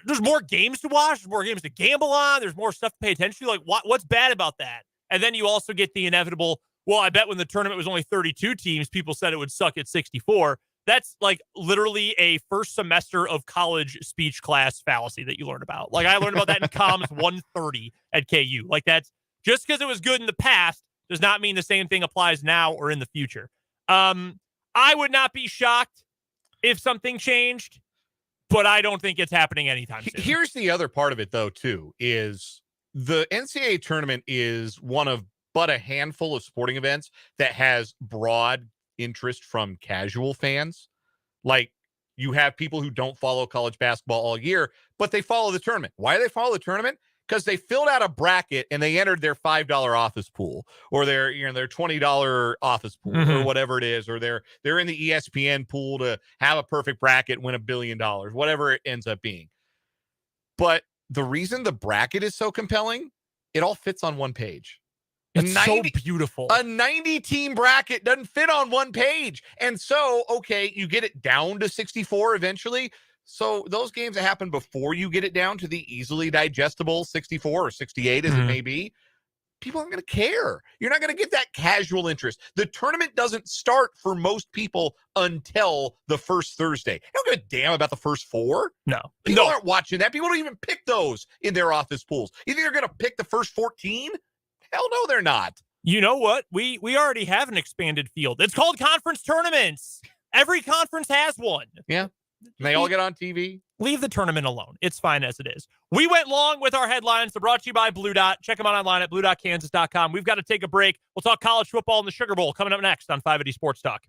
There's more games to watch. There's more games to gamble on. There's more stuff to pay attention to. Like, what's bad about that? And then you also get the inevitable, well, I bet when the tournament was only 32 teams, people said it would suck at 64. That's like literally a first semester of college speech class fallacy that you learn about. Like, I learned about that in Comms 130 at KU. Like, that's just because it was good in the past does not mean the same thing applies now or in the future. I would not be shocked if something changed, but I don't think it's happening anytime soon. Here's the other part of it, though, too, is the NCAA tournament is one of but a handful of sporting events that has broad interest from casual fans. Like, you have people who don't follow college basketball all year, but they follow the tournament. Why do they follow the tournament? Because they filled out a bracket and they entered their $5 office pool or their $20 office pool or whatever it is, or they're in the ESPN pool to have a perfect bracket, win $1 billion, whatever it ends up being. But the reason the bracket is so compelling, it all fits on one page. It's so beautiful. A 90-team bracket doesn't fit on one page. And so, okay, you get it down to 64 eventually. So those games that happen before you get it down to the easily digestible 64 or 68, as it may be, people aren't going to care. You're not going to get that casual interest. The tournament doesn't start for most people until the first Thursday. They don't give a damn about the first four. No. People aren't watching that. People don't even pick those in their office pools. You think they're going to pick the first 14? Hell no, they're not. You know what? We already have an expanded field. It's called conference tournaments. Every conference has one. Yeah. And they all get on TV. Leave the tournament alone. It's fine as it is. We went long with our headlines. They're brought to you by Blue Dot. Check them out online at bluedotkansas.com. We've got to take a break. We'll talk college football and the Sugar Bowl coming up next on 580 Sports Talk.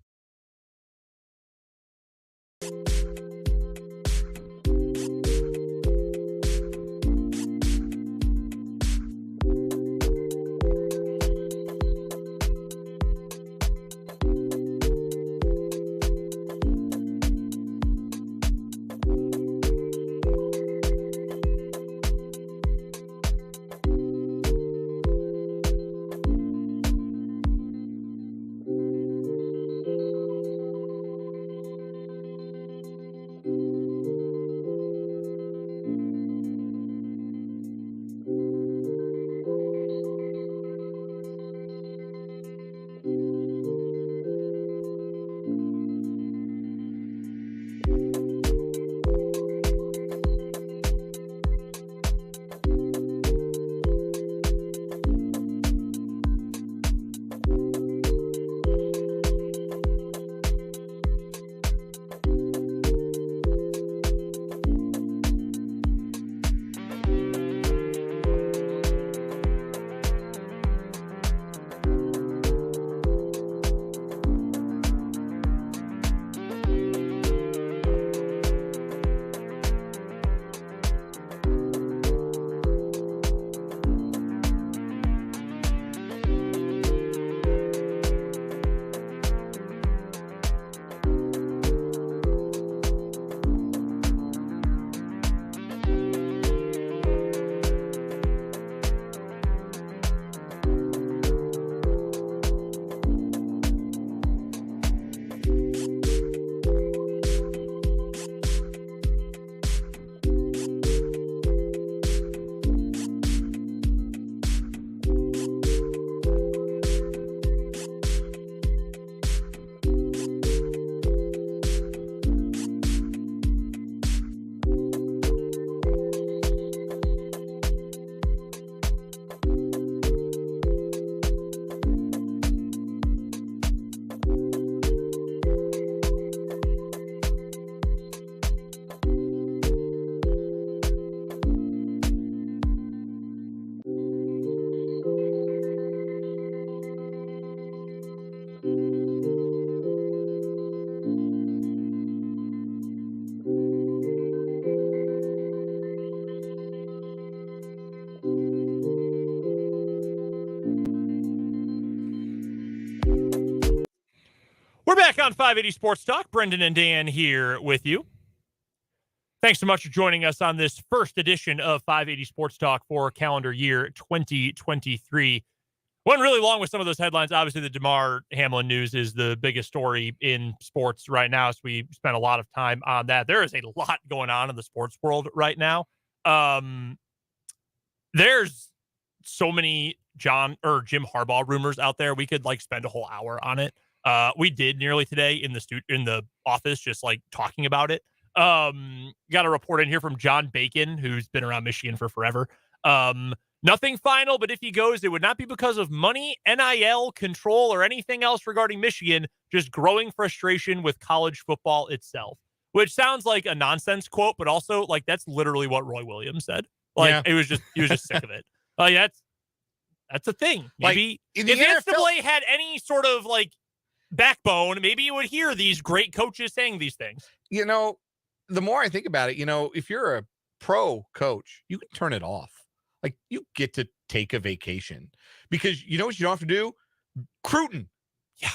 Back on 580 Sports Talk, Brendan and Dan here with you. Thanks so much for joining us on this first edition of 580 Sports Talk for calendar year 2023. Went really long with some of those headlines. Obviously, the Damar Hamlin news is the biggest story in sports right now, so we spent a lot of time on that. There is a lot going on in the sports world right now. There's so many Jim Harbaugh rumors out there. We could spend a whole hour on it. We did nearly today in the office, just talking about it. Got a report in here from John Bacon, who's been around Michigan for forever. Nothing final, but if he goes, it would not be because of money, NIL, control, or anything else regarding Michigan, just growing frustration with college football itself, which sounds like a nonsense quote, but also that's literally what Roy Williams said. He was just sick of it. That's a thing. Maybe if NCAA had any sort of backbone, maybe you would hear these great coaches saying these things. The more I think about it, if you're a pro coach, you can turn it off. You get to take a vacation because you know what you don't have to do? Cruton. Yeah.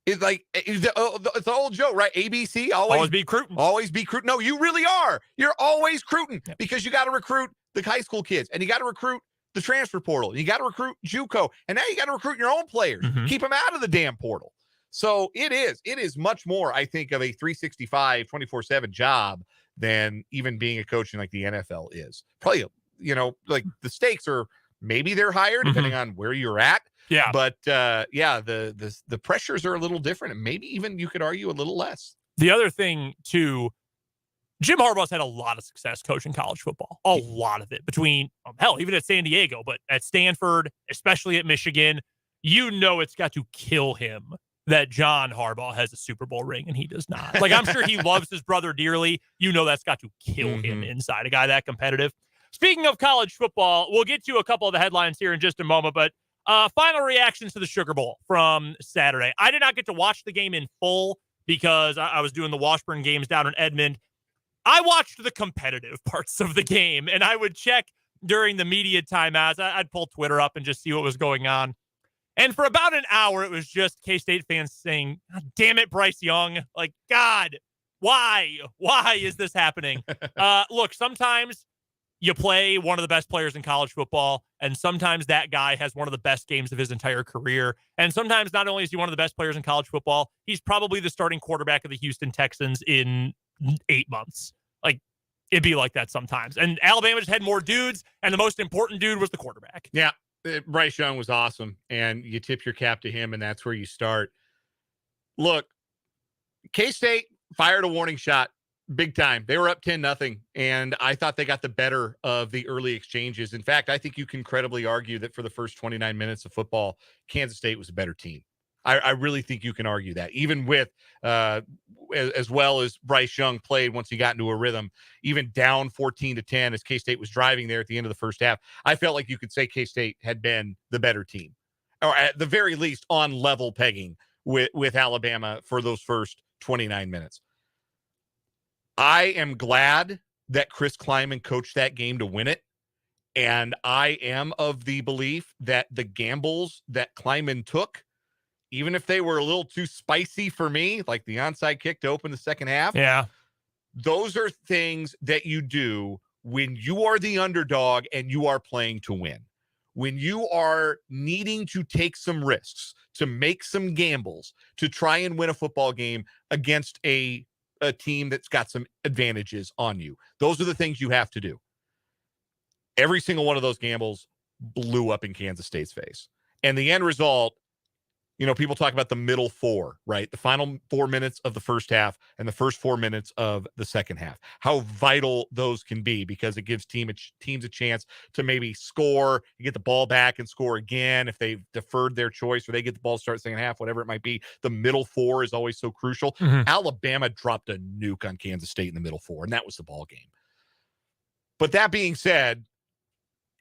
It's it's the old joke, right? ABC, always be Cruton. Always be Cruton. No, you really are. You're always Cruton because you got to recruit the high school kids and you got to recruit the transfer portal. You got to recruit JUCO. And now you got to recruit your own players. Mm-hmm. Keep them out of the damn portal. So it is much more, I think, of a 365, 24/7 job than even being a coach in the NFL is. Probably, the stakes are maybe they're higher depending on where you're at. Yeah. But the pressures are a little different and maybe even you could argue a little less. The other thing too, Jim Harbaugh's had a lot of success coaching college football, a lot of it between even at San Diego, but at Stanford, especially at Michigan, it's got to kill him that John Harbaugh has a Super Bowl ring and he does not. I'm sure he loves his brother dearly. That's got to kill him inside, a guy that competitive. Speaking of college football, we'll get to a couple of the headlines here in just a moment, but final reactions to the Sugar Bowl from Saturday. I did not get to watch the game in full because I was doing the Washburn games down in Edmond. I watched the competitive parts of the game, and I would check during the media timeouts. I'd pull Twitter up and just see what was going on. And for about an hour, it was just K-State fans saying, "God damn it, Bryce Young. God, why? Why is this happening?" Look, sometimes you play one of the best players in college football, and sometimes that guy has one of the best games of his entire career. And sometimes not only is he one of the best players in college football, he's probably the starting quarterback of the Houston Texans in 8 months. It'd be like that sometimes. And Alabama just had more dudes, and the most important dude was the quarterback. Yeah. Bryce Young was awesome, and you tip your cap to him, and that's where you start. Look, K-State fired a warning shot big time. They were up 10-0, and I thought they got the better of the early exchanges. In fact, I think you can credibly argue that for the first 29 minutes of football, Kansas State was a better team. I really think you can argue that, even with as well as Bryce Young played once he got into a rhythm, even down 14-10 as K-State was driving there at the end of the first half. I felt like you could say K-State had been the better team, or at the very least on level pegging with Alabama for those first 29 minutes. I am glad that Chris Kleiman coached that game to win it. And I am of the belief that the gambles that Kleiman took, even if they were a little too spicy for me, like the onside kick to open the second half. Yeah. Those are things that you do when you are the underdog and you are playing to win. When you are needing to take some risks, to make some gambles, to try and win a football game against a team that's got some advantages on you. Those are the things you have to do. Every single one of those gambles blew up in Kansas State's face. And the end result, people talk about the middle four, right? The final 4 minutes of the first half and the first 4 minutes of the second half. How vital those can be, because it gives teams a chance to maybe score, you get the ball back and score again if they've deferred their choice, or they get the ball to start second half, whatever it might be. The middle four is always so crucial. Alabama dropped a nuke on Kansas State in the middle four, and that was the ball game. But that being said,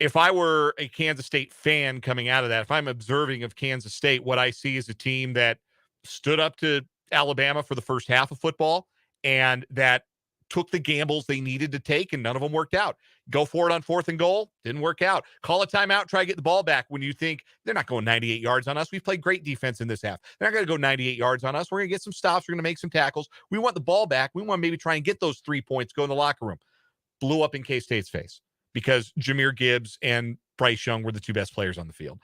if I were a Kansas State fan coming out of that, if I'm observing of Kansas State, what I see is a team that stood up to Alabama for the first half of football and that took the gambles they needed to take, and none of them worked out. Go for it on 4th and goal. Didn't work out. Call a timeout. Try to get the ball back when you think they're not going 98 yards on us. We've played great defense in this half. They're not going to go 98 yards on us. We're going to get some stops. We're going to make some tackles. We want the ball back. We want to maybe try and get those 3 points, go in the locker room. Blew up in K-State's face because Jahmyr Gibbs and Bryce Young were the 2 best players on the field.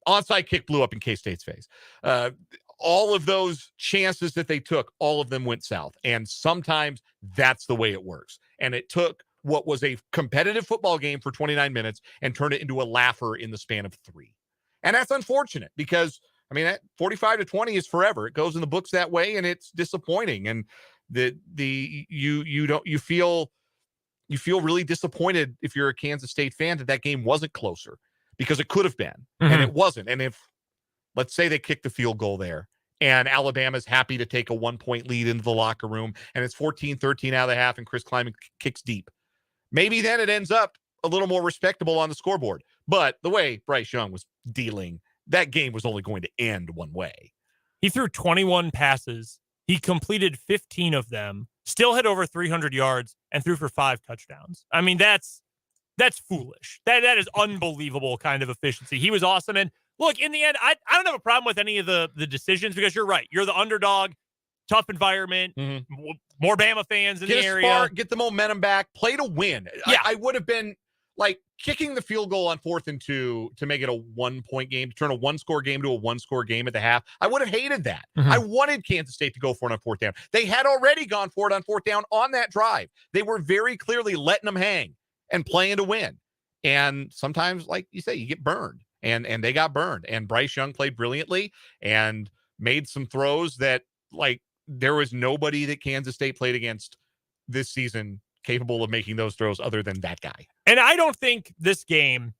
Onside kick blew up in K-State's face. All of those chances that they took, all of them went south. And sometimes that's the way it works. And it took what was a competitive football game for 29 minutes and turned it into a laugher in the span of 3. And that's unfortunate because, I mean, that 45-20 is forever. It goes in the books that way, and it's disappointing. And you feel really disappointed if you're a Kansas State fan that game wasn't closer, because it could have been, and it wasn't. And if, let's say they kick the field goal there and Alabama's happy to take a 1-point lead into the locker room and it's 14-13 out of the half and Chris Kleiman kicks deep, maybe then it ends up a little more respectable on the scoreboard. But the way Bryce Young was dealing, that game was only going to end one way. He threw 21 passes. He completed 15 of them, still had over 300 yards, and threw for 5 touchdowns. I mean, that's foolish. That is unbelievable kind of efficiency. He was awesome. And look, in the end, I don't have a problem with any of the decisions, because you're right. You're the underdog, tough environment, more Bama fans in the area. Get the momentum back, play to win. Yeah. I would have been like kicking the field goal on 4th and 2 to make it a 1-point game, to turn a 1-score game to a 1-score game at the half. I would have hated that. I wanted Kansas State to go for it on 4th down. They had already gone for it on 4th down on that drive. They were very clearly letting them hang and playing to win. And sometimes, like you say, you get burned. And they got burned. And Bryce Young played brilliantly and made some throws that, like, there was nobody that Kansas State played against this season capable of making those throws other than that guy. And I don't think this game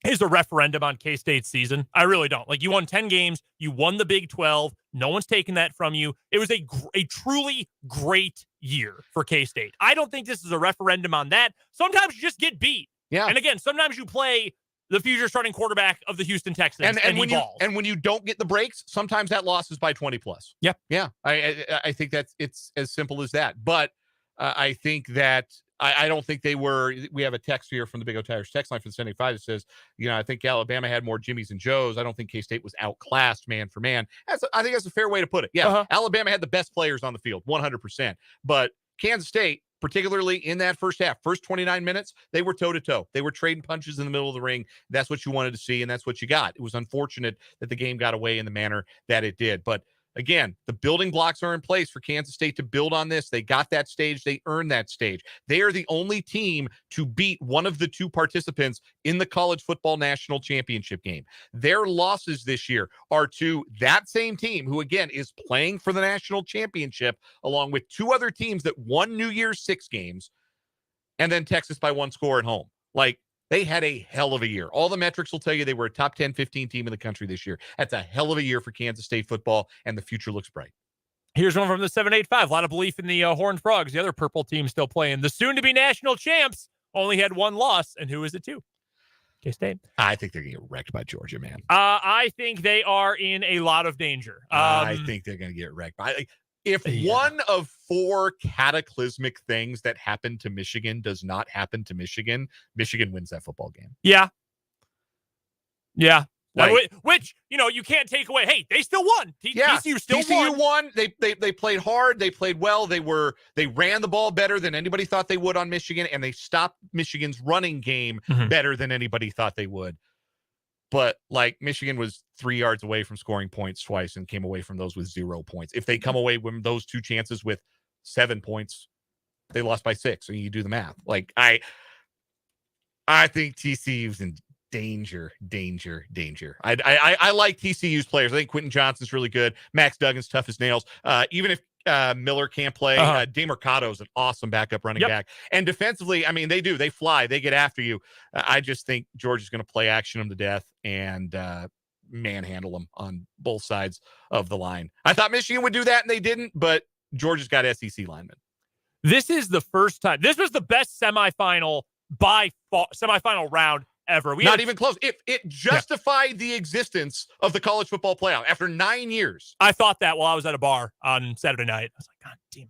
is a referendum on K-State's season. I really don't. Like, you won 10 games. You won the Big 12. No one's taking that from you. It was a truly great year for K-State. I don't think this is a referendum on that. Sometimes you just get beat. Yeah. And again, sometimes you play the future starting quarterback of the Houston Texans, and when you don't get the breaks, sometimes that loss is by 20 plus. Yep. Yeah. I think it's as simple as that. But I think that I don't think they were. We have a text here from the Big O Tigers text line for the 75 that says, I think Alabama had more Jimmys and Joes. I don't think K-State was outclassed man for man. I think that's a fair way to put it. Yeah. Alabama had the best players on the field, 100%. But Kansas State, particularly in that first half, first 29 minutes, they were toe-to-toe. They were trading punches in the middle of the ring. That's what you wanted to see, and that's what you got. It was unfortunate that the game got away in the manner that it did. But again, the building blocks are in place for Kansas State to build on this. They got that stage. They earned that stage. They are the only team to beat one of the 2 participants in the college football national championship game. Their losses this year are to that same team, who again is playing for the national championship, along with 2 other teams that won New Year's 6 games, and then Texas by 1 score at home. Like, they had a hell of a year. All the metrics will tell you they were a top 10, 15 team in the country this year. That's a hell of a year for Kansas State football, and the future looks bright. Here's one from the 785. A lot of belief in the Horned Frogs, the other purple team still playing. The soon-to-be national champs only had 1 loss, and who is it to? K-State. I think they're going to get wrecked by Georgia, man. I think they are in a lot of danger. I think they're going to get wrecked. If one of 4 cataclysmic things that happened to Michigan does not happen to Michigan, Michigan wins that football game. Yeah. Like, which, you can't take away. Hey, they still won. TCU won. They played hard. They played well. They ran the ball better than anybody thought they would on Michigan, and they stopped Michigan's running game better than anybody thought they would. But, like, Michigan was 3 yards away from scoring points twice and came away from those with 0 points. If they come away with those 2 chances with 7 points, they lost by 6. So you do the math. Like, I think TCU's in danger. I like TCU's players. I think Quentin Johnson's really good. Max Duggan's tough as nails. Even if Miller can't play, DeMarcado is an awesome backup running back. And defensively, I mean, they fly. They get after you. I just think Georgia's going to play action them to death and manhandle them on both sides of the line. I thought Michigan would do that, and they didn't, but Georgia's got SEC linemen. This is the first time. This was the best semifinal round ever. Not even close. It justified the existence of the college football playoff after 9 years. I thought that while I was at a bar on Saturday night. I was like, God damn it.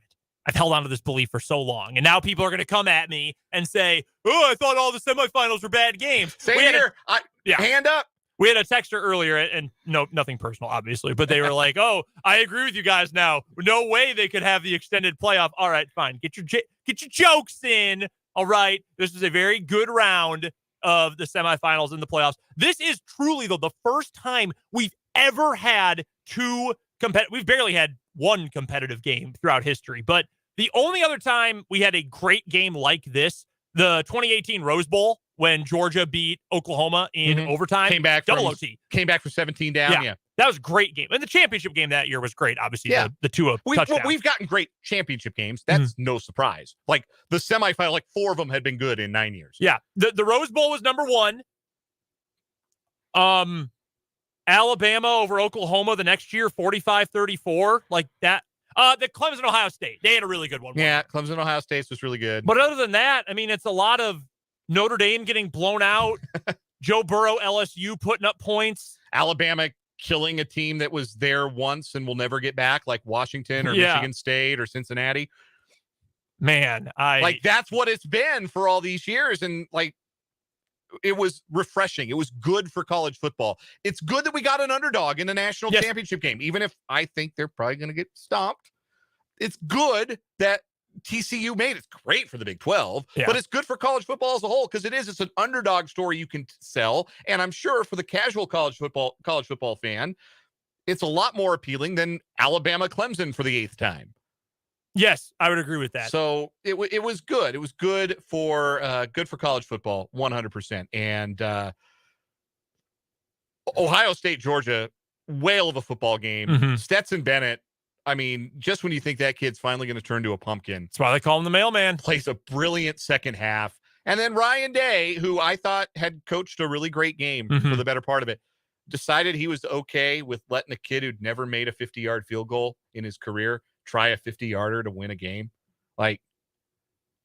I've held on to this belief for so long. And now people are going to come at me and say, oh, I thought all the semifinals were bad games. Hand up. We had a texter earlier, and no, nothing personal, obviously, but they were like, oh, I agree with you guys now. No way they could have the extended playoff. All right, fine. Get your jokes in. All right. This is a very good round of the semifinals and the playoffs. This is truly, though, the first time we've ever had we've barely had one competitive game throughout history, but the only other time we had a great game like this, the 2018 Rose Bowl, when Georgia beat Oklahoma in overtime. Came back double OT. Came back for 17 down. Yeah. That was a great game. And the championship game that year was great. Obviously, the two touchdowns. We've gotten great championship games. That's no surprise. Like the semifinal, like 4 of them had been good in 9 years. Yeah. The Rose Bowl was number 1. Alabama over Oklahoma the next year, 45-34. Like that. The Clemson, Ohio State. They had a really good one. Yeah, Clemson, Ohio State was really good. But other than that, I mean, it's a lot of Notre Dame getting blown out. Joe Burrow, LSU putting up points. Alabama killing a team that was there once and will never get back, like Washington or Michigan State or Cincinnati. Man, that's what it's been for all these years. And like, it was refreshing. It was good for college football. It's good that we got an underdog in the national championship game, even if I think they're probably going to get stomped. It's good that TCU made it. It's great for the Big 12, but it's good for college football as a whole because it's an underdog story you can sell. And I'm sure for the casual college football fan, it's a lot more appealing than Alabama Clemson for the 8th time. Yes, I would agree with that. So it was good. It was good for college football, 100%. And Ohio State, Georgia, whale of a football game. Stetson Bennett. I mean, just when you think that kid's finally going to turn to a pumpkin. That's why they call him the mailman. Plays a brilliant second half. And then Ryan Day, who I thought had coached a really great game for the better part of it, decided he was okay with letting a kid who'd never made a 50-yard field goal in his career try a 50-yarder to win a game. Like,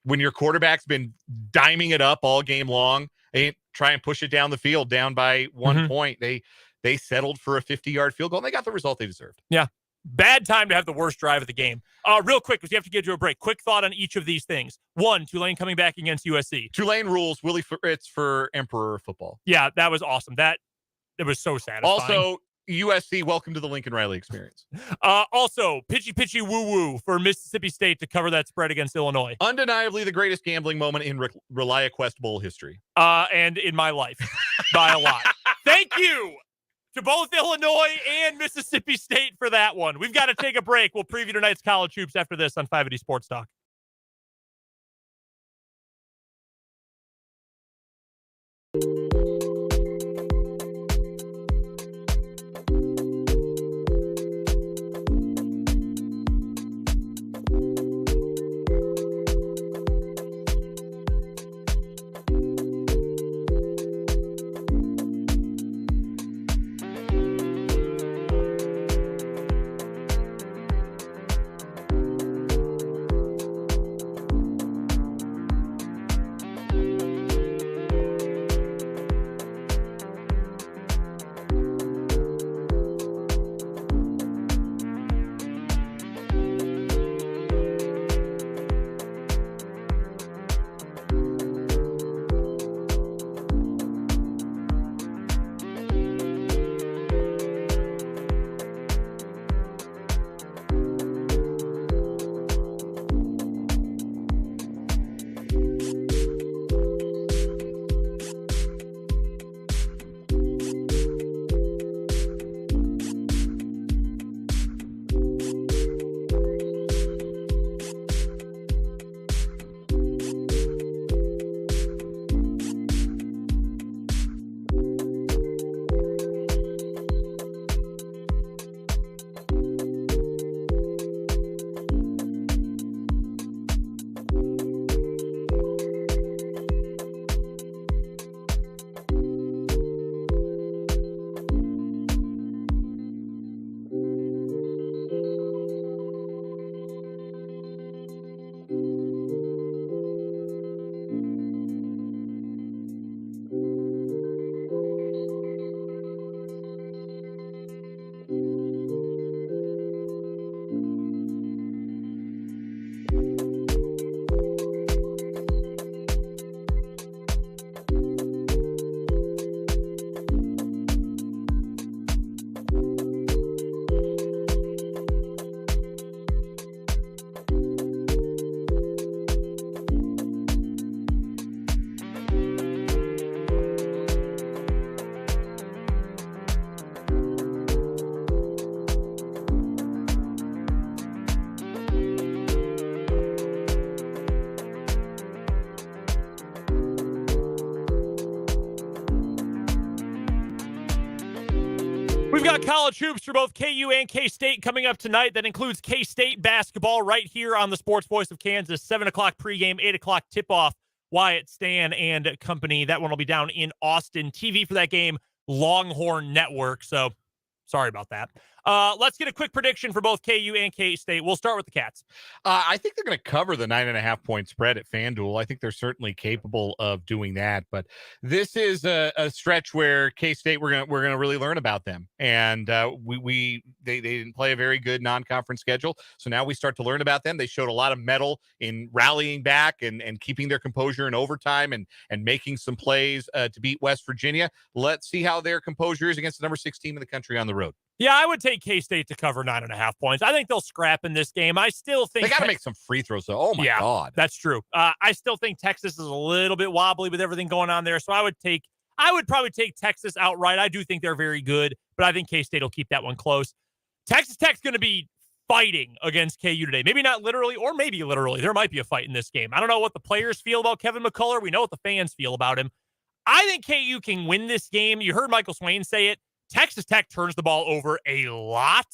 when your quarterback's been diming it up all game long, they try and push it down the field down by 1 point. They settled for a 50-yard field goal, and they got the result they deserved. Yeah. Bad time to have the worst drive of the game. Real quick, because you have to get you a break. Quick thought on each of these things. 1, Tulane coming back against USC. Tulane rules. Willie Fritz for Emperor football. Yeah, that was awesome. It was so satisfying. Also, USC, welcome to the Lincoln Riley experience. Also, pitchy woo-woo for Mississippi State to cover that spread against Illinois. Undeniably the greatest gambling moment in ReliaQuest Bowl history. And in my life, by a lot. Thank you to both Illinois and Mississippi State for that one. We've got to take a break. We'll preview tonight's college hoops after this on 580 Sports Talk. We've got college hoops for both KU and K-State coming up tonight. That includes K-State basketball right here on the Sports Voice of Kansas. 7 o'clock pregame, 8 o'clock tip-off. Wyatt, Stan, and company. That one will be down in Austin. TV for that game, Longhorn Network. So sorry about that. Let's get a quick prediction for both KU and K-State. We'll start with the Cats. I think they're going to cover the 9.5 point spread at FanDuel. I think they're certainly capable of doing that. But this is a stretch where K-State we're gonna really learn about them. And they didn't play a very good non-conference schedule, so now we start to learn about them. They showed a lot of mettle in rallying back and keeping their composure in overtime and making some plays to beat West Virginia. Let's see how their composure is against the number 6 team in the country on the road. Yeah, I would take K-State to cover 9.5 points. I think they'll scrap in this game. I still think they got to make some free throws, though. Oh, my God. That's true. I still think Texas is a little bit wobbly with everything going on there, so I would probably take Texas outright. I do think they're very good, but I think K-State will keep that one close. Texas Tech's going to be fighting against KU today. Maybe not literally, or maybe literally. There might be a fight in this game. I don't know what the players feel about Kevin McCullough. We know what the fans feel about him. I think KU can win this game. You heard Michael Swain say it. Texas Tech turns the ball over a lot.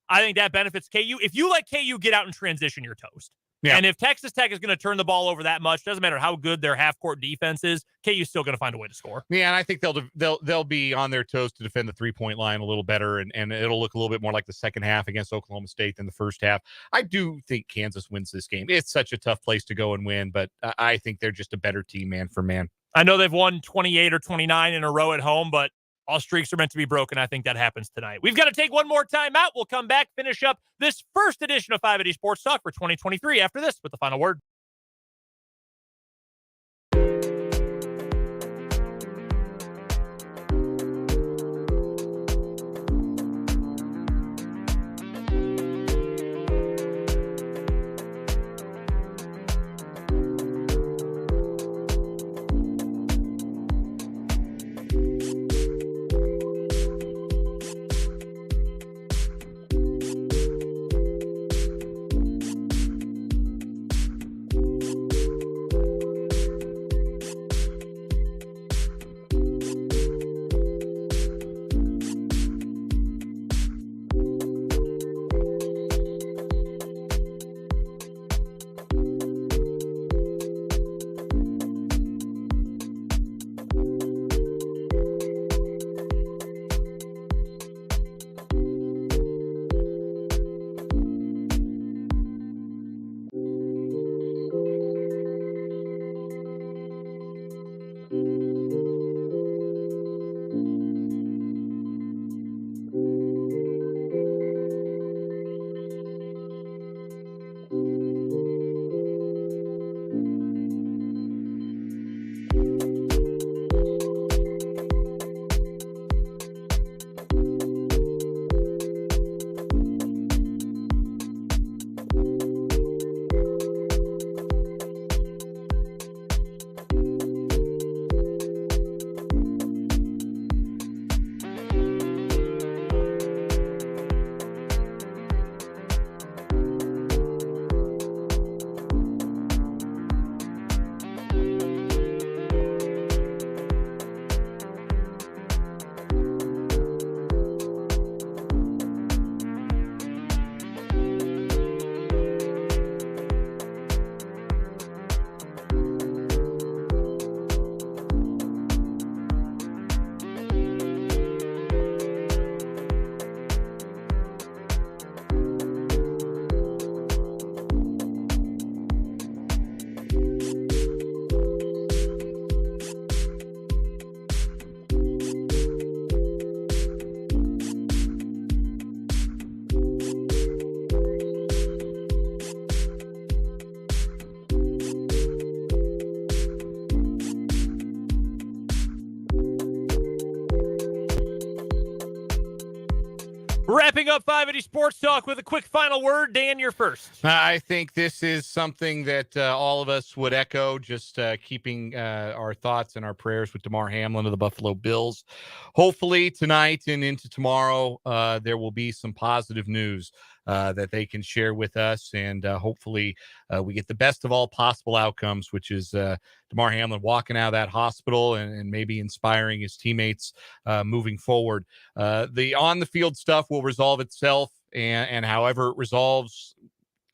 I think that benefits KU. If you let KU get out and transition, you're toast. Yeah. And if Texas Tech is going to turn the ball over that much, doesn't matter how good their half-court defense is, KU's still going to find a way to score. Yeah, and I think they'll be on their toes to defend the three-point line a little better, and it'll look a little bit more like the second half against Oklahoma State than the first half. I do think Kansas wins this game. It's such a tough place to go and win, but I think they're just a better team, man for man. I know they've won 28 or 29 in a row at home, but all streaks are meant to be broken. I think that happens tonight. We've got to take one more time out. We'll come back, finish up this first edition of 580 Sports Talk for 2023 after this with the final word. Wrapping up 580 Sports Talk with a quick final word. Dan, you're first. I think this is something that all of us would echo, just keeping our thoughts and our prayers with Damar Hamlin of the Buffalo Bills. Hopefully tonight and into tomorrow, there will be some positive news. that they can share with us. And hopefully we get the best of all possible outcomes, which is Damar Hamlin walking out of that hospital and maybe inspiring his teammates moving forward. The on-the-field stuff will resolve itself, and however it resolves,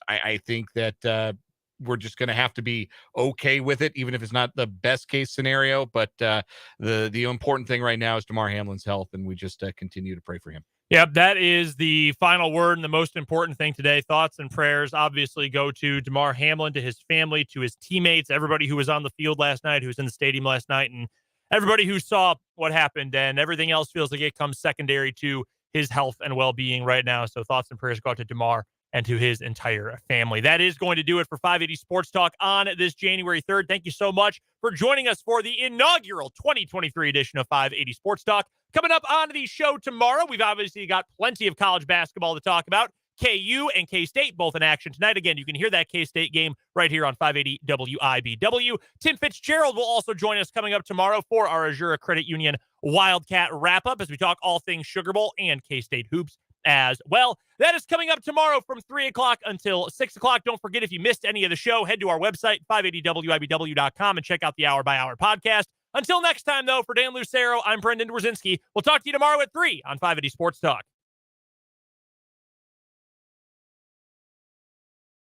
I think that we're just going to have to be okay with it, even if it's not the best case scenario. But the important thing right now is Damar Hamlin's health, and we just continue to pray for him. Yep, that is the final word and the most important thing today. Thoughts and prayers obviously go to Damar Hamlin, to his family, to his teammates, everybody who was on the field last night, who was in the stadium last night, and everybody who saw what happened. And everything else feels like it comes secondary to his health and well-being right now. So thoughts and prayers go out to Damar and to his entire family. That is going to do it for 580 Sports Talk on this January 3rd. Thank you so much for joining us for the inaugural 2023 edition of 580 Sports Talk. Coming up on the show tomorrow, we've obviously got plenty of college basketball to talk about. KU and K-State both in action tonight. Again, you can hear that K-State game right here on 580 WIBW. Tim Fitzgerald will also join us coming up tomorrow for our Azura Credit Union Wildcat wrap-up as we talk all things Sugar Bowl and K-State hoops as well. That is coming up tomorrow from 3 o'clock until 6 o'clock. Don't forget, if you missed any of the show, head to our website, 580WIBW.com, and check out the Hour by Hour podcast. Until next time, though, for Dan Lucero, I'm Brendan Dworzinski. We'll talk to you tomorrow at 3 on 580 Sports Talk.